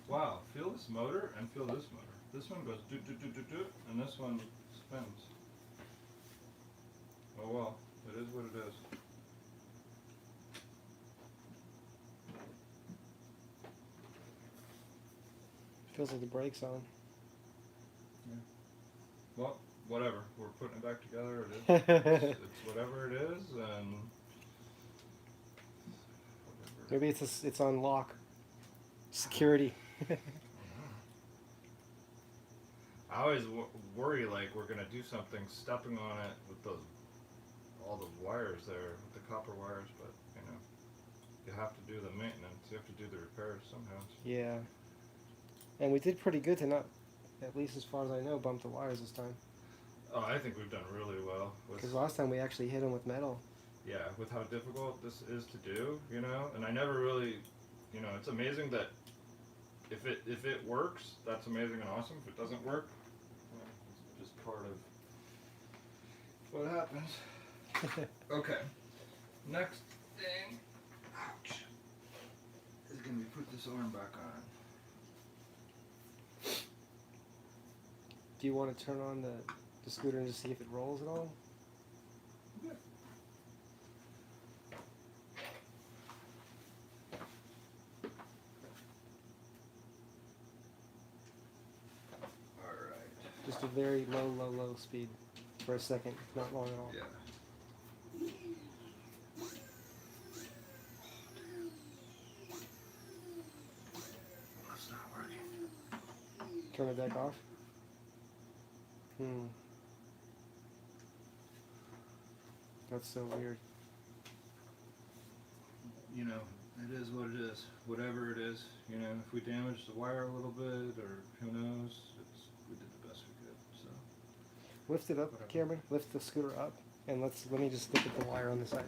Wow, feel this motor and feel this motor. This one goes doot doot doot doot doot, and this one spins. Oh well, it is what it is. Feels like the brakes on. Well, whatever. We're putting it back together. It is. It's whatever it is, and whatever. Maybe it's on lock. Security. I always worry like we're gonna do something stepping on it with all the wires there, with the copper wires, but you know, you have to do the maintenance, you have to do the repairs somehow. Yeah. And we did pretty good to not, at least as far as I know, bump the wires this time. Oh, I think we've done really well. Because last time we actually hit them with metal. Yeah, with how difficult this is to do, you know, and I never really, you know, it's amazing that if it works, that's amazing and awesome. If it doesn't work, well, it's just part of what happens. Okay, next thing, ouch, is gonna be put this arm back on. Do you want to turn on the scooter and just see if it rolls at all? Yeah. Just a very low speed for a second, not long at all. Yeah. It's not working. Turn it back off. That's so weird. You know, it is what it is. Whatever it is, you know, if we damage the wire a little bit, or who knows, we did the best we could. So Lift it up, whatever. Cameron. Lift the scooter up, and let me just look at the wire on the side.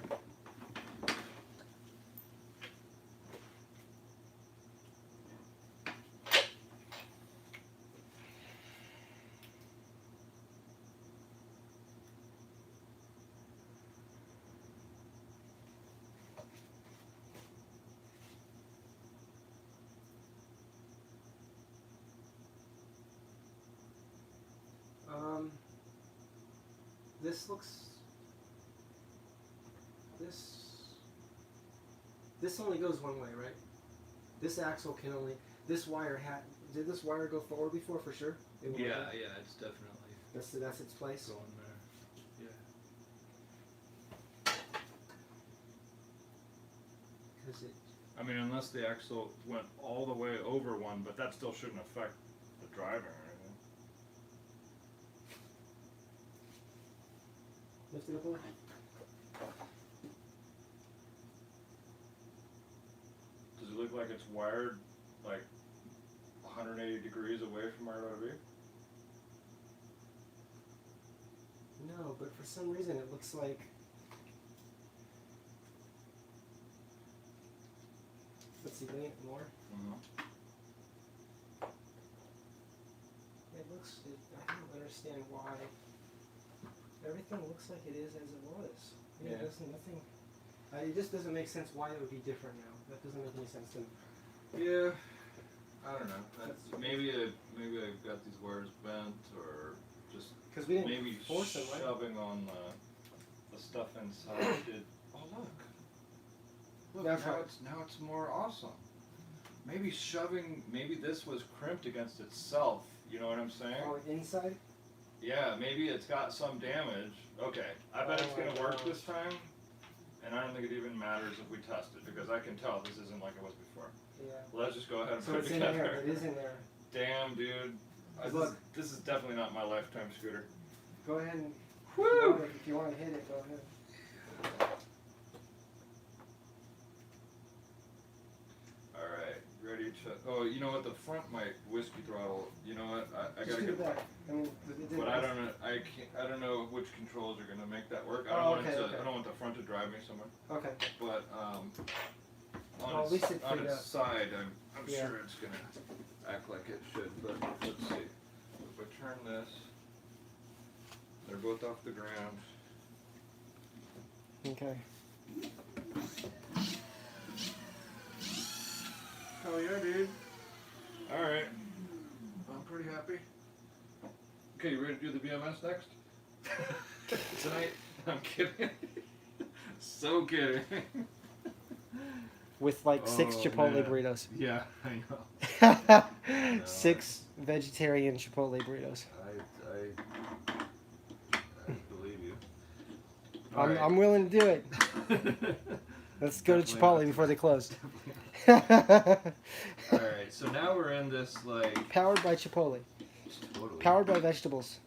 This looks. This only goes one way, right? This axle can only. This wire did this wire go forward before for sure? yeah, it's definitely That's its place. going there. Yeah. Because it. I mean, unless the axle went all the way over one, but that still shouldn't affect the driving or anything. Lift it up a little. Does it look like it's wired like 180 degrees away from our RV? No, but for some reason it looks like. Let's see, lean it more. I don't understand why. Everything looks like it is as it was. Yeah. Nothing. It just doesn't make sense why it would be different now. That doesn't make any sense to me. Yeah, I don't know. Maybe I got these wires bent, or just Because we didn't maybe force them, right? shoving on the stuff inside did. Oh look! That's right. Now it's more awesome. Maybe this was crimped against itself. You know what I'm saying? Oh, inside? Yeah, maybe it's got some damage. Okay, I bet it's gonna work this time, and I don't think it even matters if we test it, because I can tell this isn't like it was before. Yeah. Let's just go ahead and So put it's it in together. there. It is in there. Damn, dude. Look. This is definitely not my lifetime scooter. Go ahead and. Woo! If you want to hit it, go ahead. Alright, ready to. Oh, you know what? The front mic whiskey throttle. You know what? I Just gotta do get. that. I mean, But I don't know. I don't know which controls are gonna make that work. I don't Oh, want okay, it to. okay. I don't want the front to drive me somewhere. Okay. But Well, on at least it on freed its up. side, I'm Yeah. sure it's gonna act like it should. But let's see. If I turn this, they're both off the ground. Okay. Oh yeah, dude. All right. I'm pretty happy. Okay, you ready to do the BMS next? Tonight? I'm kidding. So kidding. With like 6 Oh, Chipotle man. burritos. Yeah, I know. 6 vegetarian Chipotle burritos. I believe you. I'm willing to do it. Let's go to Definitely Chipotle not. before they close. Alright, so now we're in this like Powered by Chipotle. Totally. Powered by vegetables.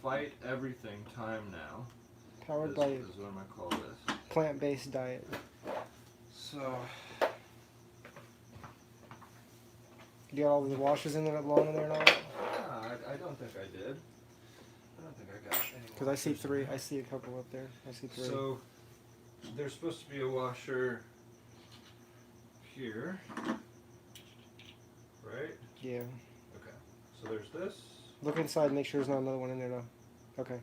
Fight everything time now. Powered Is by what I'm gonna call this. plant-based diet. So. You got all the washers in there that belong in there and all that? I don't think I did. I don't think I got any. Because I see washers in 3. there. I see a couple up there. I see 3. So there's supposed to be a washer here, right? Yeah. Okay. So there's this. Look inside and make sure there's not another one in there though. Okay.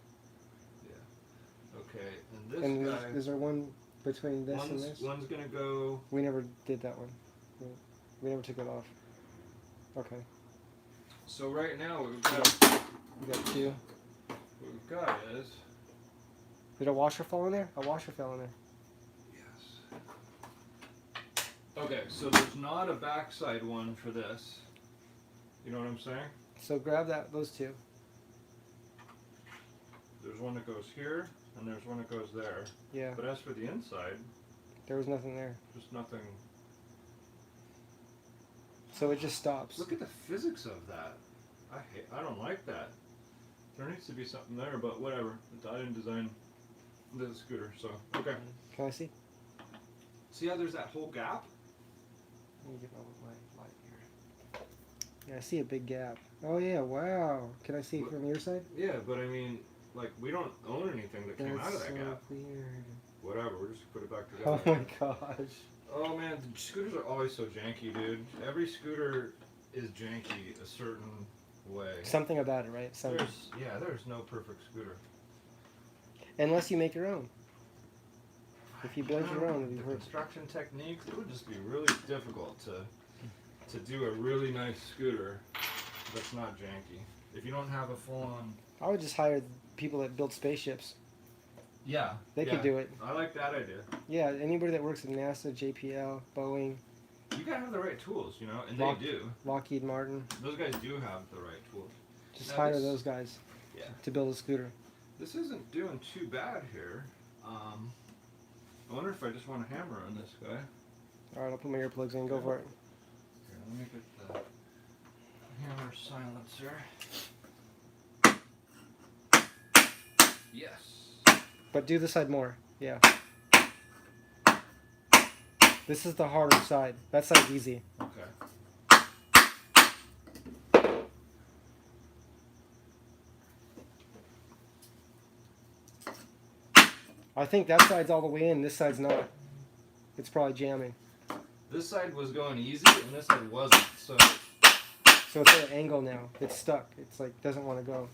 Yeah. Okay. And this And guy. is there one between this and this? One's gonna go. We never did that one. We never took it off. Okay. So right now what we've got. We got 2. What we've got is. Did a washer fall in there? A washer fell in there. Yes. Okay, so there's not a backside one for this. You know what I'm saying? So grab those 2. There's one that goes here, and there's one that goes there. Yeah. But as for the inside, There was nothing there. there's nothing. So it just stops. Look at the physics of that. I don't like that. There needs to be something there, but whatever. I didn't design the scooter, so okay. Can I see? See how there's that whole gap? Let me get my light here. Yeah, I see a big gap. Oh yeah, wow. Can I see it from your side? Yeah, but I mean, like, we don't own anything that came out of that so gap. weird. Whatever, we'll just put it back together. Oh my gosh. Oh man, the scooters are always so janky, dude. Every scooter is janky a certain way. Something about it, right? Something. There's no perfect scooter. Unless you make your own. If you build your own, it'd be The perfect. construction techniques, it would just be really difficult to do a really nice scooter that's not janky. If you don't have a full-on... I would just hire people that build spaceships. Yeah. They could do it. I like that idea. Yeah, anybody that works at NASA, JPL, Boeing, You gotta have the right tools, you know, and Lock- they do. Lockheed Martin. Those guys do have the right tools. Just Now hire this- those guys Yeah. to build a scooter. This isn't doing too bad here. I wonder if I just want a hammer on this guy. Alright, I'll put my earplugs in. Go for it. Here, let me get the hammer silencer. Yes. But do the side more. Yeah. This is the harder side. That side's easy. Okay. I think that side's all the way in. This side's not. It's probably jamming. This side was going easy, and this side wasn't. So So it's at an angle now. It's stuck. It's like doesn't want to go.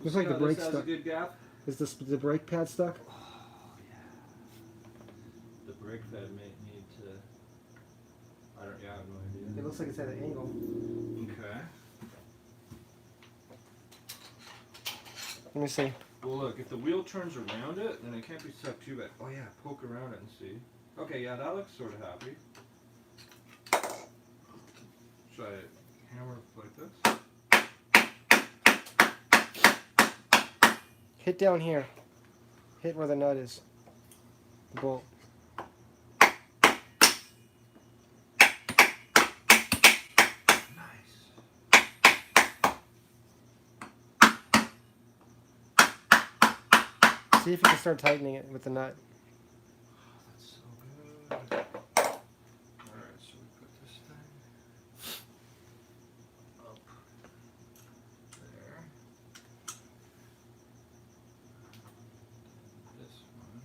Looks like the this brake's has stuck. a good gap. Is the brake pad stuck? Oh yeah. The brake pad may need to. I have no idea. It looks like it's at an angle. Okay. Let me see. Well, look, if the wheel turns around it, then it can't be stuck too bad. Oh yeah, poke around it and see. Okay, yeah, that looks sort of happy. Should I hammer like this? Hit down here. Hit where the nut is. The bolt. Nice. See if you can start tightening it with the nut. That's so good. Alright, so we put this thing up there. This one.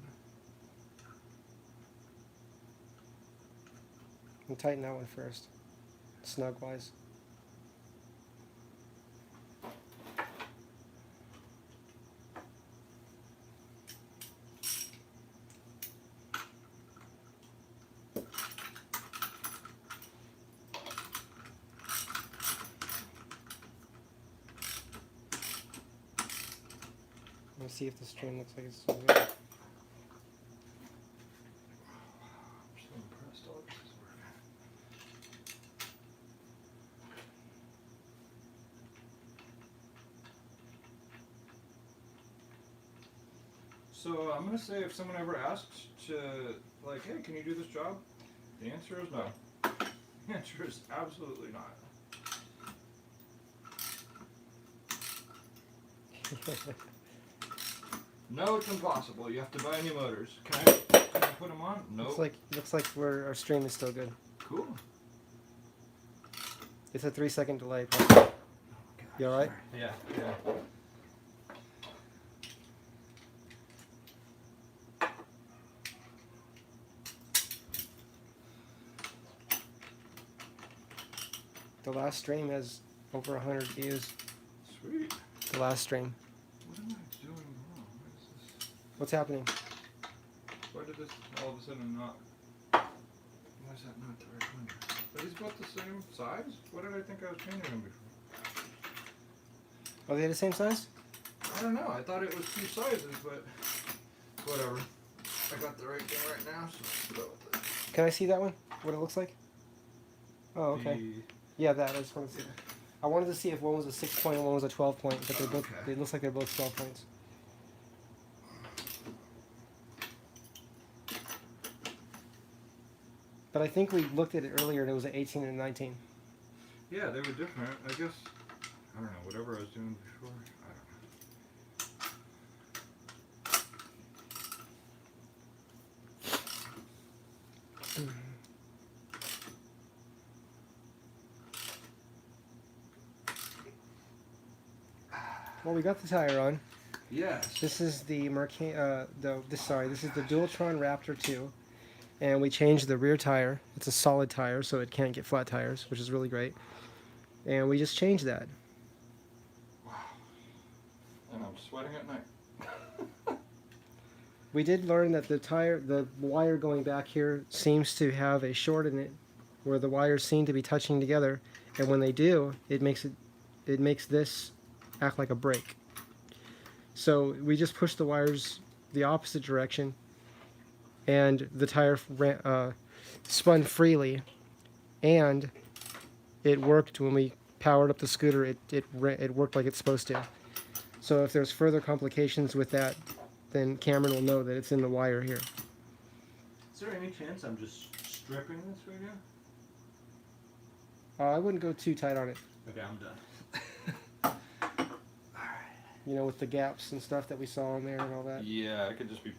And tighten that one first. Snug wise. Let's see if the string looks like it's still good. I'm so impressed all this is working. So I'm gonna say if someone ever asks to, like, hey, can you do this job? The answer is no. The answer is absolutely not. No, it's impossible. You have to buy new motors. Can I put them on? No. Nope. Looks like our stream is still good. Cool. It's a 3-second delay. Oh my gosh, You all right? Yeah. The last stream has over 100 views. Sweet. The last stream. What am I doing wrong? What is this? What's happening? Why did this all of a sudden not? Why is that not the right one? Are these both the same size? What did I think I was painting them before? Are they the same size? I don't know. I thought it was two sizes, but whatever. I got the right thing right now, so let's go with it. Can I see that one? What it looks like? Oh, okay. Yeah, that. I just wanted to see that. I wanted to see if one was a 6 point and one was a 12 point, but they both. Okay. It looks like they're both 12 points. But I think we looked at it earlier and it was an 18 and a 19. Yeah, they were different. I guess, I don't know, whatever I was doing before, I don't know. Well, we got the tire on. Yes. This is the this is the Dueltron Raptor 2. And we changed the rear tire. It's a solid tire, so it can't get flat tires, which is really great. And we just changed that. Wow. And I'm sweating at night. We did learn that the wire going back here seems to have a short in it, where the wires seem to be touching together, and when they do, it makes this act like a brake. So we just pushed the wires the opposite direction, and the tire spun freely, and it worked when we powered up the scooter. It worked like it's supposed to. So if there's further complications with that, then Cameron will know that it's in the wire here. Is there any chance I'm just stripping this right now? I wouldn't go too tight on it. Okay, I'm done. You know, with the gaps and stuff that we saw in there and all that. Yeah, I could just be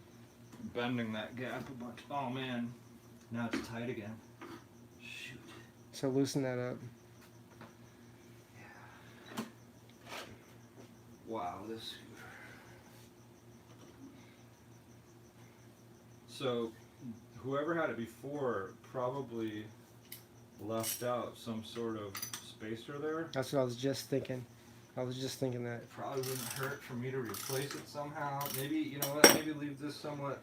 bending that gap a bunch. Oh man, now it's tight again. Shoot. So loosen that up. Yeah. Wow, this scooter. So, whoever had it before probably left out some sort of spacer there. That's what I was just thinking. That. It probably wouldn't hurt for me to replace it somehow. Maybe, you know what, maybe leave this somewhat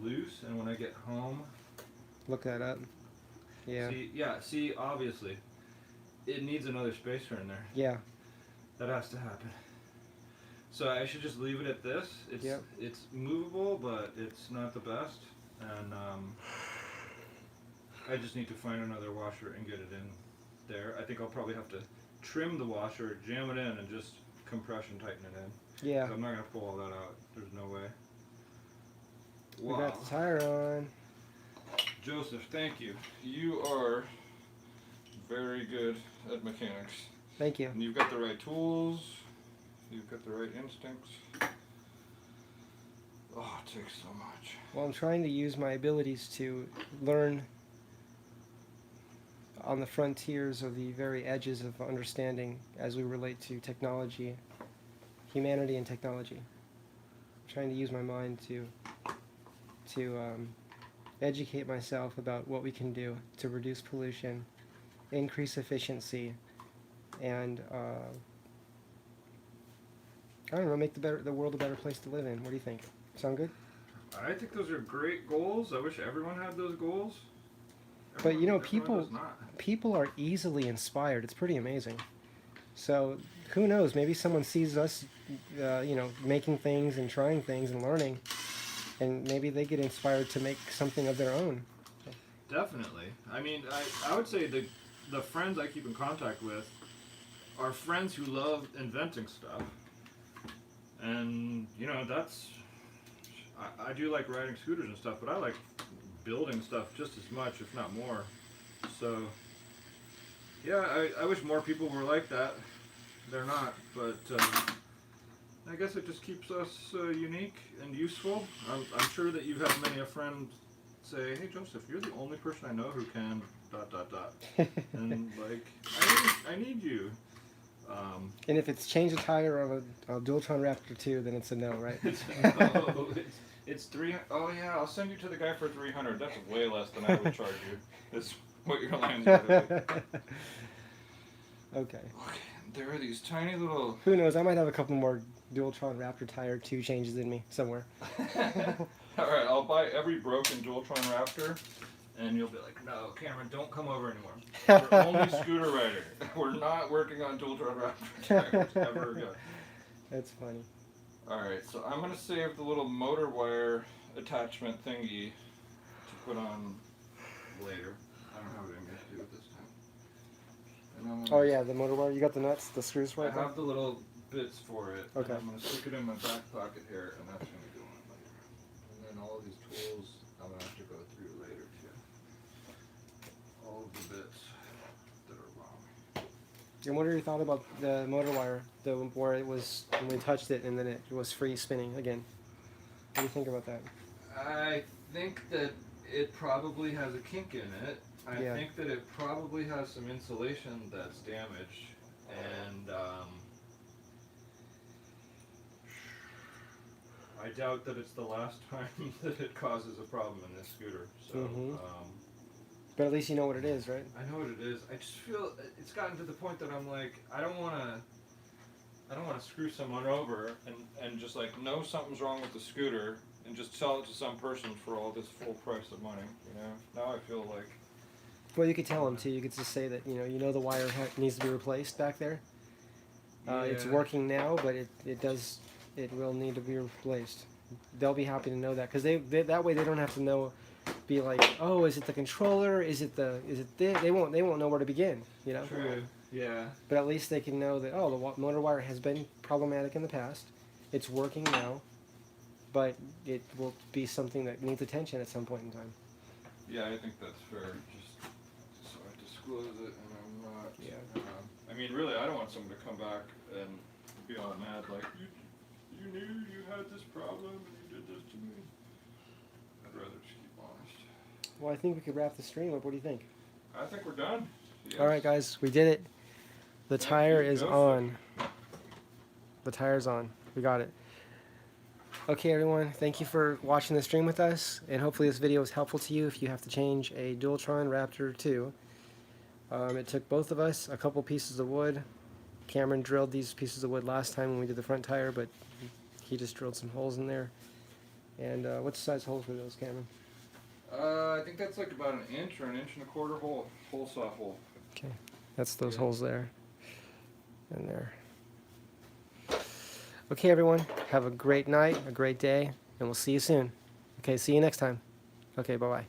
loose, and when I get home... Look that up. Yeah. See, obviously, it needs another spacer in there. Yeah. That has to happen. So I should just leave it at this. It's movable, but it's not the best. And I just need to find another washer and get it in there. I think I'll probably have to trim the washer, jam it in, and just compression tighten it in. Yeah. So I'm not going to pull all that out. There's no way. Wow. Wow. We got the tire on. Joseph, thank you. You are very good at mechanics. Thank you. And you've got the right tools. You've got the right instincts. Oh, it takes so much. Well, I'm trying to use my abilities to learn on the frontiers of the very edges of understanding as we relate to technology, humanity and technology. I'm trying to use my mind to educate myself about what we can do to reduce pollution, increase efficiency, and I don't know, make the world a better place to live in. What do you think? Sound good? I think those are great goals. I wish everyone had those goals. But you know, Everyone does not. people are easily inspired. It's pretty amazing. So who knows? Maybe someone sees us, making things and trying things and learning, and maybe they get inspired to make something of their own. Definitely. I mean, I would say the friends I keep in contact with are friends who love inventing stuff. And, that's I do like riding scooters and stuff, but I like building stuff just as much, if not more. So, yeah, I wish more people were like that. They're not, but I guess it just keeps us unique and useful. I'm sure that you've had many a friend say, "Hey Joseph, you're the only person I know who can ... and like, I need you. And if it's change a tire on a Dueltron Raptor 2, then it's a no, right? No, it's 300. Oh yeah, I'll send you to the guy for 300. That's way less than I would charge you. That's what your line's gonna be. Okay. Okay, there are these tiny little. Who knows? I might have a couple more Dueltron Raptor tire 2 changes in me somewhere. All right, I'll buy every broken Dueltron Raptor, and you'll be like, "No, Cameron, don't come over anymore. We're only scooter rider. We're not working on Dueltron Raptor tires ever again." That's funny. All right, so I'm gonna save the little motor wire attachment thingy to put on later. I don't know what I'm gonna do with this time. And I'm Oh gonna, yeah, the motor wire. You got the nuts, the screws for I it? have the little bits for it. Okay. And I'm gonna stick it in my back pocket here, and that's gonna go on later. And then all of these tools I'm gonna have to go through later too. All of the bits that are wrong. And what are your thoughts about the motor wire, where it was when we touched it and then it was free spinning again? What do you think about that? I think that it probably has a kink in it. I Yeah. think that it probably has some insulation that's damaged, and I doubt that it's the last time that it causes a problem in this scooter. So, Mhm. But at least you know what it is, right? I know what it is. I just feel it's gotten to the point that I'm like, I don't want to screw someone over and just like know something's wrong with the scooter and just sell it to some person for all this full price of money. You know, now I feel like. Well, you could tell them too. You could just say that you know the wire needs to be replaced back there. It's Yeah. working now, but it will need to be replaced. They'll be happy to know that because they that way they don't have to know. Be like, oh, is it the controller? Is it they won't know where to begin, you know. True. Yeah. But at least they can know that the motor wire has been problematic in the past. It's working now, but it will be something that needs attention at some point in time. Yeah, I think that's fair. Just so I disclose it and I'm not. Yeah. I mean, really, I don't want someone to come back and be all mad like, you knew you had this problem and you did this to me. I'd rather just keep honest. Well, I think we could wrap the stream up. What do you think? I think we're done. Yes. All right, guys, we did it. The Thank tire you, is Joseph. on. The tire's on. We got it. Okay, everyone, thank you for watching the stream with us, and hopefully this video was helpful to you if you have to change a Dueltron Raptor 2. It took both of us a couple pieces of wood. Cameron drilled these pieces of wood last time when we did the front tire, but he just drilled some holes in there. And what size holes were those, Cameron? I think that's like about an inch or an inch and a quarter hole saw hole. Okay, that's those Yeah. holes there and there. Okay, everyone, have a great night, a great day, and we'll see you soon. Okay, see you next time. Okay, bye-bye.